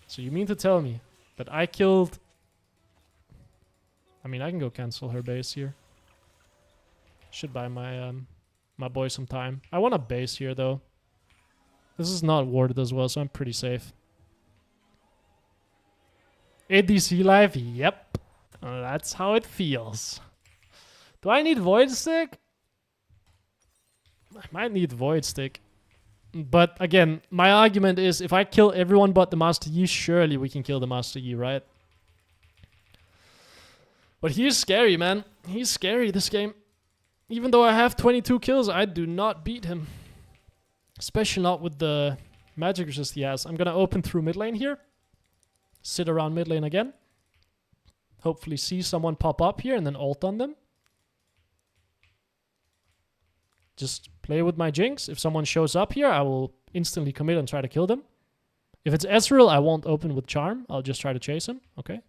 A: So you mean to tell me that I killed... I mean, I can go cancel her base here. Should buy my my boy some time. I want a base here, though. This is not warded as well, so I'm pretty safe. ADC life? Yep. That's how it feels. Do I need Void Stick? I might need Void Stick. But again, my argument is if I kill everyone but the Master Yi, surely we can kill the Master Yi, right? But he's scary, man. He's scary, this game. Even though I have 22 kills, I do not beat him. Especially not with the magic resist he has. I'm going to open through mid lane here. Sit around mid lane again. Hopefully see someone pop up here and then ult on them. Just play with my Jinx. If someone shows up here, I will instantly commit and try to kill them. If it's Ezreal, I won't open with Charm. I'll just try to chase him. Okay.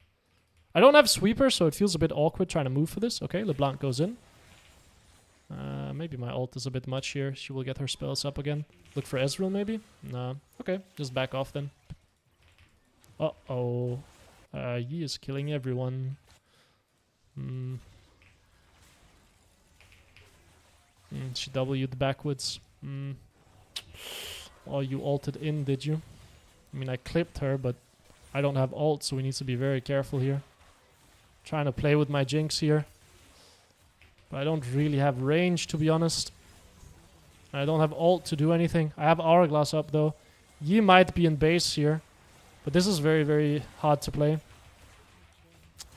A: I don't have Sweeper, so it feels a bit awkward trying to move for this. Okay, LeBlanc goes in. Maybe my ult is a bit much here. She will get her spells up again. Look for Ezreal, maybe? No. Okay, just back off then. Uh-oh. Yi is killing everyone. She W'd backwards. Oh, you ulted in, did you? I mean, I clipped her, but I don't have ult, so we need to be very careful here. Trying to play with my Jinx here. But I don't really have range, to be honest. I don't have ult to do anything. I have Hourglass up, though. Yi might be in base here. But this is very, very hard to play.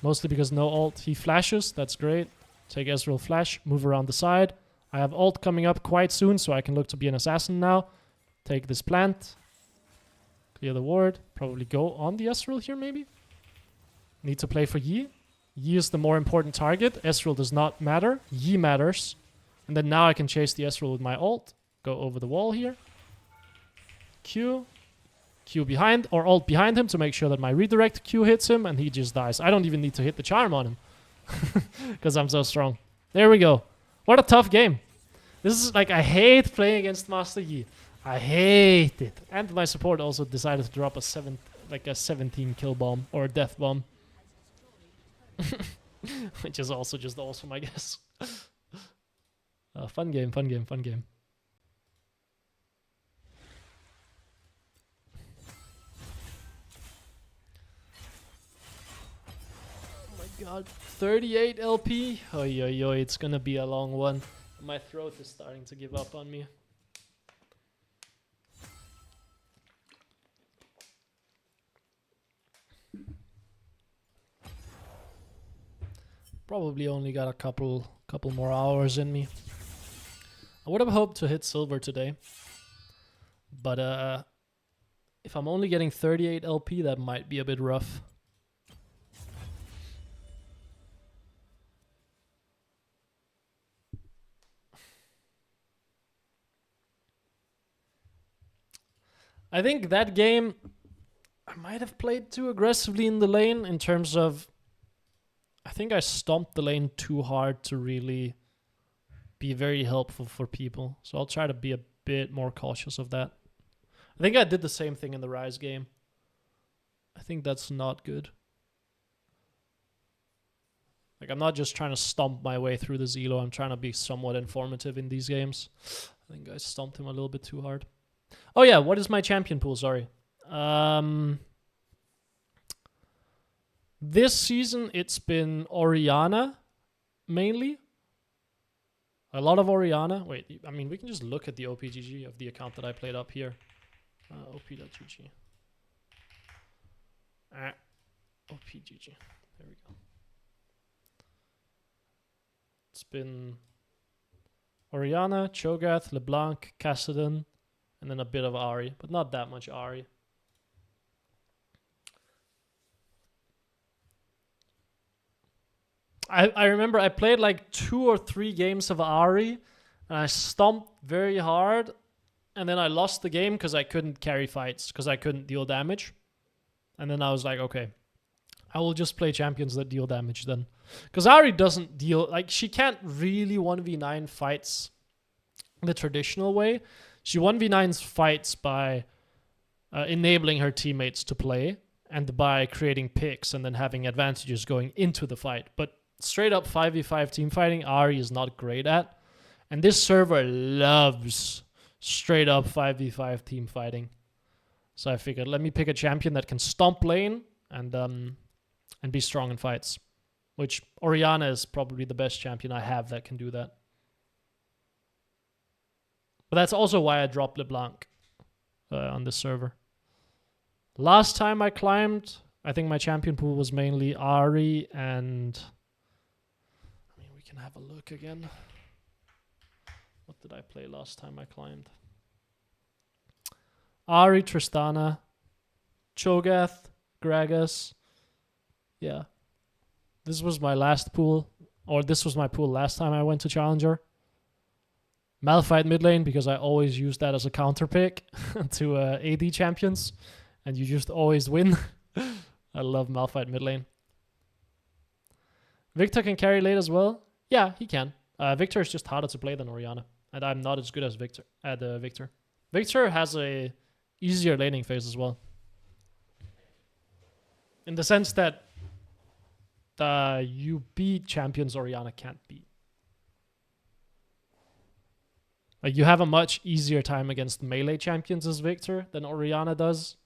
A: Mostly because no ult. He flashes. That's great. Take Ezreal flash. Move around the side. I have ult coming up quite soon, so I can look to be an assassin now. Take this plant. Clear the ward. Probably go on the Ezreal here, maybe. Need to play for Yi. Yi is the more important target. Ezreal does not matter. Yi matters. And then now I can chase the Ezreal with my ult. Go over the wall here. Q. Q behind, or ult behind him to make sure that my redirect Q hits him and he just dies. I don't even need to hit the charm on him. Because I'm so strong. There we go. What a tough game. This is like, I hate playing against Master Yi. I hate it. And my support also decided to drop a 17 kill bomb or a death bomb. Which is also just awesome, I guess. Fun game, fun game, fun game. Oh my god, 38 LP? Oi, oi, oi, it's gonna be a long one. My throat is starting to give up on me. Probably only got a couple more hours in me. I would have hoped to hit silver today. But if I'm only getting 38 LP, that might be a bit rough. I think that game, I might have played too aggressively in the lane in terms of... I think I stomped the lane too hard to really be very helpful for people. So I'll try to be a bit more cautious of that. I think I did the same thing in the Rise game. I think that's not good. Like, I'm not just trying to stomp my way through the Zelo. I'm trying to be somewhat informative in these games. I think I stomped him a little bit too hard. Oh yeah, what is my champion pool? Sorry. This season, it's been Orianna, mainly. A lot of Orianna. Wait, I mean, we can just look at the OPGG of the account that I played up here. op.gg. OPGG. There we go. It's been Orianna, Cho'Gath, LeBlanc, Kassadin, and then a bit of Ahri, but not that much Ahri. I remember I played like 2 or 3 games of Ahri, and I stomped very hard, and then I lost the game because I couldn't carry fights, because I couldn't deal damage. And then I was like, okay, I will just play champions that deal damage then. Because Ahri doesn't deal, like, she can't really 1v9 fights the traditional way. She 1v9s fights by enabling her teammates to play and by creating picks and then having advantages going into the fight. But straight up 5v5 team fighting, Ahri is not great at. And this server loves straight up 5v5 team fighting. So I figured, let me pick a champion that can stomp lane and be strong in fights. Which Orianna is probably the best champion I have that can do that. But that's also why I dropped LeBlanc on this server. Last time I climbed, I think my champion pool was mainly Ahri and... I mean, we can have a look again. What did I play last time I climbed? Ahri, Tristana, Cho'Gath, Gragas. Yeah. This was my last pool. Or this was my pool last time I went to Challenger. Malphite mid lane, because I always use that as a counter pick to AD champions. And you just always win. I love Malphite mid lane. Victor can carry late as well. Yeah, he can. Victor is just harder to play than Orianna. And I'm not as good as Victor. Victor has a easier laning phase as well. In the sense that you beat champions Orianna can't beat. Like, you have a much easier time against melee champions as Victor than Orianna does.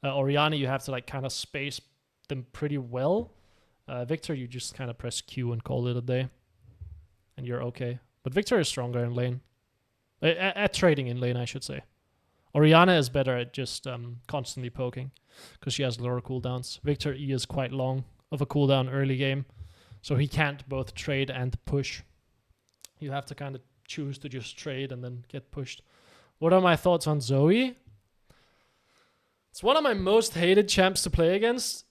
A: Orianna, you have to like kind of space them pretty well. Victor, you just kind of press Q and call it a day. And you're okay. But Victor is stronger in lane. At trading in lane, I should say. Orianna is better at just constantly poking, because she has lower cooldowns. Victor E is quite long of a cooldown early game, so he can't both trade and push. You have to kind of choose to just trade and then get pushed. What are my thoughts on Zoe? It's one of my most hated champs to play against.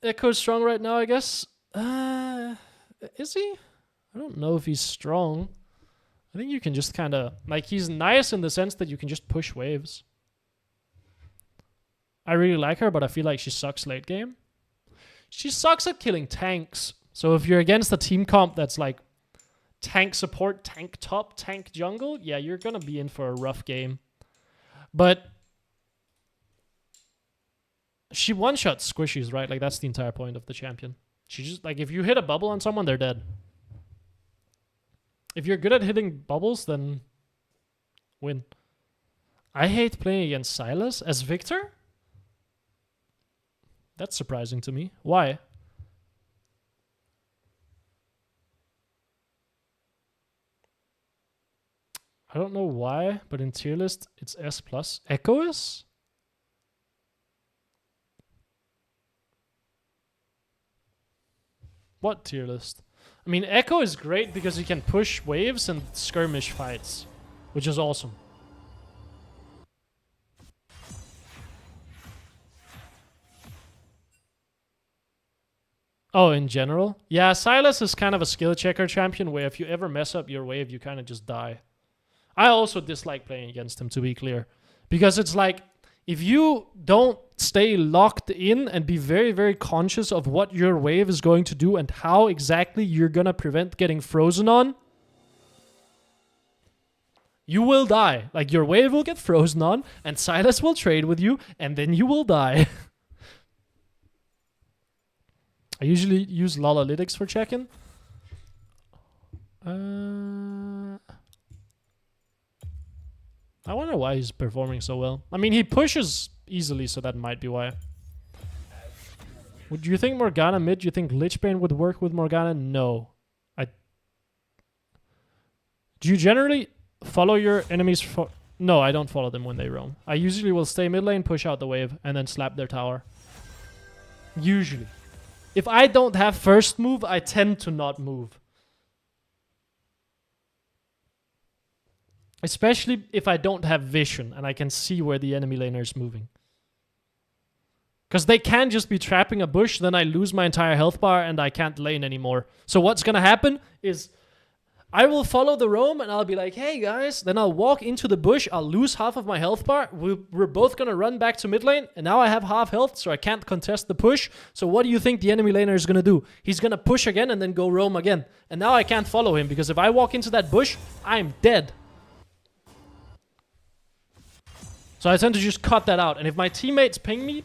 A: Echo's strong right now, I guess. Is he? I don't know if he's strong. I think you can just kind of... Like, he's nice in the sense that you can just push waves. I really like her, but I feel like she sucks late game. She sucks at killing tanks. So if you're against a team comp that's like tank support, tank top, tank jungle, yeah, you're going to be in for a rough game. But she one-shots squishies, right? Like, that's the entire point of the champion. She just... Like, if you hit a bubble on someone, they're dead. If you're good at hitting bubbles, then win. I hate playing against Sylas as Victor. That's surprising to me. Why? I don't know why, but in tier list, it's S+. Echo is? What tier list? I mean, Echo is great because he can push waves and skirmish fights, which is awesome. Oh, in general? Yeah, Sylas is kind of a skill checker champion where if you ever mess up your wave, you kind of just die. I also dislike playing against him, to be clear. Because it's like, if you don't stay locked in and be very, very conscious of what your wave is going to do and how exactly you're going to prevent getting frozen on, You will die. Like, your wave will get frozen on, and Silas will trade with you, and then you will die. I usually use Lolalytics for checking. I wonder why he's performing so well. I mean, he pushes easily, so that might be why. Would you think Morgana mid? Do you think Lichbane would work with Morgana? No. Do you generally follow your enemies? No, I don't follow them when they roam. I usually will stay mid lane, push out the wave, and then slap their tower. Usually. If I don't have first move, I tend to not move. Especially if I don't have vision and I can see where the enemy laner is moving. Because they can just be trapping a bush, then I lose my entire health bar and I can't lane anymore. So what's going to happen is I will follow the roam and I'll be like, hey guys, then I'll walk into the bush, I'll lose half of my health bar, we're both going to run back to mid lane, and now I have half health, so I can't contest the push. So what do you think the enemy laner is going to do? He's going to push again and then go roam again. And now I can't follow him, because if I walk into that bush, I'm dead. So I tend to just cut that out. And if my teammates ping me,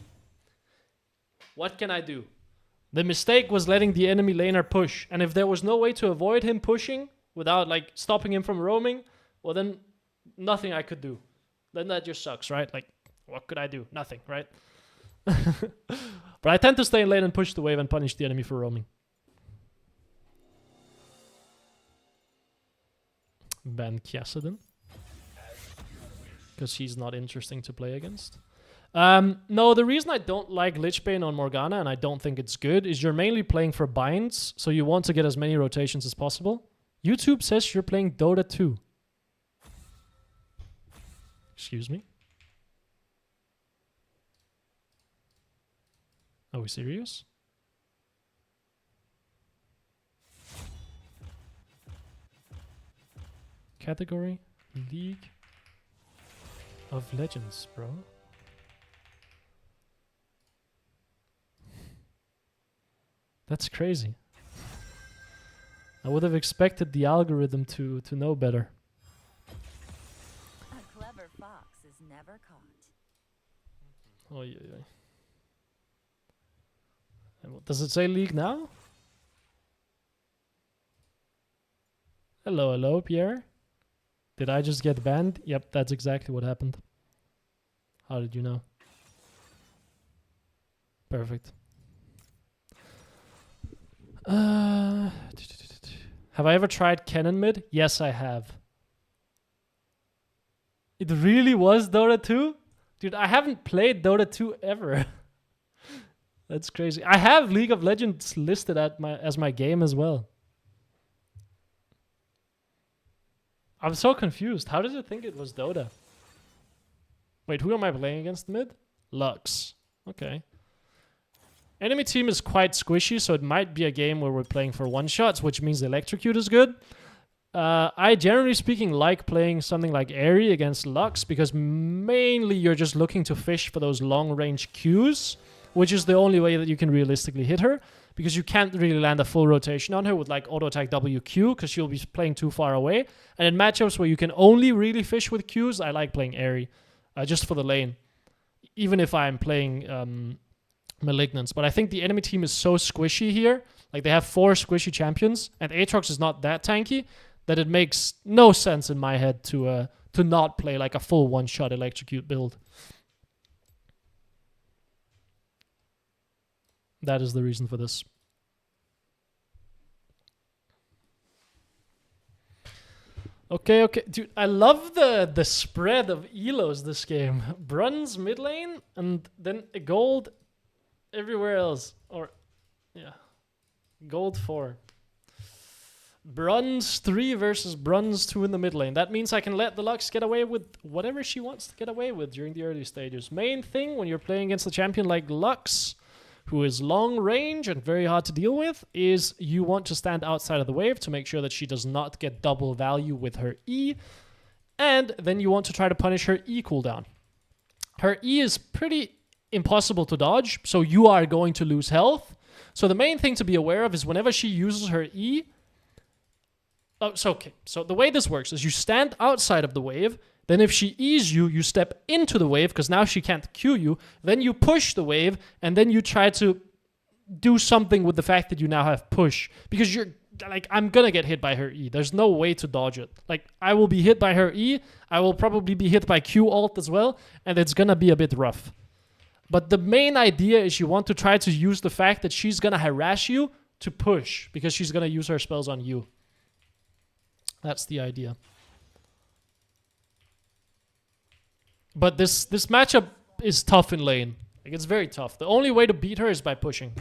A: what can I do? The mistake was letting the enemy laner push. And if there was no way to avoid him pushing without like stopping him from roaming, well then nothing I could do. Then that just sucks, right? Like, what could I do? Nothing, right? But I tend to stay in lane and push the wave and punish the enemy for roaming. Ban Kiasadin. Because he's not interesting to play against. No, the reason I don't like Lichbane on Morgana, and I don't think it's good, is you're mainly playing for binds, so you want to get as many rotations as possible. YouTube says you're playing Dota 2. Excuse me? Are we serious? Category? League of Legends, bro. That's crazy. I would have expected the algorithm to know better.
B: A clever fox is never caught.
A: Oh yeah, yeah. And what, does it say league now? Hello, hello, Pierre. Did I just get banned? Yep, that's exactly what happened. How did you know? Perfect. Have I ever tried Cannon mid? Yes, I have. It really was Dota 2? Dude, I haven't played Dota 2 ever. That's crazy. I have League of Legends listed as my game as well. I'm so confused. How did it think it was Dota? Wait, who am I playing against mid? Lux. Okay. Enemy team is quite squishy, so it might be a game where we're playing for one-shots, which means Electrocute is good. I, generally speaking, like playing something like Ahri against Lux, because mainly you're just looking to fish for those long-range Qs, which is the only way that you can realistically hit her, because you can't really land a full rotation on her with like auto-attack WQ, because she'll be playing too far away. And in matchups where you can only really fish with Qs, I like playing Ahri, just for the lane. Even if I'm playing Malignance. But I think the enemy team is so squishy here, like they have 4 squishy champions, and Aatrox is not that tanky, that it makes no sense in my head to not play like a full one-shot Electrocute build. That is the reason for this. Okay, okay. Dude, I love the spread of elos this game. Bronze mid lane, and then a gold everywhere else. Or, yeah. Gold 4. Bronze 3 versus Bronze 2 in the mid lane. That means I can let the Lux get away with whatever she wants to get away with during the early stages. Main thing when you're playing against a champion like Lux, who is long range and very hard to deal with, is you want to stand outside of the wave to make sure that she does not get double value with her E. And then you want to try to punish her E cooldown. Her E is pretty impossible to dodge, so you are going to lose health. So the main thing to be aware of is whenever she uses her E, Oh, so okay. So the way this works is you stand outside of the wave. Then if she E's you, you step into the wave because now she can't Q you. Then you push the wave, and then you try to do something with the fact that you now have push. Because you're like, I'm gonna get hit by her E. There's no way to dodge it. Like, I will be hit by her E. I will probably be hit by Q alt as well. And it's gonna be a bit rough. But the main idea is you want to try to use the fact that she's gonna harass you to push. Because she's gonna use her spells on you. That's the idea. But this matchup is tough in lane. Like, it's very tough. The only way to beat her is by pushing.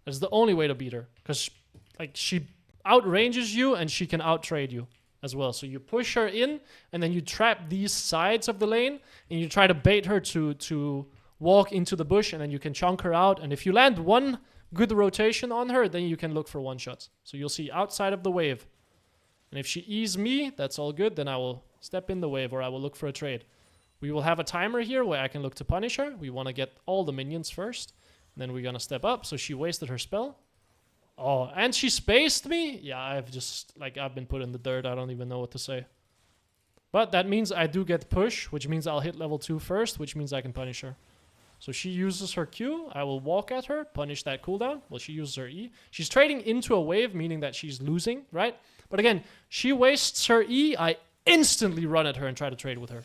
A: That's the only way to beat her. Because, like, she outranges you and she can outtrade you as well. So you push her in, and then you trap these sides of the lane, and you try to bait her to walk into the bush, and then you can chunk her out. And if you land one good rotation on her, then you can look for one-shots. So you'll see outside of the wave. And if she E's me, that's all good. Then I will step in the wave, or I will look for a trade. We will have a timer here where I can look to punish her. We want to get all the minions first. Then we're going to step up. So she wasted her spell. Oh, and she spaced me? Yeah, I've been put in the dirt. I don't even know what to say. But that means I do get push, which means I'll hit level 2 first, which means I can punish her. So she uses her Q. I will walk at her, punish that cooldown. Well, she uses her E. She's trading into a wave, meaning that she's losing, right? But again, she wastes her E. I instantly run at her and try to trade with her.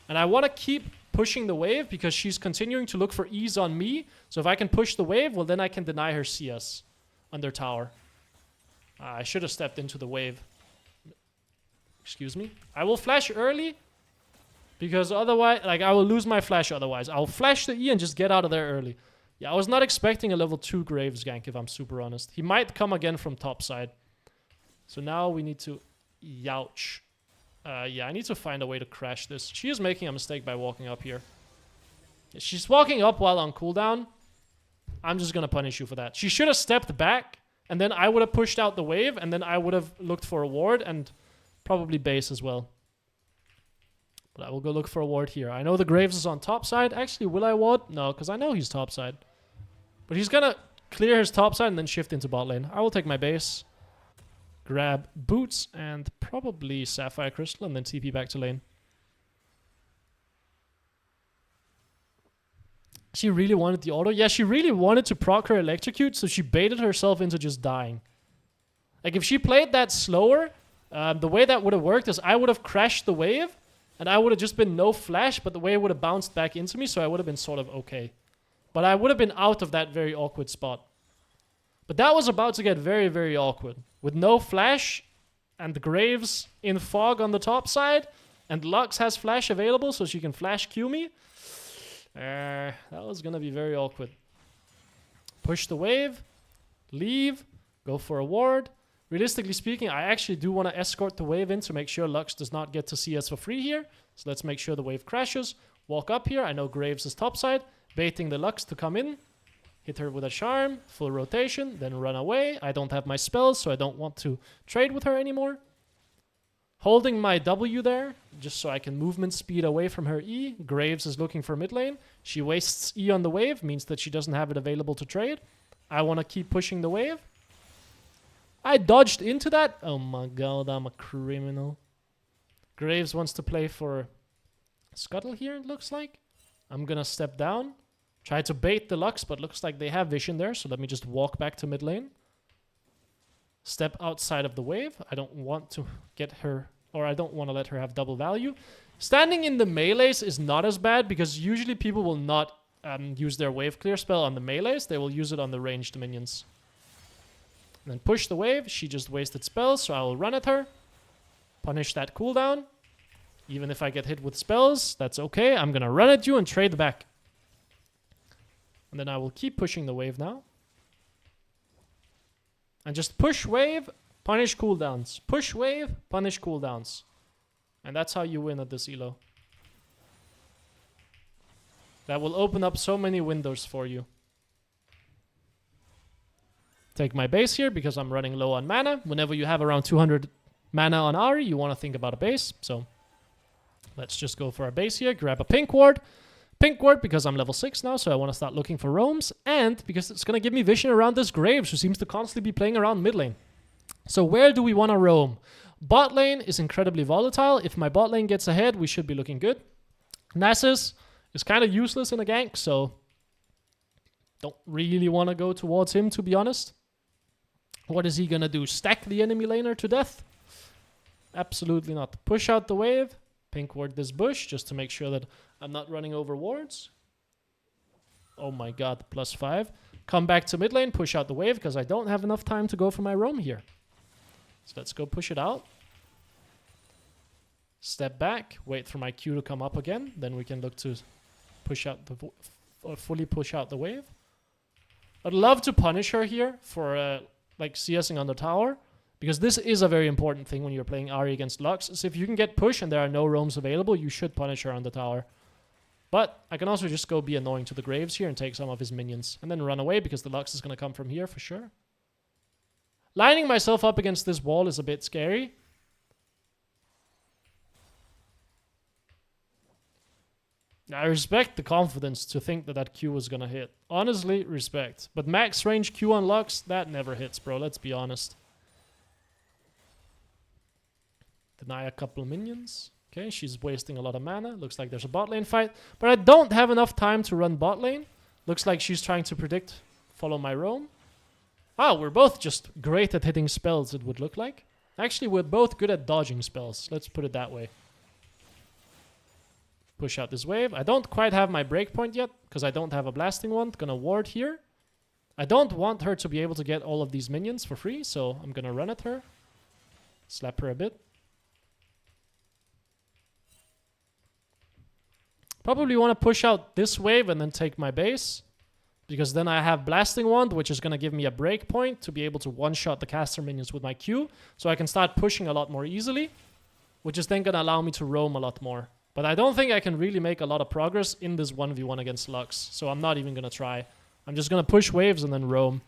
A: And I want to keep pushing the wave because she's continuing to look for E's on me. So if I can push the wave, well, then I can deny her CS under tower. I should have stepped into the wave. Excuse me. I will flash early because otherwise, like, I will lose my flash otherwise. I'll flash the E and just get out of there early. Yeah, I was not expecting a level 2 Graves gank, if I'm super honest. He might come again from top side. So now we need to youch. Yeah, I need to find a way to crash this. She is making a mistake by walking up here. She's walking up while on cooldown. I'm just going to punish you for that. She should have stepped back, and then I would have pushed out the wave, and then I would have looked for a ward, and probably base as well. But I will go look for a ward here. I know the Graves is on top side. Actually, will I ward? No, because I know he's top side. But he's going to clear his top side and then shift into bot lane. I will take my base. Grab boots and probably sapphire crystal and then TP back to lane. She really wanted the auto. Yeah, she really wanted to proc her electrocute, so she baited herself into just dying. Like, if she played that slower, the way that would have worked is I would have crashed the wave, and I would have just been no flash, but the wave would have bounced back into me, so I would have been sort of okay. But I would have been out of that very awkward spot. But that was about to get very, very awkward. With no flash, and the Graves in fog on the top side, and Lux has flash available, so she can flash Q me. That was gonna be very awkward. Push the wave, leave, go for a ward. Realistically speaking, I actually do want to escort the wave in to make sure Lux does not get to CS for free here. So let's make sure the wave crashes. Walk up here. I know Graves is topside. Baiting the Lux to come in. Hit her with a charm. Full rotation. Then run away. I don't have my spells, so I don't want to trade with her anymore. Holding my W there, just so I can movement speed away from her E. Graves is looking for mid lane. She wastes E on the wave, means that she doesn't have it available to trade. I want to keep pushing the wave. I dodged into that. Oh my god, I'm a criminal. Graves wants to play for Scuttle here, it looks like. I'm gonna step down. Try to bait the Lux, but looks like they have vision there, so let me just walk back to mid lane. Step outside of the wave. I don't want to get her, or I don't want to let her have double value. Standing in the melees is not as bad, because usually people will not use their wave clear spell on the melees. They will use it on the ranged minions. And then push the wave. She just wasted spells, so I will run at her. Punish that cooldown. Even if I get hit with spells, that's okay. I'm going to run at you and trade back. And then I will keep pushing the wave now. And just push wave, punish cooldowns. Push wave, punish cooldowns. And that's how you win at this elo. That will open up so many windows for you. Take my base here because I'm running low on mana. Whenever you have around 200 mana on Ahri, you want to think about a base. So let's just go for our base here. Grab a pink ward. Pink ward because I'm level 6 now, so I want to start looking for roams. And because it's going to give me vision around this Graves, who seems to constantly be playing around mid lane. So where do we want to roam? Bot lane is incredibly volatile. If my bot lane gets ahead, we should be looking good. Nasus is kind of useless in a gank, so don't really want to go towards him, to be honest. What is he going to do? Stack the enemy laner to death? Absolutely not. Push out the wave. Pink ward this bush just to make sure that I'm not running over wards. Oh my god, +5. Come back to mid lane, push out the wave because I don't have enough time to go for my roam here. So let's go push it out. Step back, wait for my Q to come up again. Then we can look to push out the or fully push out the wave. I'd love to punish her here for like CSing on the tower, because this is a very important thing when you're playing Ahri against Lux. So if you can get push and there are no roams available, you should punish her on the tower. But I can also just go be annoying to the Graves here and take some of his minions. And then run away because the Lux is going to come from here for sure. Lining myself up against this wall is a bit scary. I respect the confidence to think that that Q was going to hit. Honestly, respect. But max range Q on Lux, that never hits, bro. Let's be honest. Deny a couple of minions. Okay, she's wasting a lot of mana. Looks like there's a bot lane fight. But I don't have enough time to run bot lane. Looks like she's trying to predict, follow my roam. Ah, we're both just great at hitting spells, it would look like. Actually, we're both good at dodging spells. Let's put it that way. Push out this wave. I don't quite have my breakpoint yet, because I don't have a blasting wand. Gonna ward here. I don't want her to be able to get all of these minions for free, so I'm gonna run at her. Slap her a bit. Probably want to push out this wave and then take my base, because then I have blasting wand, which is going to give me a breakpoint to be able to one-shot the caster minions with my Q, so I can start pushing a lot more easily, which is then going to allow me to roam a lot more. But I don't think I can really make a lot of progress in this 1v1 against Lux, so I'm not even going to try. I'm just going to push waves and then roam.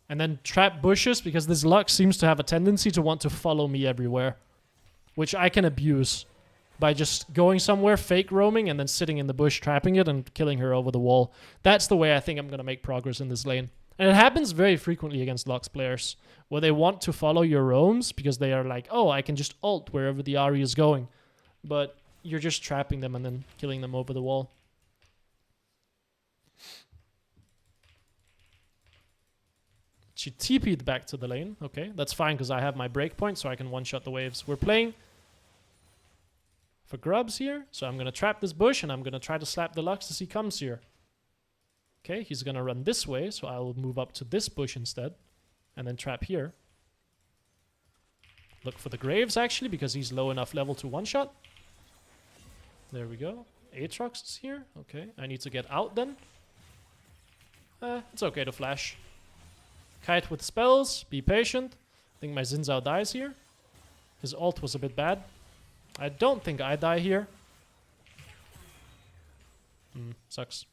A: And then trap bushes, because this Lux seems to have a tendency to want to follow me everywhere, which I can abuse by just going somewhere, fake roaming, and then sitting in the bush, trapping it, and killing her over the wall. That's the way I think I'm going to make progress in this lane. And it happens very frequently against Lux players, where they want to follow your roams, because they are like, oh, I can just ult wherever the Ahri is going. But you're just trapping them and then killing them over the wall. She TP'd back to the lane. Okay, that's fine, because I have my breakpoint, so I can one-shot the waves. We're playing for grubs here, so I'm going to trap this bush, and I'm going to try to slap the Lux as he comes here. Okay, he's going to run this way, so I'll move up to this bush instead, and then trap here. Look for the Graves, actually, because he's low enough level to one-shot. There we go. Aatrox is here. Okay, I need to get out then. It's okay to flash. Kite with spells, be patient. I think my Xin Zhao dies here. His ult was a bit bad. I don't think I die here. Sucks.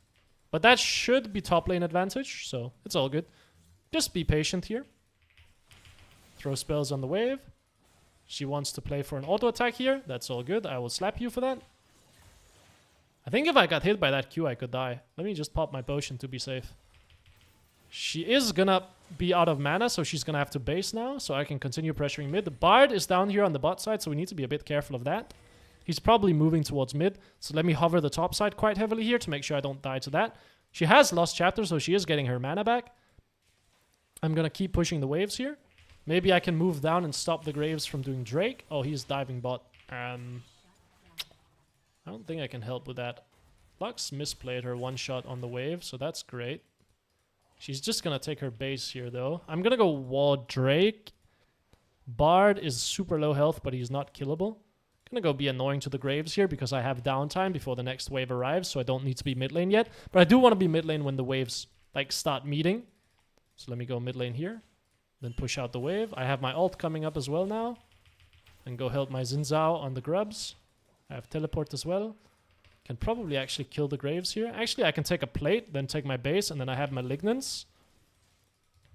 A: But that should be top lane advantage, so it's all good. Just be patient here. Throw spells on the wave. She wants to play for an auto attack here. That's all good. I will slap you for that. I think if I got hit by that Q, I could die. Let me just pop my potion to be safe. She is gonna be out of mana, so she's gonna have to base now, so I can continue pressuring mid. The Bard is down here on the bot side, so we need to be a bit careful of that. He's probably moving towards mid, so let me hover the top side quite heavily here to make sure I don't die to that. She has lost chapter, so she is getting her mana back. I'm gonna keep pushing the waves here. Maybe I can move down and stop the Graves from doing Drake. Oh, he's diving bot. I don't think I can help with that. Lux misplayed her one shot on the wave, so that's great. She's just gonna take her base here, though. I'm gonna go wall Drake. Bard is super low health, but he's not killable. Gonna go be annoying to the Graves here because I have downtime before the next wave arrives, so I don't need to be mid lane yet. But I do want to be mid lane when the waves like start meeting. So let me go mid lane here. Then push out the wave. I have my ult coming up as well now. And go help my Xin Zhao on the grubs. I have teleport as well. Can probably actually kill the Graves here. Actually, I can take a plate, then take my base, and then I have Malignance.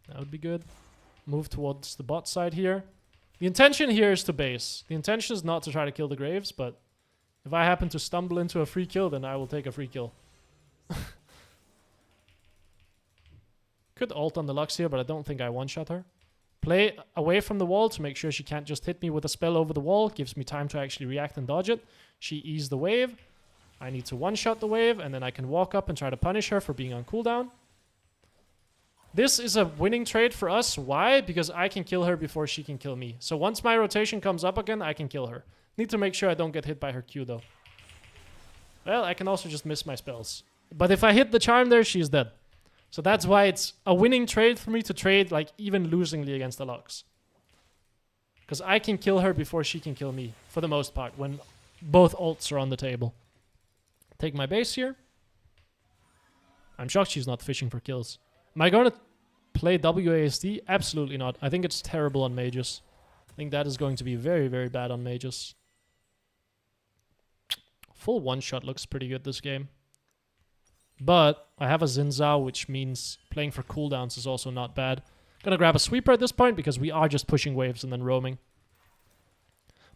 A: That would be good. Move towards the bot side here. The intention here is to base. The intention is not to try to kill the Graves, but if I happen to stumble into a free kill, then I will take a free kill. Could ult on the Lux here, but I don't think I one-shot her. play away from the wall to make sure she can't just hit me with a spell over the wall. Gives me time to actually react and dodge it. She E's the wave. I need to one-shot the wave, and then I can walk up and try to punish her for being on cooldown. This is a winning trade for us. Why? Because I can kill her before she can kill me. So once my rotation comes up again, I can kill her. Need to make sure I don't get hit by her Q, though. Well, I can also just miss my spells. But if I hit the charm there, she's dead. So that's why it's a winning trade for me to trade, like, even losingly against the Lux. Because I can kill her before she can kill me, for the most part, when both ults are on the table. Take my base here. I'm shocked she's not fishing for kills. Am I going to play WASD? Absolutely not. I think it's terrible on mages. I think that is going to be very, very bad on mages. Full one-shot looks pretty good this game. But I have a Xin Zhao, which means playing for cooldowns is also not bad. Gonna grab a sweeper at this point because we are just pushing waves and then roaming.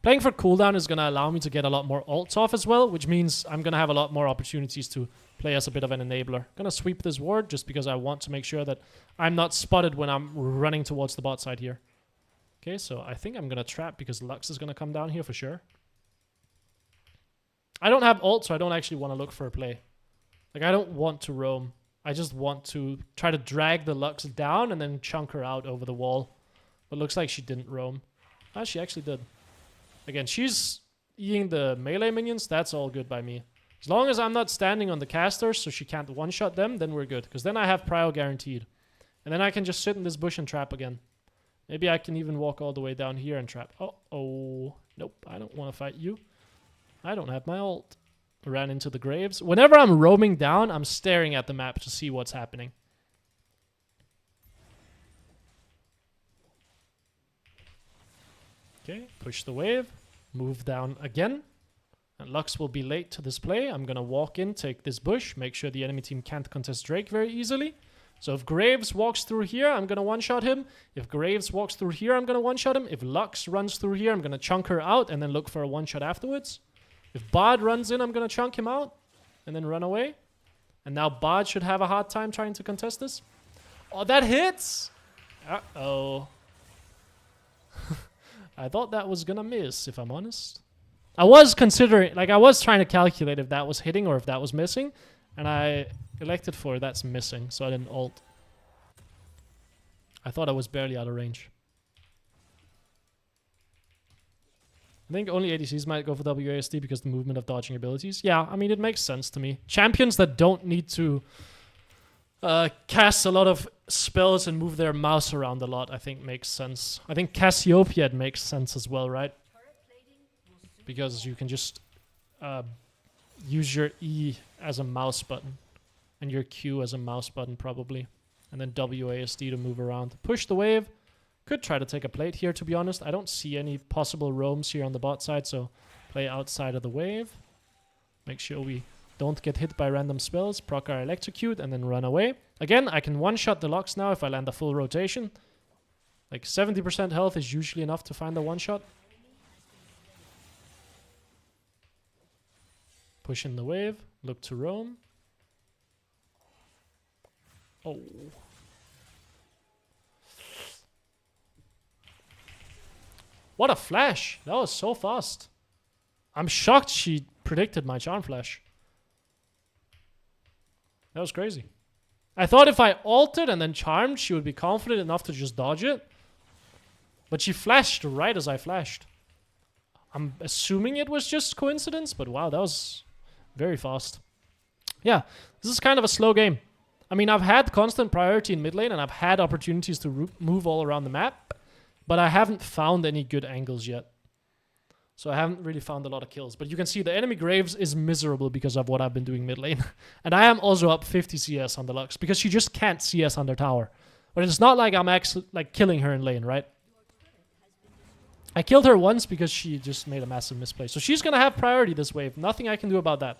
A: Playing for cooldown is gonna allow me to get a lot more ults off as well, which means I'm gonna have a lot more opportunities to play as a bit of an enabler. Gonna sweep this ward just because I want to make sure that I'm not spotted when I'm running towards the bot side here. Okay, so I think I'm gonna trap because Lux is gonna come down here for sure. I don't have ult, so I don't actually want to look for a play. Like, I don't want to roam. I just want to try to drag the Lux down and then chunk her out over the wall. But looks like she didn't roam. Ah, she actually did. Again, she's eating the melee minions. That's all good by me. As long as I'm not standing on the casters so she can't one-shot them, then we're good. Because then I have prio guaranteed. And then I can just sit in this bush and trap again. Maybe I can even walk all the way down here and trap. Oh. Nope, I don't want to fight you. I don't have my ult. Ran into the graves. Whenever I'm roaming down, I'm staring at the map to see what's happening. Okay, push the wave. Move down again. And Lux will be late to this play. I'm going to walk in, take this bush, make sure the enemy team can't contest Drake very easily. So if Graves walks through here, I'm going to one-shot him. If Graves walks through here, I'm going to one-shot him. If Lux runs through here, I'm going to chunk her out and then look for a one-shot afterwards. If Bod runs in, I'm going to chunk him out and then run away. And now Bod should have a hard time trying to contest this. Oh, that hits! Uh-oh. I thought that was going to miss, if I'm honest. I was considering, like, I was trying to calculate if that was hitting or if that was missing. And I elected for that's missing, so I didn't ult. I thought I was barely out of range. I think only ADCs might go for WASD because the movement of dodging abilities. Yeah, I mean, it makes sense to me. Champions that don't need to cast a lot of spells and move their mouse around a lot, I think makes sense. I think Cassiopeia makes sense as well, right? Because you can just use your E as a mouse button and your Q as a mouse button probably, and then WASD to move around. Push the wave. Could try to take a plate here, to be honest. I don't see any possible roams here on the bot side, so play outside of the wave. Make sure we don't get hit by random spells. Proc our electrocute and then run away. Again, I can one-shot the Lux now if I land a full rotation. Like 70% health is usually enough to find a one-shot. Push in the wave. Look to roam. Oh. What a flash! That was so fast. I'm shocked she predicted my charm flash. That was crazy. I thought if I ulted and then charmed, she would be confident enough to just dodge it. But she flashed right as I flashed. I'm assuming it was just coincidence, but wow, that was very fast. Yeah, this is kind of a slow game. I mean, I've had constant priority in mid lane and I've had opportunities to move all around the map. But I haven't found any good angles yet. So I haven't really found a lot of kills. But you can see the enemy Graves is miserable because of what I've been doing mid lane. And I am also up 50 CS on the Lux because she just can't CS under tower. But it's not like I'm actually like killing her in lane, right? I killed her once because she just made a massive misplay. So she's going to have priority this wave. Nothing I can do about that.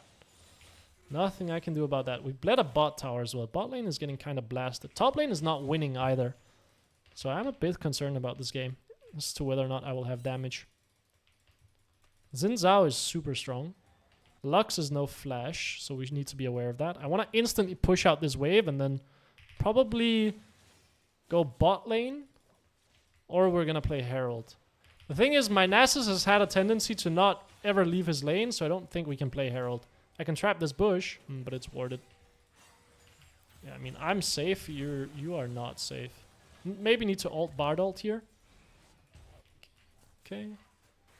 A: Nothing I can do about that. We bled a bot tower as well. Bot lane is getting kind of blasted. Top lane is not winning either. So I'm a bit concerned about this game as to whether or not I will have damage. Xin Zhao is super strong. Lux is no flash, so we need to be aware of that. I want to instantly push out this wave and then probably go bot lane or we're gonna play Herald. The thing is, my Nasus has had a tendency to not ever leave his lane, so I don't think we can play Herald. I can trap this bush, but it's warded. Yeah, I mean, I'm safe. You are not safe. Maybe need to ult Bard ult here. Okay.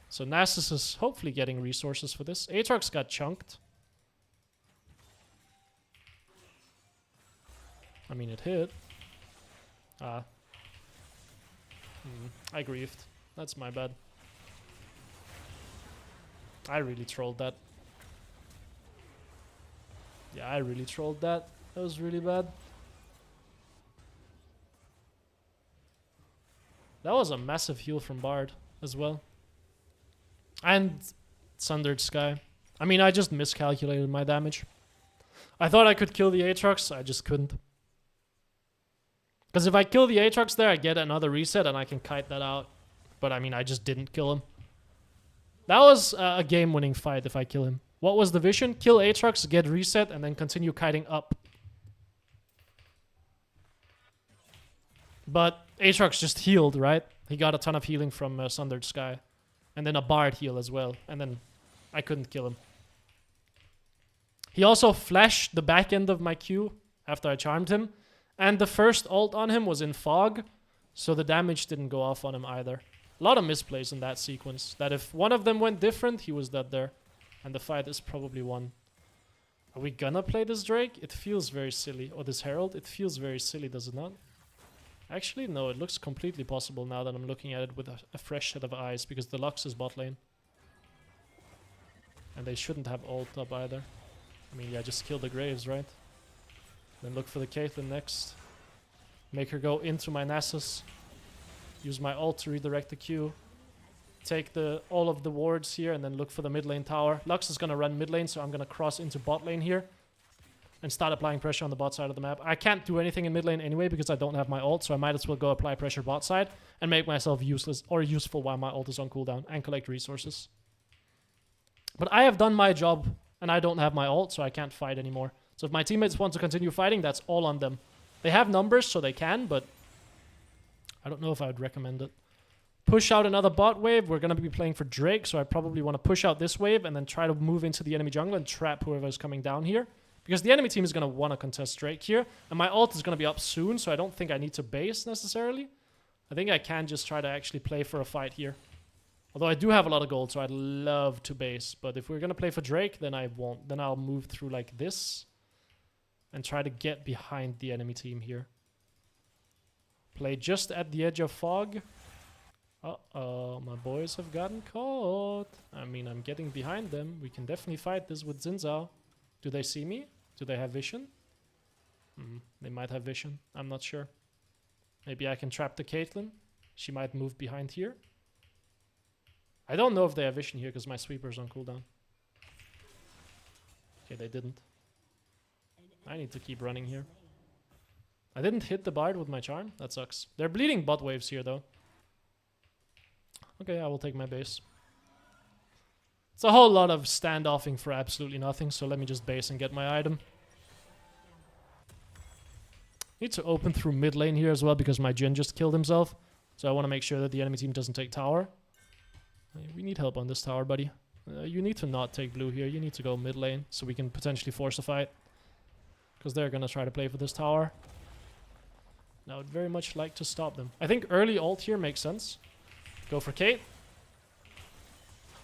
A: So Nasus is hopefully getting resources for this. Aatrox got chunked. I mean, it hit. I griefed. That's my bad. I really trolled that. Yeah, I really trolled that. That was really bad. That was a massive heal from Bard as well. And Sundered Sky. I mean, I just miscalculated my damage. I thought I could kill the Aatrox, I just couldn't. Because if I kill the Aatrox there, I get another reset and I can kite that out. But I mean, I just didn't kill him. That was a game-winning fight if I kill him. What was the vision? Kill Aatrox, get reset, and then continue kiting up. But Aatrox just healed, right? He got a ton of healing from Sundered Sky. And then a Bard heal as well. And then I couldn't kill him. He also flashed the back end of my Q after I charmed him. And the first ult on him was in Fog. So the damage didn't go off on him either. A lot of misplays in that sequence. That if one of them went different, he was dead there. And the fight is probably won. Are we gonna play this Drake? It feels very silly. Or this Herald? It feels very silly, does it not? Actually, no, it looks completely possible now that I'm looking at it with a fresh set of eyes, because the Lux is bot lane. And they shouldn't have ult up either. I mean, yeah, just kill the Graves, right? Then look for the Caitlyn next. Make her go into my Nasus. Use my ult to redirect the Q. Take all of the wards here and then look for the mid lane tower. Lux is going to run mid lane, so I'm going to cross into bot lane here. And start applying pressure on the bot side of the map. I can't do anything in mid lane anyway because I don't have my ult, so I might as well go apply pressure bot side and make myself useless or useful while my ult is on cooldown and collect resources. But I have done my job and I don't have my ult, so I can't fight anymore. So if my teammates want to continue fighting, that's all on them. They have numbers, so they can, but I don't know if I would recommend it. Push out another bot wave. We're going to be playing for Drake, so I probably want to push out this wave and then try to move into the enemy jungle and trap whoever is coming down here. Because the enemy team is going to want to contest Drake here. And my ult is going to be up soon, so I don't think I need to base necessarily. I think I can just try to actually play for a fight here. Although I do have a lot of gold, so I'd love to base. But if we're going to play for Drake, then I won't. Then I'll move through like this. And try to get behind the enemy team here. Play just at the edge of Fog. Uh-oh, my boys have gotten caught. I mean, I'm getting behind them. We can definitely fight this with Xin Zhao. Do they see me? Do they have vision? They might have vision. I'm not sure. Maybe I can trap the Caitlyn. She might move behind here. I don't know if they have vision here because my sweeper's on cooldown. Okay, they didn't. I need to keep running here. I didn't hit the Bard with my charm. That sucks. They're bleeding bot waves here though. Okay, I will take my base. It's a whole lot of standoffing for absolutely nothing, so let me just base and get my item. Need to open through mid lane here as well because my Jhin just killed himself. So I want to make sure that the enemy team doesn't take tower. We need help on this tower, buddy. You need to not take blue here. You need to go mid lane so we can potentially force a fight. Because they're going to try to play for this tower. And I would very much like to stop them. I think early ult here makes sense. Go for Kate.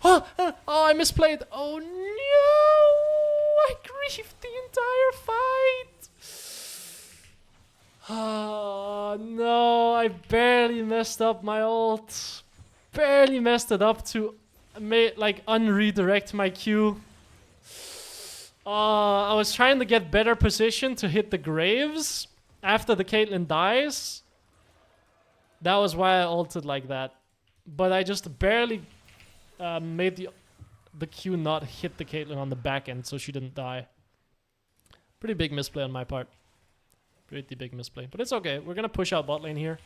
A: Oh, I misplayed. Oh no! I griefed the entire fight. Oh no! I barely messed up my ult. Barely messed it up to like unredirect my Q. I was trying to get better position to hit the Graves after the Caitlyn dies. That was why I ulted like that. But I just barely made the Q not hit the Caitlyn on the back end so she didn't die. Pretty big misplay on my part. Pretty big misplay. But it's okay. We're going to push out bot lane here.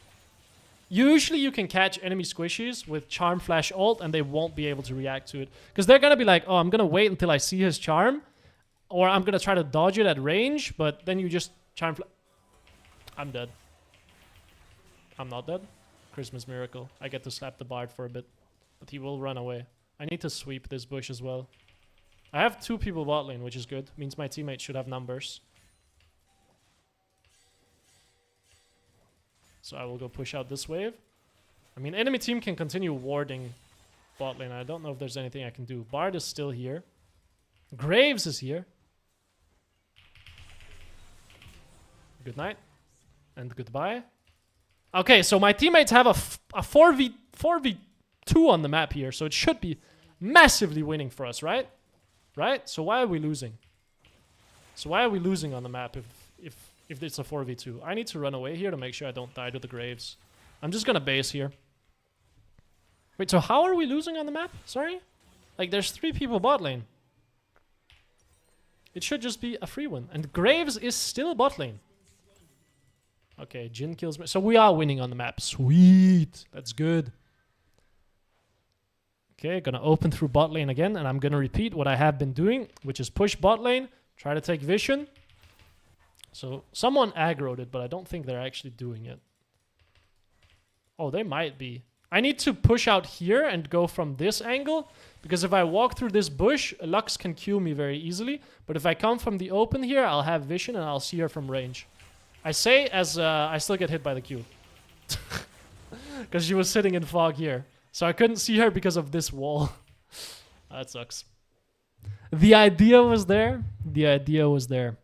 A: Usually you can catch enemy squishies with Charm Flash ult and they won't be able to react to it. Because they're going to be like, oh, I'm going to wait until I see his charm. Or I'm going to try to dodge it at range. But then you just Charm Flash. I'm dead. I'm not dead. Christmas Miracle. I get to slap the Bard for a bit. But he will run away. I need to sweep this bush as well. I have 2 people bot lane, which is good. Means my teammates should have numbers. So I will go push out this wave. I mean, enemy team can continue warding bot lane. I don't know if there's anything I can do. Bard is still here. Graves is here. Good night. And goodbye. Okay, so my teammates have a 4v2 on the map here. So it should be massively winning for us, right? Right? So why are we losing? So why are we losing on the map if it's a 4v2? I need to run away here to make sure I don't die to the Graves. I'm just gonna base here. Wait, so how are we losing on the map? Sorry? Like, there's 3 people bot lane. It should just be a free win. And Graves is still bot lane. Okay, Jhin kills me. So we are winning on the map. Sweet. That's good. Okay, gonna open through bot lane again. And I'm gonna repeat what I have been doing, which is push bot lane. Try to take vision. So someone aggroed it, but I don't think they're actually doing it. Oh, they might be. I need to push out here and go from this angle. Because if I walk through this bush, Lux can Q me very easily. But if I come from the open here, I'll have vision and I'll see her from range. I say as I still get hit by the Q. Because she was sitting in fog here. So I couldn't see her because of this wall. That sucks. The idea was there. The idea was there.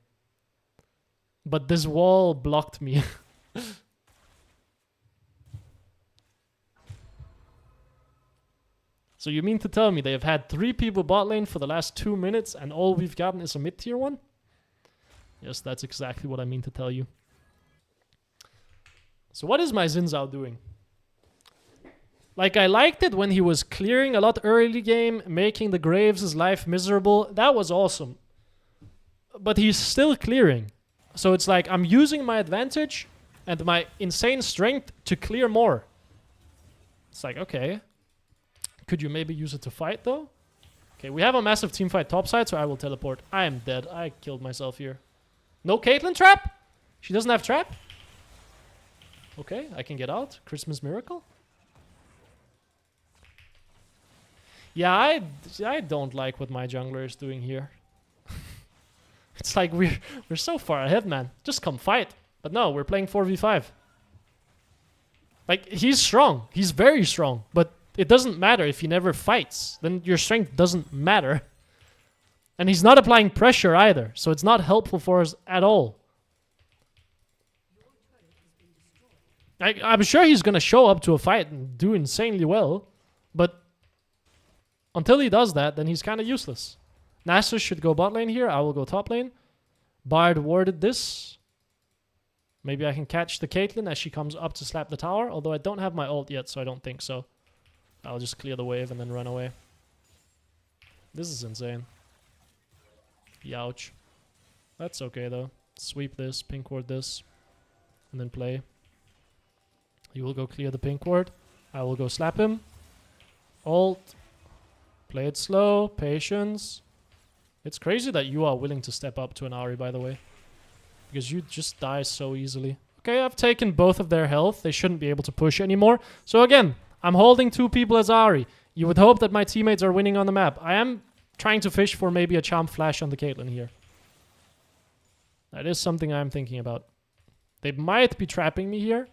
A: But this wall blocked me. So you mean to tell me they have had 3 people bot lane for the last 2 minutes and all we've gotten is a mid-tier one? Yes, that's exactly what I mean to tell you. So what is my Xin Zhao doing? Like, I liked it when he was clearing a lot early game, making the Graves' life miserable. That was awesome. But he's still clearing. So it's like I'm using my advantage and my insane strength to clear more. It's like, okay. Could you maybe use it to fight, though? Okay, we have a massive team fight topside, so I will teleport. I am dead. I killed myself here. No Caitlyn trap? She doesn't have trap? Okay, I can get out. Christmas Miracle? Yeah, I don't like what my jungler is doing here. It's like we're so far ahead, man. Just come fight. But no, we're playing 4v5. Like, he's strong. He's very strong. But it doesn't matter if he never fights. Then your strength doesn't matter. And he's not applying pressure either. So it's not helpful for us at all. I'm sure he's going to show up to a fight and do insanely well. But until he does that, then he's kind of useless. Nasus should go bot lane here. I will go top lane. Bard warded this. Maybe I can catch the Caitlyn as she comes up to slap the tower. Although I don't have my ult yet, so I don't think so. I'll just clear the wave and then run away. This is insane. Youch. That's okay though. Sweep this, pink ward this. And then play. You will go clear the pink ward. I will go slap him. Ult. Play it slow. Patience. It's crazy that you are willing to step up to an Ahri, by the way. Because you just die so easily. Okay, I've taken both of their health. They shouldn't be able to push anymore. So again, I'm holding 2 people as Ahri. You would hope that my teammates are winning on the map. I am trying to fish for maybe a Champ Flash on the Caitlyn here. That is something I'm thinking about. They might be trapping me here.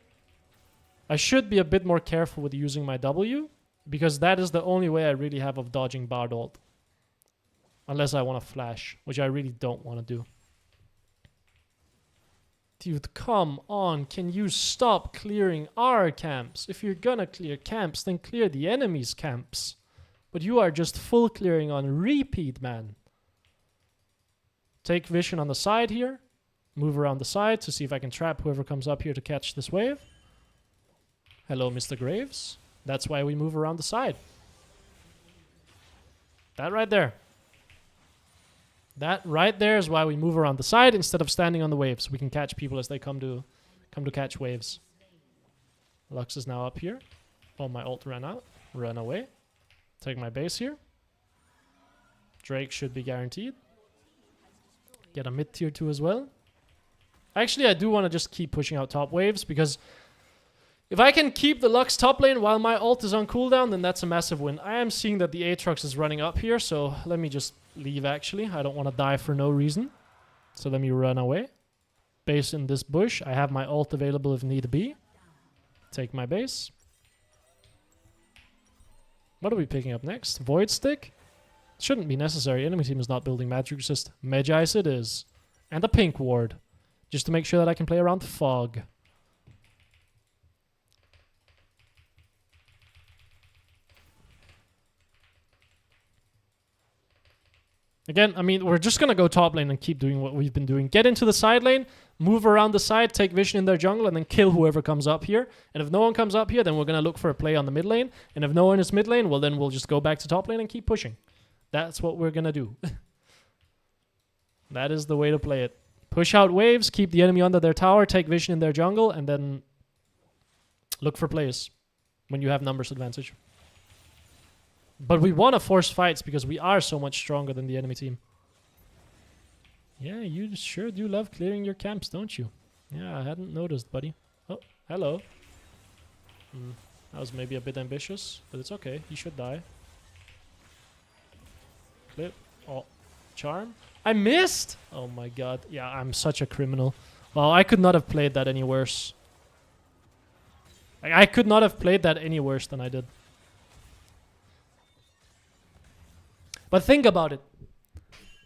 A: I should be a bit more careful with using my W. Because that is the only way I really have of dodging Bard ult. Unless I want to flash. Which I really don't want to do. Dude, come on. Can you stop clearing our camps? If you're gonna clear camps, then clear the enemy's camps. But you are just full clearing on repeat, man. Take vision on the side here. Move around the side to see if I can trap whoever comes up here to catch this wave. Hello, Mr. Graves. That's why we move around the side. That right there. That right there is why we move around the side instead of standing on the waves. We can catch people as they come to catch waves. Lux is now up here. Oh, my ult ran out. Run away. Take my base here. Drake should be guaranteed. Get a mid-tier 2 as well. Actually, I do want to just keep pushing out top waves because If I can keep the Lux top lane while my ult is on cooldown, then that's a massive win. I am seeing that the Aatrox is running up here, so let me just leave actually. I don't want to die for no reason. So let me run away. Base in this bush. I have my ult available if need be. Take my base. What are we picking up next? Void Stick? Shouldn't be necessary. Enemy team is not building magic resist. Magi's it is. And a pink ward. Just to make sure that I can play around fog. Again, I mean, we're just going to go top lane and keep doing what we've been doing. Get into the side lane, move around the side, take vision in their jungle, and then kill whoever comes up here. And if no one comes up here, then we're going to look for a play on the mid lane. And if no one is mid lane, well, then we'll just go back to top lane and keep pushing. That's what we're going to do. That is the way to play it. Push out waves, keep the enemy under their tower, take vision in their jungle, and then look for plays when you have numbers advantage. But we want to force fights because we are so much stronger than the enemy team. Yeah, you sure do love clearing your camps, don't you? Yeah, I hadn't noticed, buddy. Oh, hello. That was maybe a bit ambitious, but it's okay. He should die. Clip. Oh, charm. I missed! Oh my god. Yeah, I'm such a criminal. Well, I could not have played that any worse. I could not have played that any worse than I did. But think about it.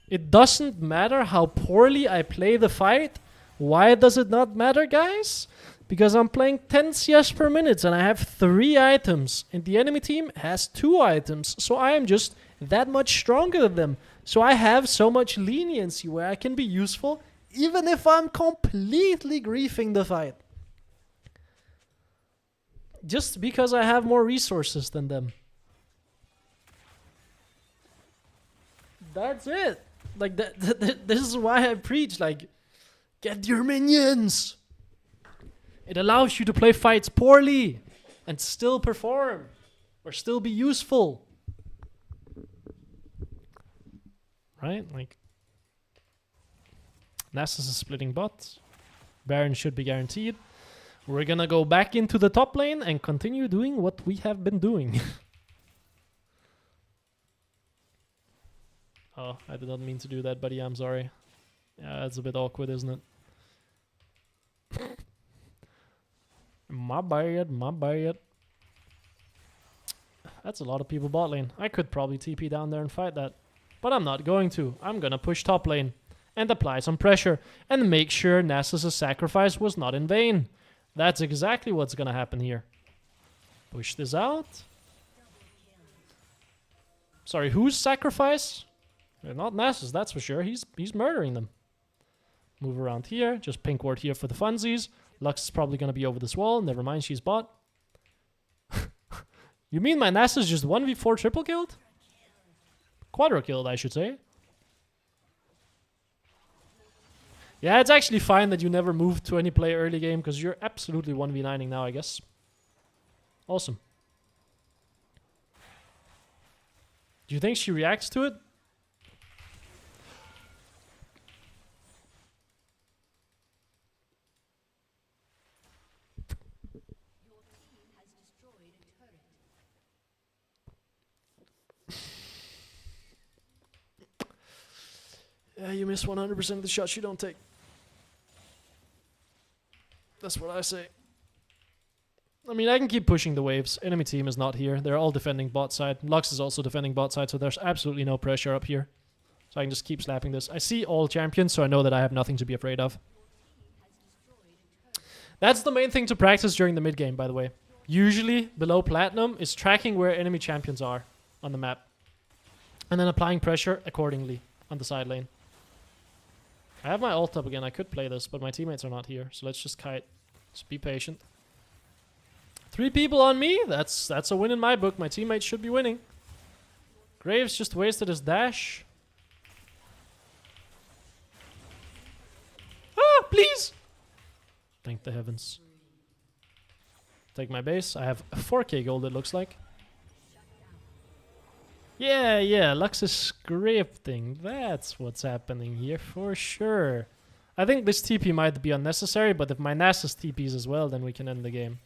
A: It doesn't matter how poorly I play the fight. Why does it not matter, guys? Because I'm playing 10 CS per minute and I have 3 items. And the enemy team has 2 items. So I am just that much stronger than them. So I have so much leniency where I can be useful even if I'm completely griefing the fight. Just because I have more resources than them. That's it. Like, this is why I preach, like, get your minions. It allows you to play fights poorly and still perform or still be useful. Right? Like, Nasus is splitting bot. Baron should be guaranteed. We're gonna go back into the top lane and continue doing what we have been doing. Oh, I did not mean to do that, buddy. I'm sorry. Yeah, it's a bit awkward, isn't it? My bad, my bad. That's a lot of people bot lane. I could probably TP down there and fight that. But I'm not going to. I'm gonna push top lane and apply some pressure and make sure Nasus' sacrifice was not in vain. That's exactly what's gonna happen here. Push this out. Sorry, whose sacrifice? Not Nasus, that's for sure. He's murdering them. Move around here. Just pink ward here for the funsies. Lux is probably going to be over this wall. Never mind, she's bot. You mean my Nasus just 1v4 triple killed? Quadra killed, I should say. Yeah, it's actually fine that you never moved to any play early game because you're absolutely 1v9ing now, I guess. Awesome. Do you think she reacts to it? Yeah, you miss 100% of the shots you don't take. That's what I say. I mean, I can keep pushing the waves. Enemy team is not here. They're all defending bot side. Lux is also defending bot side, so there's absolutely no pressure up here. So I can just keep slapping this. I see all champions, so I know that I have nothing to be afraid of. That's the main thing to practice during the mid game, by the way. Usually, below platinum, is tracking where enemy champions are on the map. And then applying pressure accordingly on the side lane. I have my ult up again. I could play this, but my teammates are not here. So let's just kite. Just be patient. 3 people on me? That's a win in my book. My teammates should be winning. Graves just wasted his dash. Ah, please! Thank the heavens. Take my base. I have 4k gold, it looks like. Yeah, Lux is scripting. That's what's happening here for sure. I think this TP might be unnecessary, but if my Nasus TPs as well, then we can end the game.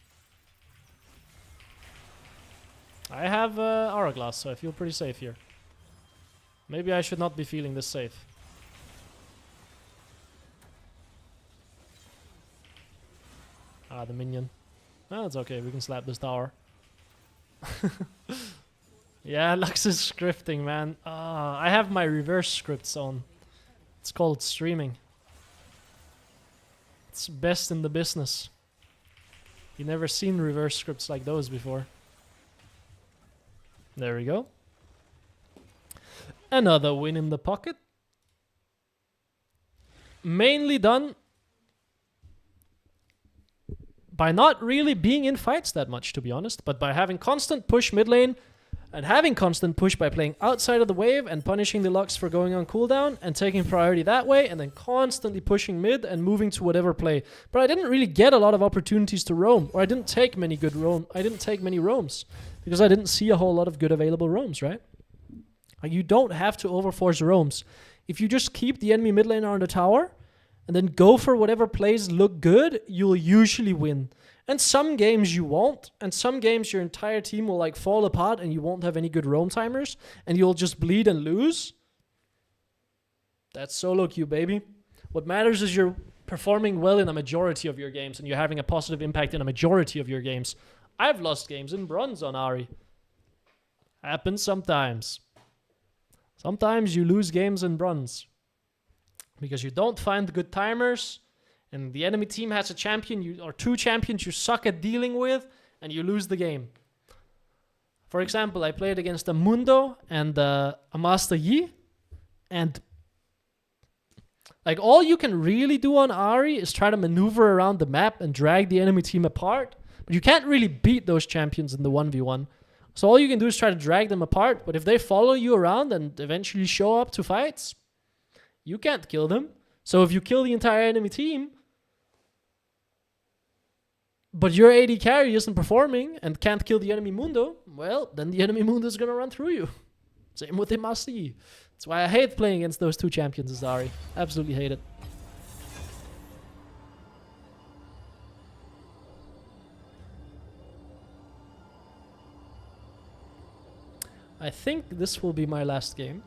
A: I have Hourglass, so I feel pretty safe here. Maybe I should not be feeling this safe. Ah, the minion. Oh, it's okay. We can slap this tower. Yeah, Lux is scripting, man. I have my reverse scripts on. It's called streaming. It's best in the business. You never seen reverse scripts like those before. There we go. Another win in the pocket. Mainly done by not really being in fights that much, to be honest, but by having constant push mid lane and having constant push by playing outside of the wave and punishing the Lux for going on cooldown and taking priority that way, and then constantly pushing mid and moving to whatever play. But I didn't really get a lot of opportunities to roam, or I didn't take many roams because I didn't see a whole lot of good available roams, right? Like, you don't have to overforce roams. If you just keep the enemy mid laner on the tower and then go for whatever plays look good, you'll usually win. And some games you won't, and some games your entire team will like fall apart and you won't have any good roam timers and you'll just bleed and lose. That's solo queue, baby. What matters is you're performing well in a majority of your games and you're having a positive impact in a majority of your games. I've lost games in bronze on Ahri. Happens sometimes. Sometimes you lose games in bronze because you don't find good timers and the enemy team has a champion or two champions you suck at dealing with and you lose the game. For example, I played against a Mundo and a Master Yi, and like all you can really do on Ahri is try to maneuver around the map and drag the enemy team apart, but you can't really beat those champions in the 1v1. So all you can do is try to drag them apart, but if they follow you around and eventually show up to fights, you can't kill them. So if you kill the entire enemy team, but your AD carry isn't performing and can't kill the enemy Mundo, well, then the enemy Mundo is going to run through you. Same with Imasi. That's why I hate playing against those two champions as Ahri. Absolutely hate it. I think this will be my last game.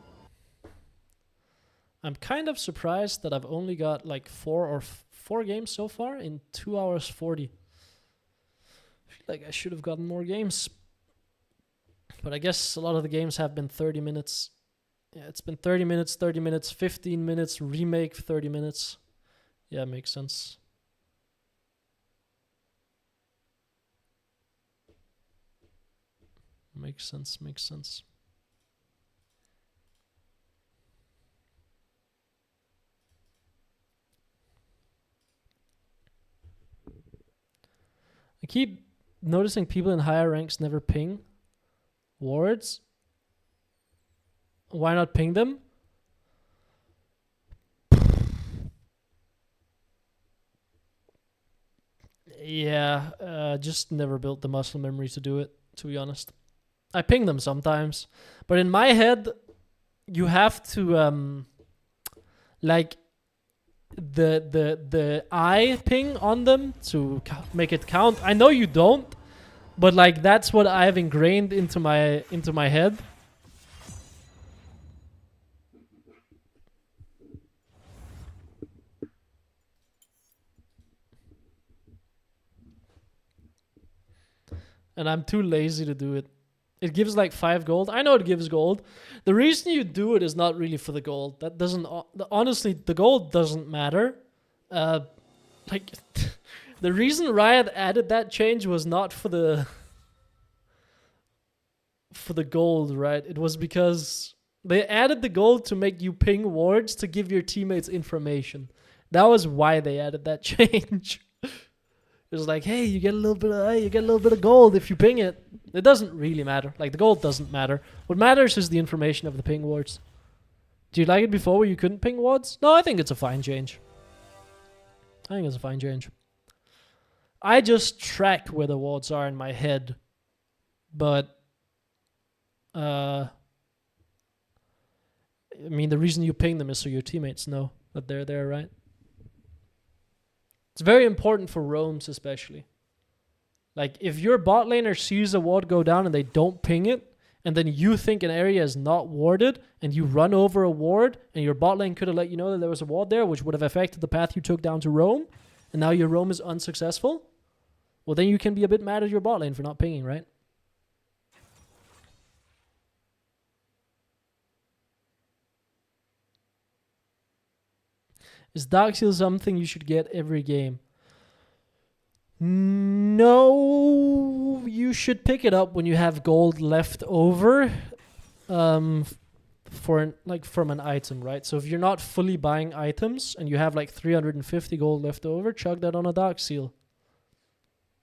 A: I'm kind of surprised that I've only got like four games so far in 2 hours 40. I feel like I should have gotten more games. But I guess a lot of the games have been 30 minutes. Yeah, it's been 30 minutes, 15 minutes, remake 30 minutes. Yeah, makes sense. Makes sense. I keep noticing people in higher ranks never ping wards. Why not ping them? Yeah, just never built the muscle memory to do it, to be honest. I ping them sometimes, but in my head, you have to like the I ping on them to make it count. I know you don't, but like that's what I've ingrained into my head. And I'm too lazy to do it. It gives like 5 gold. I know it gives gold. The reason you do it is not really for the gold. That doesn't... Honestly, the gold doesn't matter. Like, the reason Riot added that change was not for the gold, right? It was because they added the gold to make you ping wards to give your teammates information. That was why they added that change. It was like, hey, you get a little bit of gold if you ping it. It doesn't really matter. Like, the gold doesn't matter. What matters is the information of the ping wards. Do you like it before where you couldn't ping wards? No, I think it's a fine change. I just track where the wards are in my head. But, I mean, the reason you ping them is so your teammates know that they're there, right? It's very important for roams especially.
C: Like, if your bot laner sees a ward go down and they don't ping it, and then you think an area is not warded, and you run over a ward, and your bot lane could have let you know that there was a ward there, which would have affected the path you took down to roam, and now your roam is unsuccessful, well, then you can be a bit mad at your bot lane for not pinging, right? Is Darkseal something you should get every game? No, you should pick it up when you have gold left over, from an item, right? So if you're not fully buying items and you have like 350 gold left over, chug that on a Darkseal.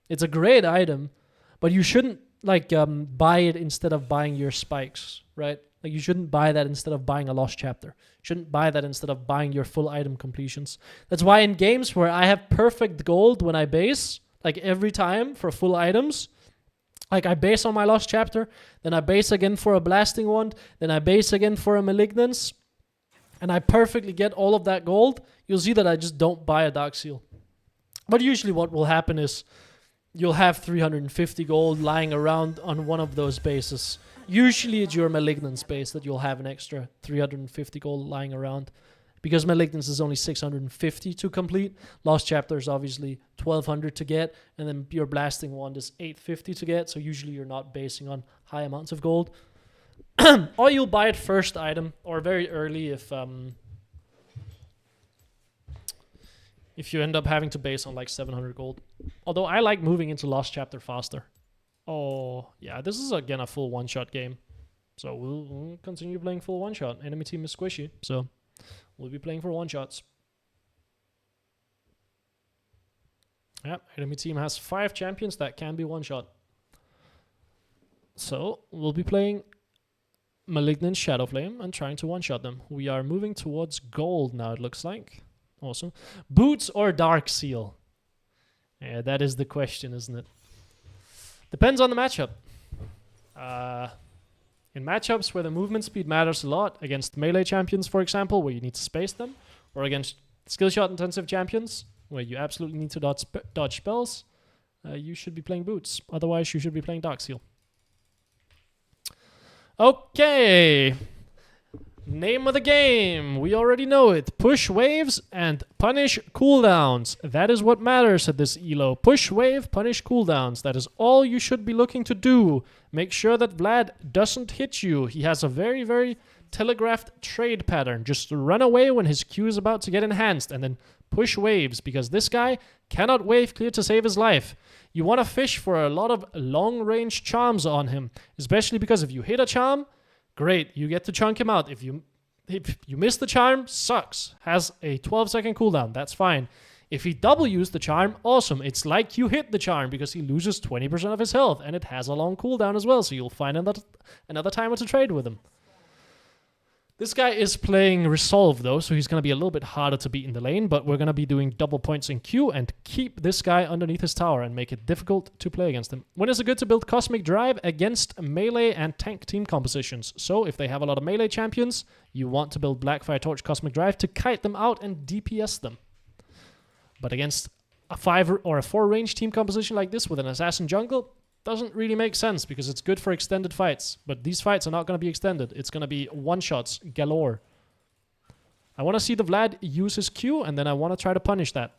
C: It's a great item, but you shouldn't buy it instead of buying your spikes, right? Like, you shouldn't buy that instead of buying a lost chapter. You shouldn't buy that instead of buying your full item completions. That's why in games where I have perfect gold when I base, like every time for full items, like I base on my lost chapter, then I base again for a blasting wand, then I base again for a malignance, and I perfectly get all of that gold, you'll see that I just don't buy a Darkseal. But usually what will happen is you'll have 350 gold lying around on one of those bases. Usually it's your Malignance base that you'll have an extra 350 gold lying around. Because Malignance is only 650 to complete. Lost Chapter is obviously 1200 to get. And then your Blasting Wand is 850 to get. So usually you're not basing on high amounts of gold. Or you'll buy it first item. Or very early if you end up having to base on like 700 gold. Although I like moving into Lost Chapter faster. Oh, yeah, this is again a full one-shot game. So we'll continue playing full one-shot. Enemy team is squishy, so we'll be playing for one-shots. Yeah, enemy team has 5 champions that can be one-shot. So we'll be playing Malignant Shadowflame and trying to one-shot them. We are moving towards gold now, it looks like. Awesome. Boots or Darkseal? Yeah, that is the question, isn't it? Depends on the matchup. In matchups where the movement speed matters a lot, against melee champions, for example, where you need to space them, or against skill shot intensive champions, where you absolutely need to dodge spells, you should be playing Boots. Otherwise, you should be playing Darkseal. Okay. Name of the game. We already know it. Push waves and punish cooldowns. That is what matters at this elo. Push wave, punish cooldowns. That is all you should be looking to do. Make sure that Vlad doesn't hit you. He has a very, very telegraphed trade pattern. Just run away when his Q is about to get enhanced and then push waves, because this guy cannot wave clear to save his life. You want to fish for a lot of long-range charms on him, especially because if you hit a charm, great, you get to chunk him out. If you miss the charm, sucks. Has a 12-second cooldown, that's fine. If he W's the charm, awesome. It's like you hit the charm because he loses 20% of his health, and it has a long cooldown as well, so you'll find another timer to trade with him. This guy is playing Resolve though, so he's going to be a little bit harder to beat in the lane, but we're going to be doing double points in Q and keep this guy underneath his tower and make it difficult to play against him. When is it good to build Cosmic Drive? Against melee and tank team compositions. So if they have a lot of melee champions, you want to build Blackfire Torch Cosmic Drive to kite them out and DPS them. But against a 5 or a 4 range team composition like this with an Assassin jungle, doesn't really make sense because it's good for extended fights. But these fights are not going to be extended. It's going to be one-shots galore. I want to see the Vlad use his Q, and then I want to try to punish that.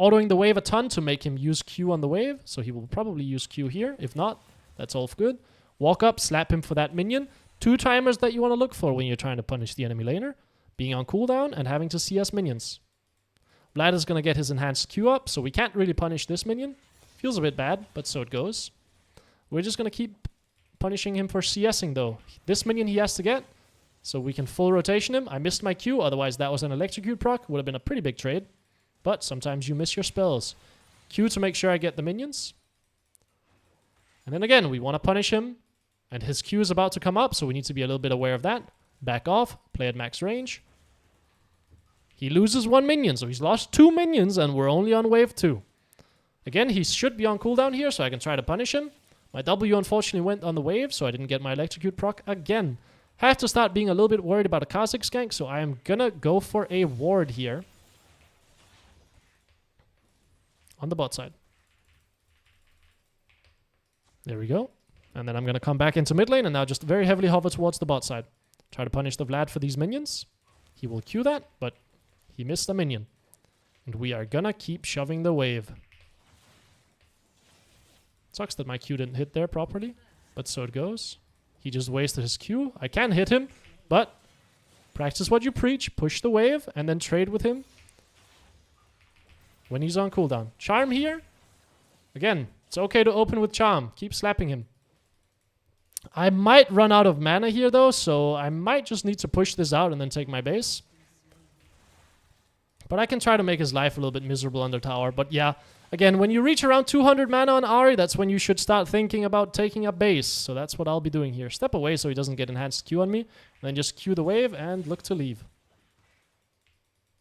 C: Autoing the wave a ton to make him use Q on the wave, so he will probably use Q here. If not, that's all good. Walk up, slap him for that minion. 2 timers that you want to look for when you're trying to punish the enemy laner. Being on cooldown and having to CS minions. Vlad is going to get his enhanced Q up, so we can't really punish this minion. Feels a bit bad, but so it goes. We're just going to keep punishing him for CSing though. This minion he has to get, so we can full rotation him. I missed my Q, otherwise that was an electrocute proc. Would have been a pretty big trade. But sometimes you miss your spells. Q to make sure I get the minions. And then again, we want to punish him. And his Q is about to come up, so we need to be a little bit aware of that. Back off, play at max range. He loses 1 minion, so he's lost 2 minions and we're only on wave 2. Again, he should be on cooldown here, so I can try to punish him. My W unfortunately went on the wave, so I didn't get my electrocute proc again. Have to start being a little bit worried about a Kha'Zix gank, so I am gonna go for a ward here. On the bot side. There we go. And then I'm going to come back into mid lane and now just very heavily hover towards the bot side. Try to punish the Vlad for these minions. He will Q that, but he missed a minion. And we are gonna keep shoving the wave. Sucks that my Q didn't hit there properly, but so it goes. He just wasted his Q. I can hit him, but practice what you preach. Push the wave and then trade with him when he's on cooldown. Charm here. Again, it's okay to open with Charm. Keep slapping him. I might run out of mana here though, so I might just need to push this out and then take my base. But I can try to make his life a little bit miserable under tower. But yeah, again, when you reach around 200 mana on Ahri, that's when you should start thinking about taking a base. So that's what I'll be doing here. Step away so he doesn't get enhanced Q on me. And then just Q the wave and look to leave.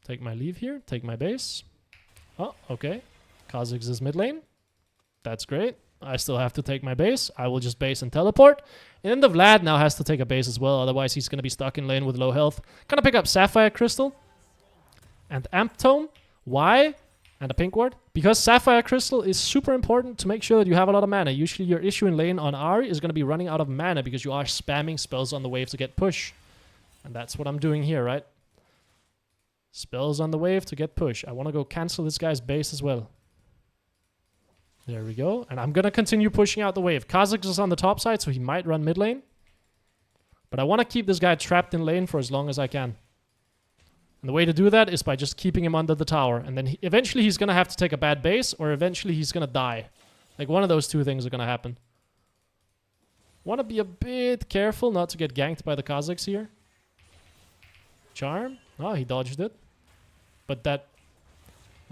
C: Take my leave here. Take my base. Oh, okay. Kha'Zix is mid lane. That's great. I still have to take my base. I will just base and teleport. And then the Vlad now has to take a base as well. Otherwise, he's going to be stuck in lane with low health. Gonna pick up Sapphire Crystal. And Amp Tome. Why? And a pink ward. Because Sapphire Crystal is super important to make sure that you have a lot of mana. Usually your issue in lane on Ahri is going to be running out of mana because you are spamming spells on the wave to get push. And that's what I'm doing here, right? Spells on the wave to get push. I want to go cancel this guy's base as well. There we go. And I'm going to continue pushing out the wave. Kha'Zix is on the top side, so he might run mid lane. But I want to keep this guy trapped in lane for as long as I can. And the way to do that is by just keeping him under the tower. And then eventually he's going to have to take a bad base, or eventually he's going to die. Like, one of those two things are going to happen. Want to be a bit careful not to get ganked by the Kha'Zix here. Charm. Oh, he dodged it. But that...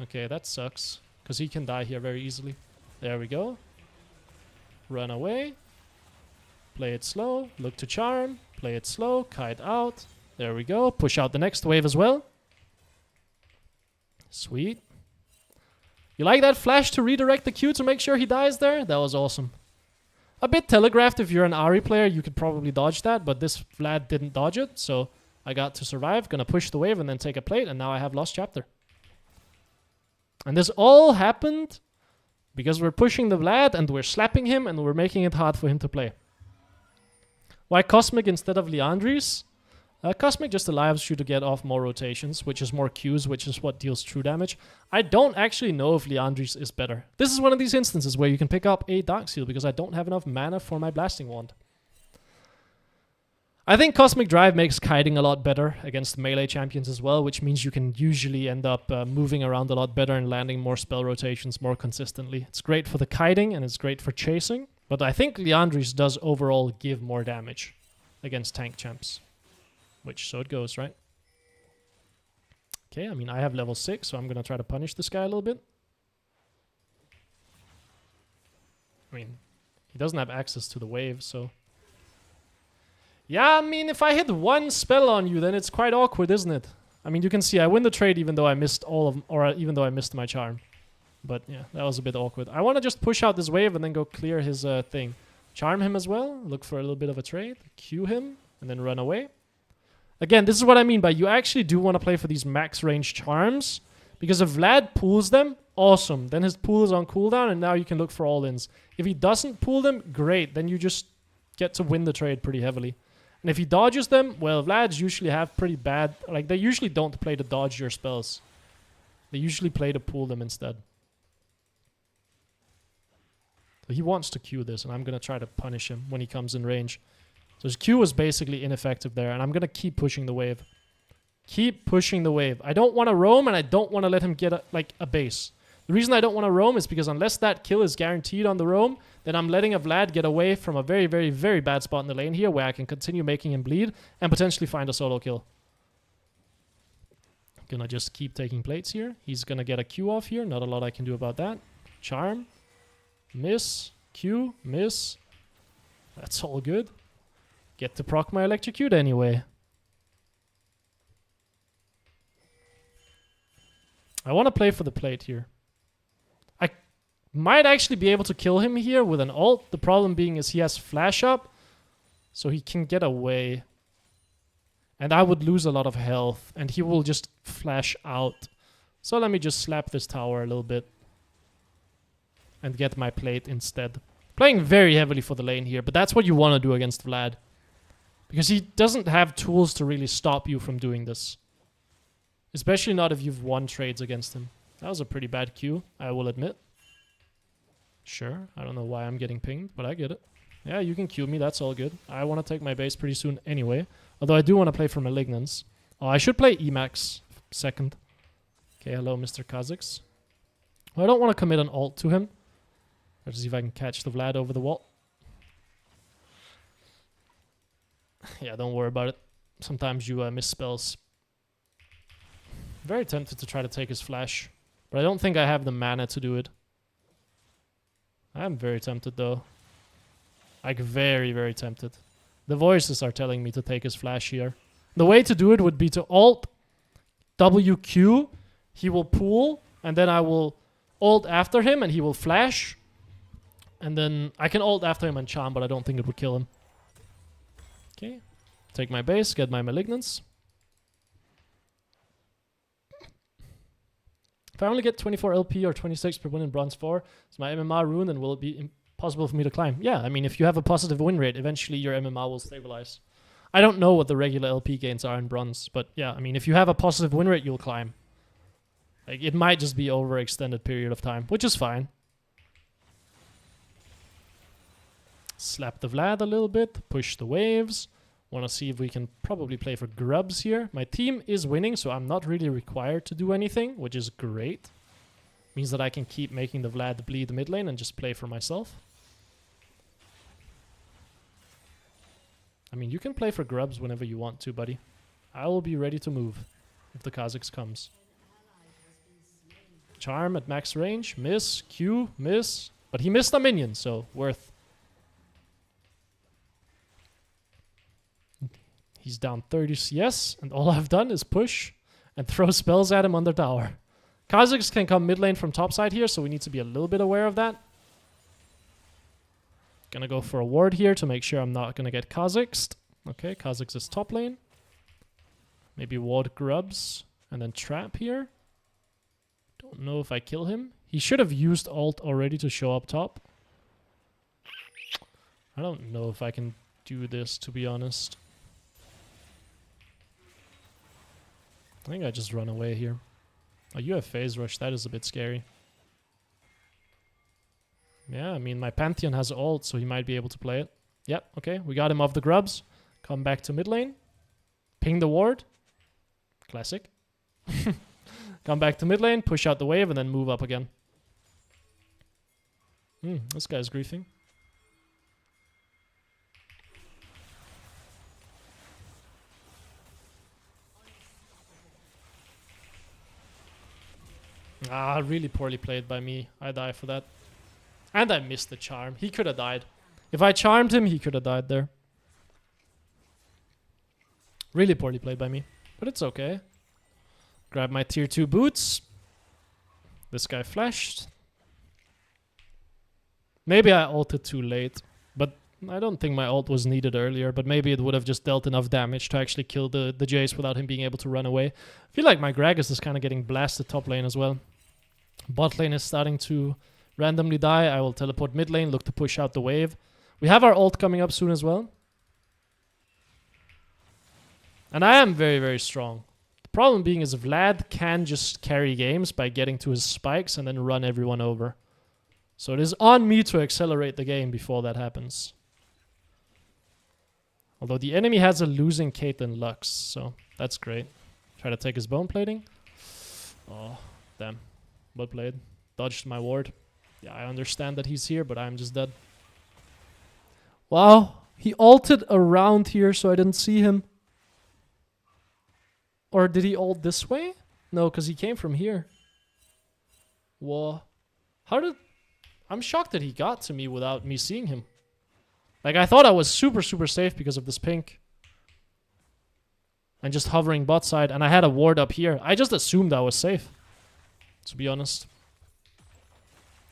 C: Okay, that sucks. Because he can die here very easily. There we go. Run away. Play it slow. Look to charm. Play it slow. Kite out. There we go. Push out the next wave as well. Sweet. You like that flash to redirect the Q to make sure he dies there? That was awesome. A bit telegraphed. If you're an Ahri player, you could probably dodge that. But this Vlad didn't dodge it. So I got to survive. Gonna push the wave and then take a plate. And now I have Lost Chapter. And this all happened because we're pushing the Vlad and we're slapping him and we're making it hard for him to play. Why Cosmic instead of Liandry's? Cosmic just allows you to get off more rotations, which is more Qs, which is what deals true damage. I don't actually know if Liandry's is better. This is one of these instances where you can pick up a Dark Seal because I don't have enough mana for my Blasting Wand. I think Cosmic Drive makes kiting a lot better against melee champions as well, which means you can usually end up moving around a lot better and landing more spell rotations more consistently. It's great for the kiting and it's great for chasing, but I think Liandry's does overall give more damage against tank champs. Which, so it goes, right? Okay, I mean, I have level 6, so I'm going to try to punish this guy a little bit. I mean, he doesn't have access to the wave, so... Yeah, I mean, if I hit one spell on you, then it's quite awkward, isn't it? I mean, you can see I win the trade even though I missed all of them, or even though I missed my charm. But yeah, that was a bit awkward. I want to just push out this wave and then go clear his thing. Charm him as well, look for a little bit of a trade, Q him, and then run away. Again, this is what I mean by you actually do want to play for these max range charms, because if Vlad pulls them, awesome. Then his pool is on cooldown, and now you can look for all-ins. If he doesn't pull them, great. Then you just get to win the trade pretty heavily. And if he dodges them, well, Vlads usually have pretty bad... Like, they usually don't play to dodge your spells. They usually play to pull them instead. So he wants to Q this, and I'm going to try to punish him when he comes in range. So his Q was basically ineffective there, and I'm going to keep pushing the wave. Keep pushing the wave. I don't want to roam, and I don't want to let him get a base. The reason I don't want to roam is because unless that kill is guaranteed on the roam, then I'm letting a Vlad get away from a very, very, very bad spot in the lane here where I can continue making him bleed and potentially find a solo kill. Gonna just keep taking plates here. He's gonna get a Q off here. Not a lot I can do about that. Charm. Miss. Q. Miss. That's all good. Get to proc my electrocute anyway. I want to play for the plate here. I might actually be able to kill him here with an ult. The problem being is he has flash up, so he can get away. And I would lose a lot of health, and he will just flash out. So let me just slap this tower a little bit and get my plate instead. Playing very heavily for the lane here, but that's what you want to do against Vlad. Because he doesn't have tools to really stop you from doing this. Especially not if you've won trades against him. That was a pretty bad Q, I will admit. Sure, I don't know why I'm getting pinged, but I get it. Yeah, you can Q me, that's all good. I want to take my base pretty soon anyway. Although I do want to play for Malignance. Oh, I should play Emax second. Okay, hello, Mr. Kha'Zix. Well, I don't want to commit an ult to him. Let's see if I can catch the Vlad over the wall. Yeah, don't worry about it. Sometimes you miss spells. Very tempted to try to take his flash. But I don't think I have the mana to do it. I am very tempted though. Like very, very tempted. The voices are telling me to take his flash here. The way to do it would be to ult WQ. He will pull. And then I will ult after him and he will flash. And then I can ult after him and charm, but I don't think it would kill him. Okay. Take my base, get my Malignance. If I only get 24 LP or 26 per win in Bronze 4, is my MMR ruined and will it be impossible for me to climb? Yeah, I mean, if you have a positive win rate, eventually your MMR will stabilize. I don't know what the regular LP gains are in Bronze, but yeah, I mean, if you have a positive win rate, you'll climb. Like, it might just be over an extended period of time, which is fine. Slap the Vlad a little bit, push the waves. Want to see if we can probably play for grubs here. My team is winning, so I'm not really required to do anything, which is great. Means that I can keep making the Vlad bleed the mid lane and just play for myself. I mean, you can play for grubs whenever you want to, buddy. I will be ready to move if the Kha'Zix comes. Charm at max range, miss, Q, miss. But he missed a minion, so worth. He's down 30 CS, and all I've done is push and throw spells at him on the tower. Kha'Zix can come mid lane from top side here, so we need to be a little bit aware of that. Gonna go for a ward here to make sure I'm not gonna get Kha'Zixed. Okay, Kha'Zix is top lane. Maybe ward grubs, and then trap here. Don't know if I kill him. He should have used ult already to show up top. I don't know if I can do this, to be honest. I think I just run away here. Oh, you have phase rush. That is a bit scary. Yeah, I mean, my Pantheon has ult, so he might be able to play it. Yep, okay. We got him off the grubs. Come back to mid lane. Ping the ward. Classic. Come back to mid lane, push out the wave, and then move up again. This guy's griefing. Ah, really poorly played by me. I die for that. And I missed the charm. He could have died. If I charmed him, he could have died there. Really poorly played by me. But it's okay. Grab my tier 2 boots. This guy flashed. Maybe I ulted too late. But I don't think my ult was needed earlier. But maybe it would have just dealt enough damage to actually kill the Jace without him being able to run away. I feel like my Gragas is kind of getting blasted top lane as well. Bot lane is starting to randomly die. I will teleport mid lane, look to push out the wave. We have our ult coming up soon as well. And I am very, very strong. The problem being is Vlad can just carry games by getting to his spikes and then run everyone over. So it is on me to accelerate the game before that happens. Although the enemy has a losing Caitlyn Lux, so that's great. Try to take his bone plating. Oh, damn. Well played. Dodged my ward. Yeah, I understand that he's here, but I'm just dead. Wow. He ulted around here, so I didn't see him. Or did he ult this way? No, because he came from here. Whoa. How did... I'm shocked that he got to me without me seeing him. Like, I thought I was super, super safe because of this pink. And just hovering bot side. And I had a ward up here. I just assumed I was safe. To be honest.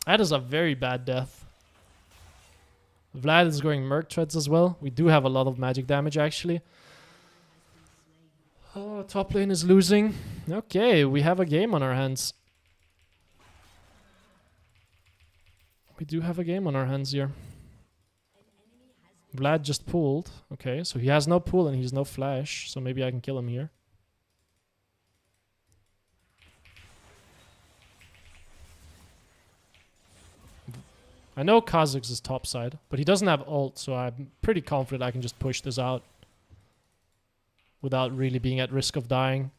C: That is a very bad death. Vlad is going Merc Treads as well. We do have a lot of magic damage, actually. Oh, top lane is losing. Okay, we have a game on our hands. We do have a game on our hands here. Vlad just pulled. Okay, so he has no pull and he's no flash. So maybe I can kill him here. I know Kha'Zix is top side, but he doesn't have ult, so I'm pretty confident I can just push this out without really being at risk of dying.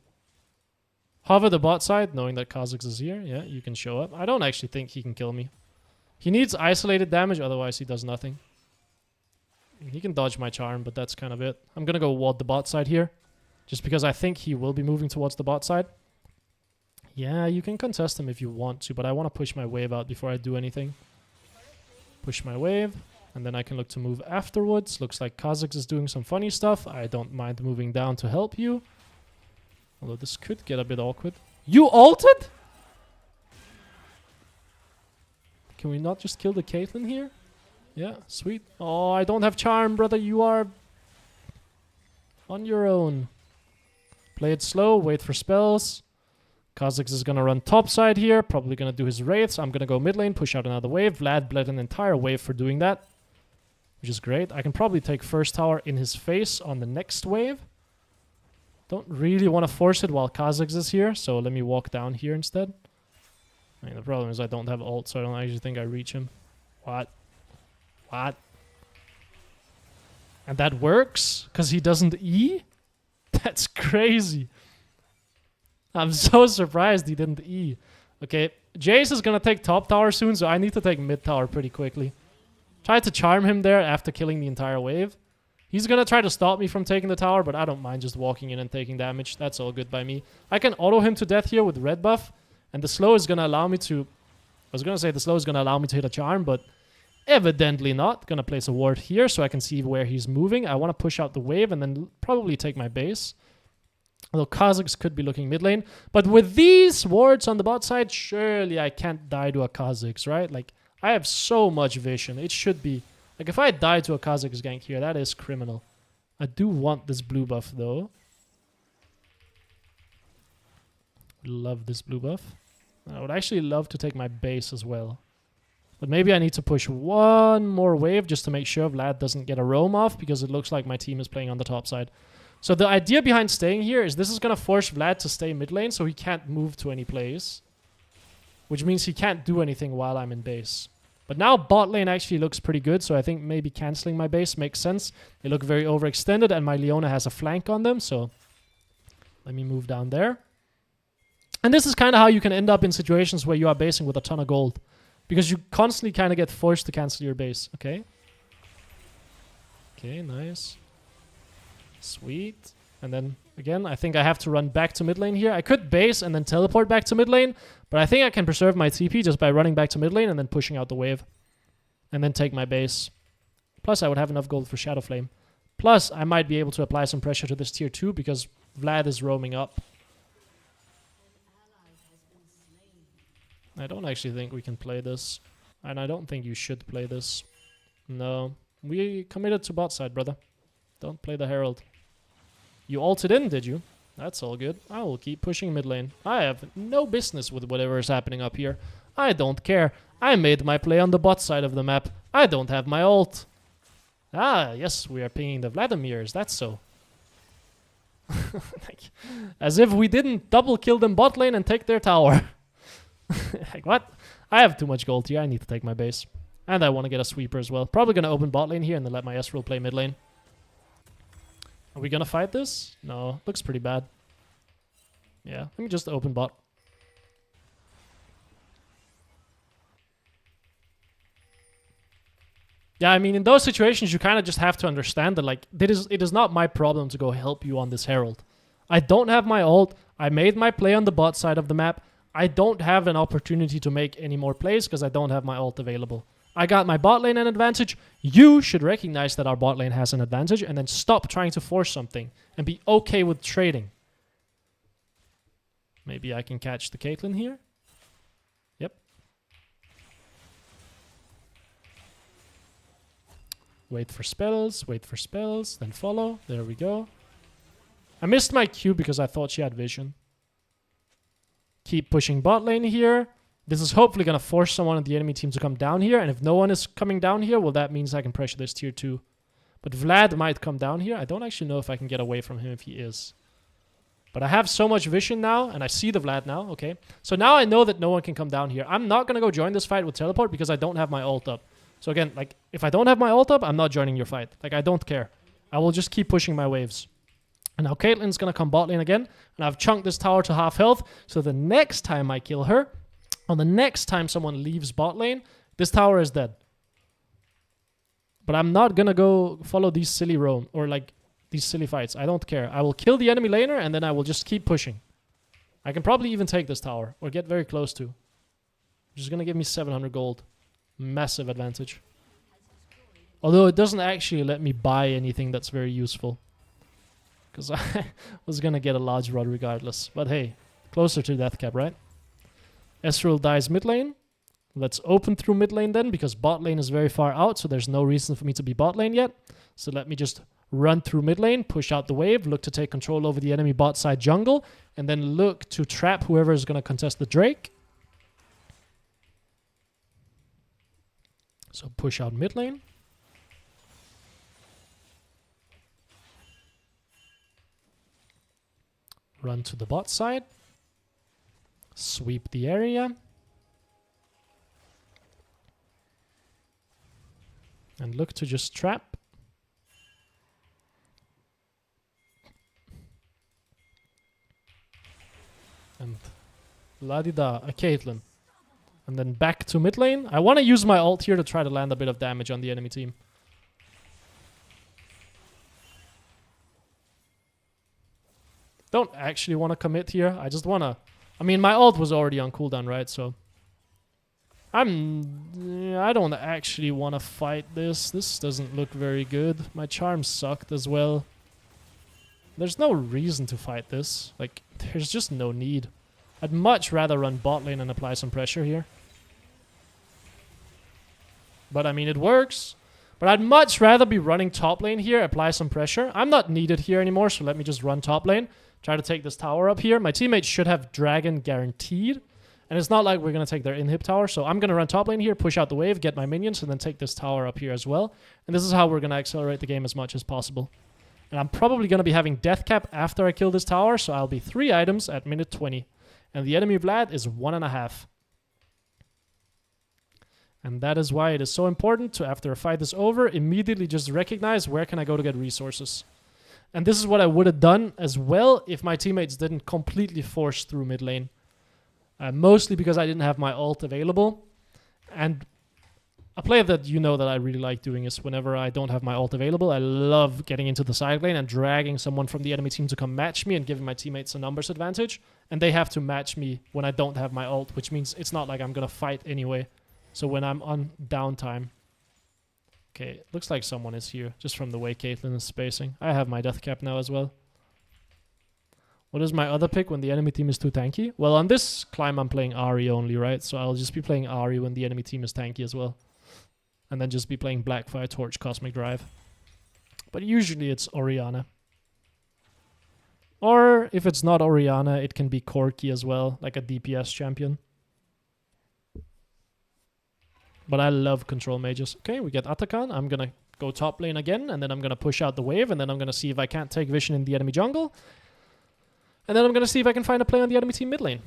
C: Hover the bot side, knowing that Kha'Zix is here. Yeah, you can show up. I don't actually think he can kill me. He needs isolated damage, otherwise he does nothing. He can dodge my charm, but that's kind of it. I'm gonna go ward the bot side here, just because I think he will be moving towards the bot side. Yeah, you can contest him if you want to, but I want to push my wave out before I do anything. Push my wave, and then I can look to move afterwards. Looks like Kha'Zix is doing some funny stuff. I don't mind moving down to help you. Although this could get a bit awkward. You ulted? Can we not just kill the Caitlyn here? Yeah, sweet. Oh, I don't have charm, brother. You are on your own. Play it slow, wait for spells. Kha'Zix is gonna run top side here, probably gonna do his wraiths. I'm gonna go mid lane, push out another wave. Vlad bled an entire wave for doing that, which is great. I can probably take first tower in his face on the next wave. Don't really want to force it while Kha'Zix is here, so let me walk down here instead. I mean, the problem is I don't have ult, so I don't actually think I reach him. What? What? And that works? Because he doesn't E? That's crazy. I'm so surprised he didn't E. Okay, Jace is going to take top tower soon, so I need to take mid tower pretty quickly. Try to charm him there after killing the entire wave. He's going to try to stop me from taking the tower, but I don't mind just walking in and taking damage. That's all good by me. I can auto him to death here with red buff, and the slow is going to allow me to... I was going to say the slow is going to allow me to hit a charm, but evidently not. Going to place a ward here so I can see where he's moving. I want to push out the wave and then probably take my base. Although Kha'Zix could be looking mid lane. But with these wards on the bot side, surely I can't die to a Kha'Zix, right? Like, I have so much vision. It should be... Like, if I die to a Kha'Zix gank here, that is criminal. I do want this blue buff, though. Love this blue buff. I would actually love to take my base as well. But maybe I need to push one more wave just to make sure Vlad doesn't get a roam off, because it looks like my team is playing on the top side. So the idea behind staying here is this is going to force Vlad to stay mid lane so he can't move to any place. Which means he can't do anything while I'm in base. But now bot lane actually looks pretty good, so I think maybe cancelling my base makes sense. They look very overextended, and my Leona has a flank on them, so let me move down there. And this is kind of how you can end up in situations where you are basing with a ton of gold. Because you constantly kind of get forced to cancel your base, okay? Okay, nice. Sweet. And then, again, I think I have to run back to mid lane here. I could base and then teleport back to mid lane, but I think I can preserve my TP just by running back to mid lane and then pushing out the wave. And then take my base. Plus, I would have enough gold for Shadow Flame. Plus, I might be able to apply some pressure to this tier 2 because Vlad is roaming up. I don't actually think we can play this. And I don't think you should play this. No. We committed to bot side, brother. Don't play the Herald. You ulted in, did you? That's all good. I will keep pushing mid lane. I have no business with whatever is happening up here. I don't care. I made my play on the bot side of the map. I don't have my ult. Ah, yes, we are pinging the Vladimirs. That's so. Like, as if we didn't double kill them bot lane and take their tower. Like, what? I have too much gold here. I need to take my base. And I want to get a sweeper as well. Probably going to open bot lane here and then let my Ezreal play mid lane. Are we going to fight this? No. Looks pretty bad. Yeah. Let me just open bot. Yeah, I mean, in those situations, you kind of just have to understand that, like, it is not my problem to go help you on this Herald. I don't have my ult. I made my play on the bot side of the map. I don't have an opportunity to make any more plays because I don't have my ult available. I got my bot lane an advantage. You should recognize that our bot lane has an advantage and then stop trying to force something and be okay with trading. Maybe I can catch the Caitlyn here. Yep. Wait for spells, then follow. There we go. I missed my Q because I thought she had vision. Keep pushing bot lane here. This is hopefully going to force someone on the enemy team to come down here. And if no one is coming down here, well, that means I can pressure this tier 2. But Vlad might come down here. I don't actually know if I can get away from him if he is. But I have so much vision now, and I see the Vlad now, okay? So now I know that no one can come down here. I'm not going to go join this fight with teleport because I don't have my ult up. So again, like, if I don't have my ult up, I'm not joining your fight. Like, I don't care. I will just keep pushing my waves. And now Caitlyn's going to come bot lane again, and I've chunked this tower to half health, so the next time I kill her, or the next time someone leaves bot lane, this tower is dead. But I'm not going to go follow these silly roam, or like, these silly fights. I don't care. I will kill the enemy laner, and then I will just keep pushing. I can probably even take this tower, or get very close to. Which is going to give me 700 gold. Massive advantage. Although it doesn't actually let me buy anything that's very useful. Because I was going to get a large rod regardless. But hey, closer to death cap, right? Ezreal dies mid lane. Let's open through mid lane then, because bot lane is very far out, so there's no reason for me to be bot lane yet. So let me just run through mid lane, push out the wave, look to take control over the enemy bot side jungle, and then look to trap whoever is going to contest the Drake. So push out mid lane. Run to the bot side. Sweep the area. And look to just trap. And la-di-da, a Caitlyn. And then back to mid lane. I want to use my ult here to try to land a bit of damage on the enemy team. Don't actually want to commit here. I just want to... I mean, my ult was already on cooldown, right? So... I don't actually want to fight this. This doesn't look very good. My charm sucked as well. There's no reason to fight this. Like, there's just no need. I'd much rather run bot lane and apply some pressure here. But I mean, it works. But I'd much rather be running top lane here, apply some pressure. I'm not needed here anymore, so let me just run top lane. Try to take this tower up here. My teammates should have dragon guaranteed. And it's not like we're going to take their inhib tower. So I'm going to run top lane here, push out the wave, get my minions, and then take this tower up here as well. And this is how we're going to accelerate the game as much as possible. And I'm probably going to be having death cap after I kill this tower. So I'll be 3 items at minute 20. And the enemy Vlad is 1.5. And that is why it is so important to, after a fight is over, immediately just recognize where can I go to get resources. And this is what I would have done as well if my teammates didn't completely force through mid lane. Mostly because I didn't have my ult available. And a play that you know that I really like doing is whenever I don't have my ult available, I love getting into the side lane and dragging someone from the enemy team to come match me and giving my teammates a numbers advantage. And they have to match me when I don't have my ult, which means it's not like I'm going to fight anyway. So when I'm on downtime. Okay, looks like someone is here, just from the way Caitlyn is spacing. I have my death cap now as well. What is my other pick when the enemy team is too tanky? Well, on this climb I'm playing Ahri only, right? So I'll just be playing Ahri when the enemy team is tanky as well. And then just be playing Blackfire Torch Cosmic Drive. But usually it's Orianna. Or if it's not Orianna, it can be Corki as well, like a DPS champion. But I love control mages. Okay, we get Atakan. I'm going to go top lane again, and then I'm going to push out the wave, and then I'm going to see if I can't take vision in the enemy jungle. And then I'm going to see if I can find a play on the enemy team mid lane.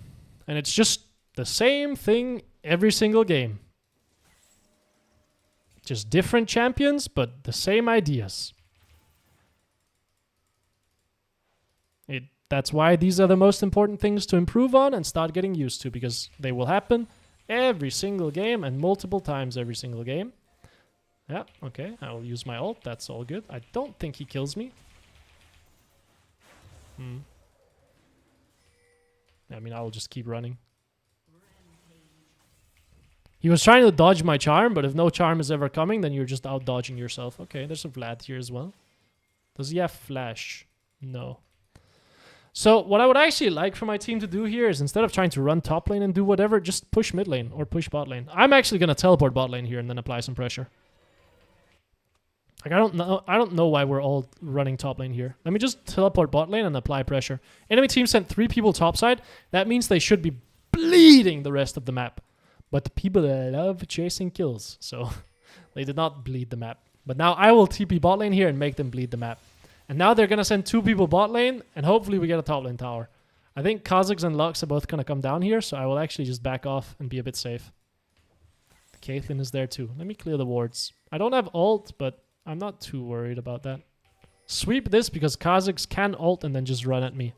C: And it's just the same thing every single game. Just different champions, but the same ideas. That's why these are the most important things to improve on and start getting used to, because they will happen every single game and multiple times every single game. Yeah, okay, I will use my ult. That's all good. I don't think he kills me. I mean, I will just keep running. He was trying to dodge my charm, but if no charm is ever coming, then you're just out dodging yourself. Okay, there's a Vlad here as well. Does he have flash? No. So what I would actually like for my team to do here is, instead of trying to run top lane and do whatever, just push mid lane or push bot lane. I'm actually going to teleport bot lane here and then apply some pressure. Like, I don't know why we're all running top lane here. Let me just teleport bot lane and apply pressure. Enemy team sent 3 people topside. That means they should be bleeding the rest of the map. But people love chasing kills, so they did not bleed the map. But now I will TP bot lane here and make them bleed the map. And now they're going to send 2 people bot lane, and hopefully we get a top lane tower. I think Kha'Zix and Lux are both going to come down here, so I will actually just back off and be a bit safe. Caitlyn is there too. Let me clear the wards. I don't have ult, but I'm not too worried about that. Sweep this because Kha'Zix can ult and then just run at me.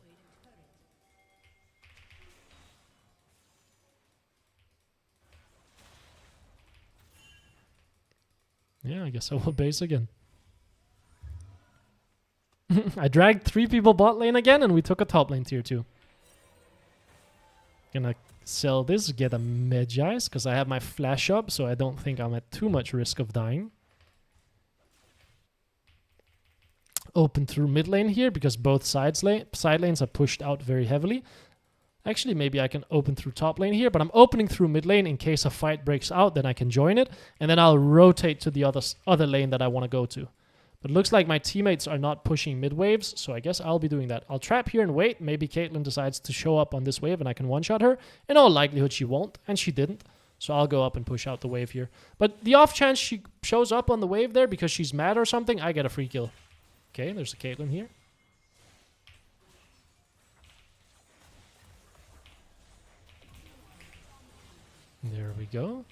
C: Yeah, I guess I will base again. I dragged 3 people bot lane again and we took a top lane tier 2. Gonna sell this, get a Magi's because I have my flash up, so I don't think I'm at too much risk of dying. Open through mid lane here because both side lanes are pushed out very heavily. Actually, maybe I can open through top lane here, but I'm opening through mid lane in case a fight breaks out, then I can join it, and then I'll rotate to the other lane that I want to go to. But it looks like my teammates are not pushing mid waves, so I guess I'll be doing that. I'll trap here and wait. Maybe Caitlyn decides to show up on this wave and I can one-shot her. In all likelihood, she won't, and she didn't. So I'll go up and push out the wave here. But the off chance she shows up on the wave there because she's mad or something, I get a free kill. Okay, there's a Caitlyn here. There we go.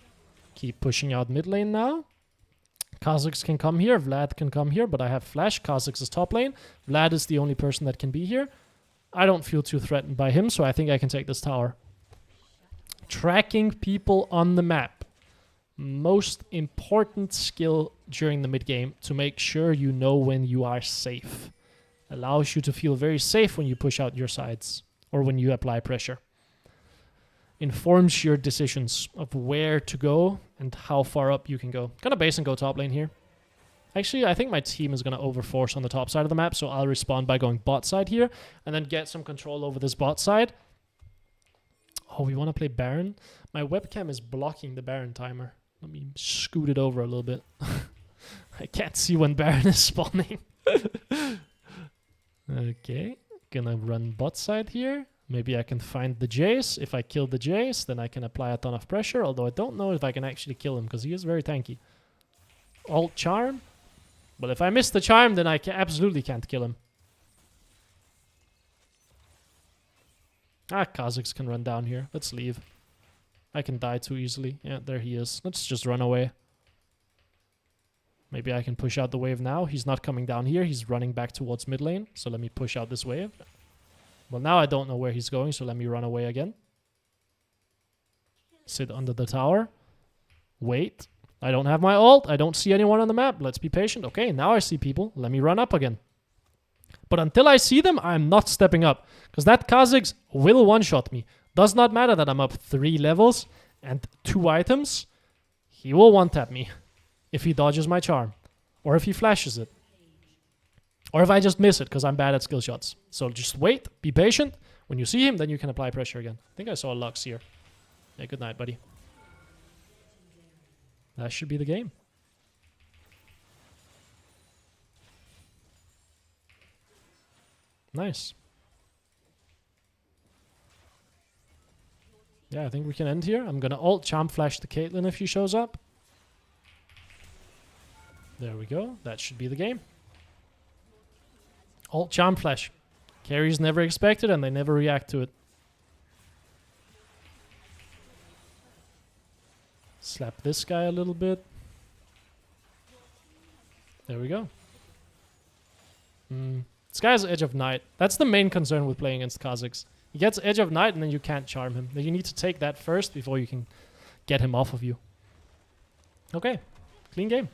C: Keep pushing out mid lane now. Kha'Zix can come here, Vlad can come here, but I have flash. Kha'Zix is top lane. Vlad is the only person that can be here. I don't feel too threatened by him, so I think I can take this tower. Tracking people on the map. Most important skill during the mid game to make sure you know when you are safe. Allows you to feel very safe when you push out your sides or when you apply pressure. Informs your decisions of where to go and how far up you can go. Gonna base and go top lane here. Actually, I think my team is gonna overforce on the top side of the map, so I'll respond by going bot side here and then get some control over this bot side. Oh, we want to play Baron? My webcam is blocking the Baron timer. Let me scoot it over a little bit. I can't see when Baron is spawning. Okay, gonna run bot side here. Maybe I can find the Jace. If I kill the Jace, then I can apply a ton of pressure, although I don't know if I can actually kill him because he is very tanky. Alt charm. But if I miss the charm, then I absolutely can't kill him. Kha'Zix can run down here. Let's leave. I can die too easily. Yeah, there he is. Let's just run away. Maybe I can push out the wave now. He's not coming down here. He's running back towards mid lane. So let me push out this wave. Well, now I don't know where he's going, so let me run away again. Sit under the tower. Wait. I don't have my ult. I don't see anyone on the map. Let's be patient. Okay, now I see people. Let me run up again. But until I see them, I'm not stepping up. Because that Kha'Zix will one-shot me. Does not matter that I'm up 3 levels and 2 items. He will one-tap me. If he dodges my charm. Or if he flashes it. Or if I just miss it because I'm bad at skill shots. So just wait. Be patient. When you see him, then you can apply pressure again. I think I saw a Lux here. Yeah, good night, buddy. That should be the game. Nice. Yeah, I think we can end here. I'm gonna ult Charm Flash the Caitlyn if she shows up. There we go. That should be the game. Ult Charm Flash. Carries never expected and they never react to it. Slap this guy a little bit. There we go. This guy has Edge of Night. That's the main concern with playing against Kha'Zix. He gets Edge of Night and then you can't charm him. Then you need to take that first before you can get him off of you. Okay. Clean game.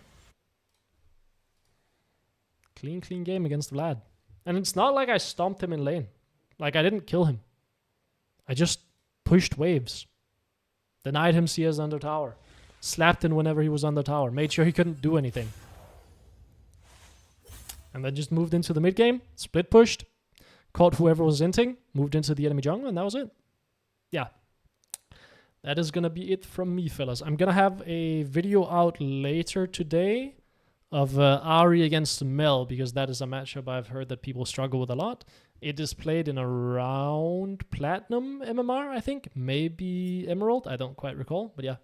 C: Clean game against Vlad. And it's not like I stomped him in lane. Like I didn't kill him. I just pushed waves. Denied him CS under tower. Slapped him whenever he was under tower. Made sure he couldn't do anything. And then just moved into the mid game. Split pushed. Caught whoever was inting. Moved into the enemy jungle and that was it. Yeah. That is going to be it from me, fellas. I'm going to have a video out later today of Ahri against Mel because that is a matchup I've heard that people struggle with a lot. It is played in around Platinum MMR, I think. Maybe Emerald. I don't quite recall. But yeah.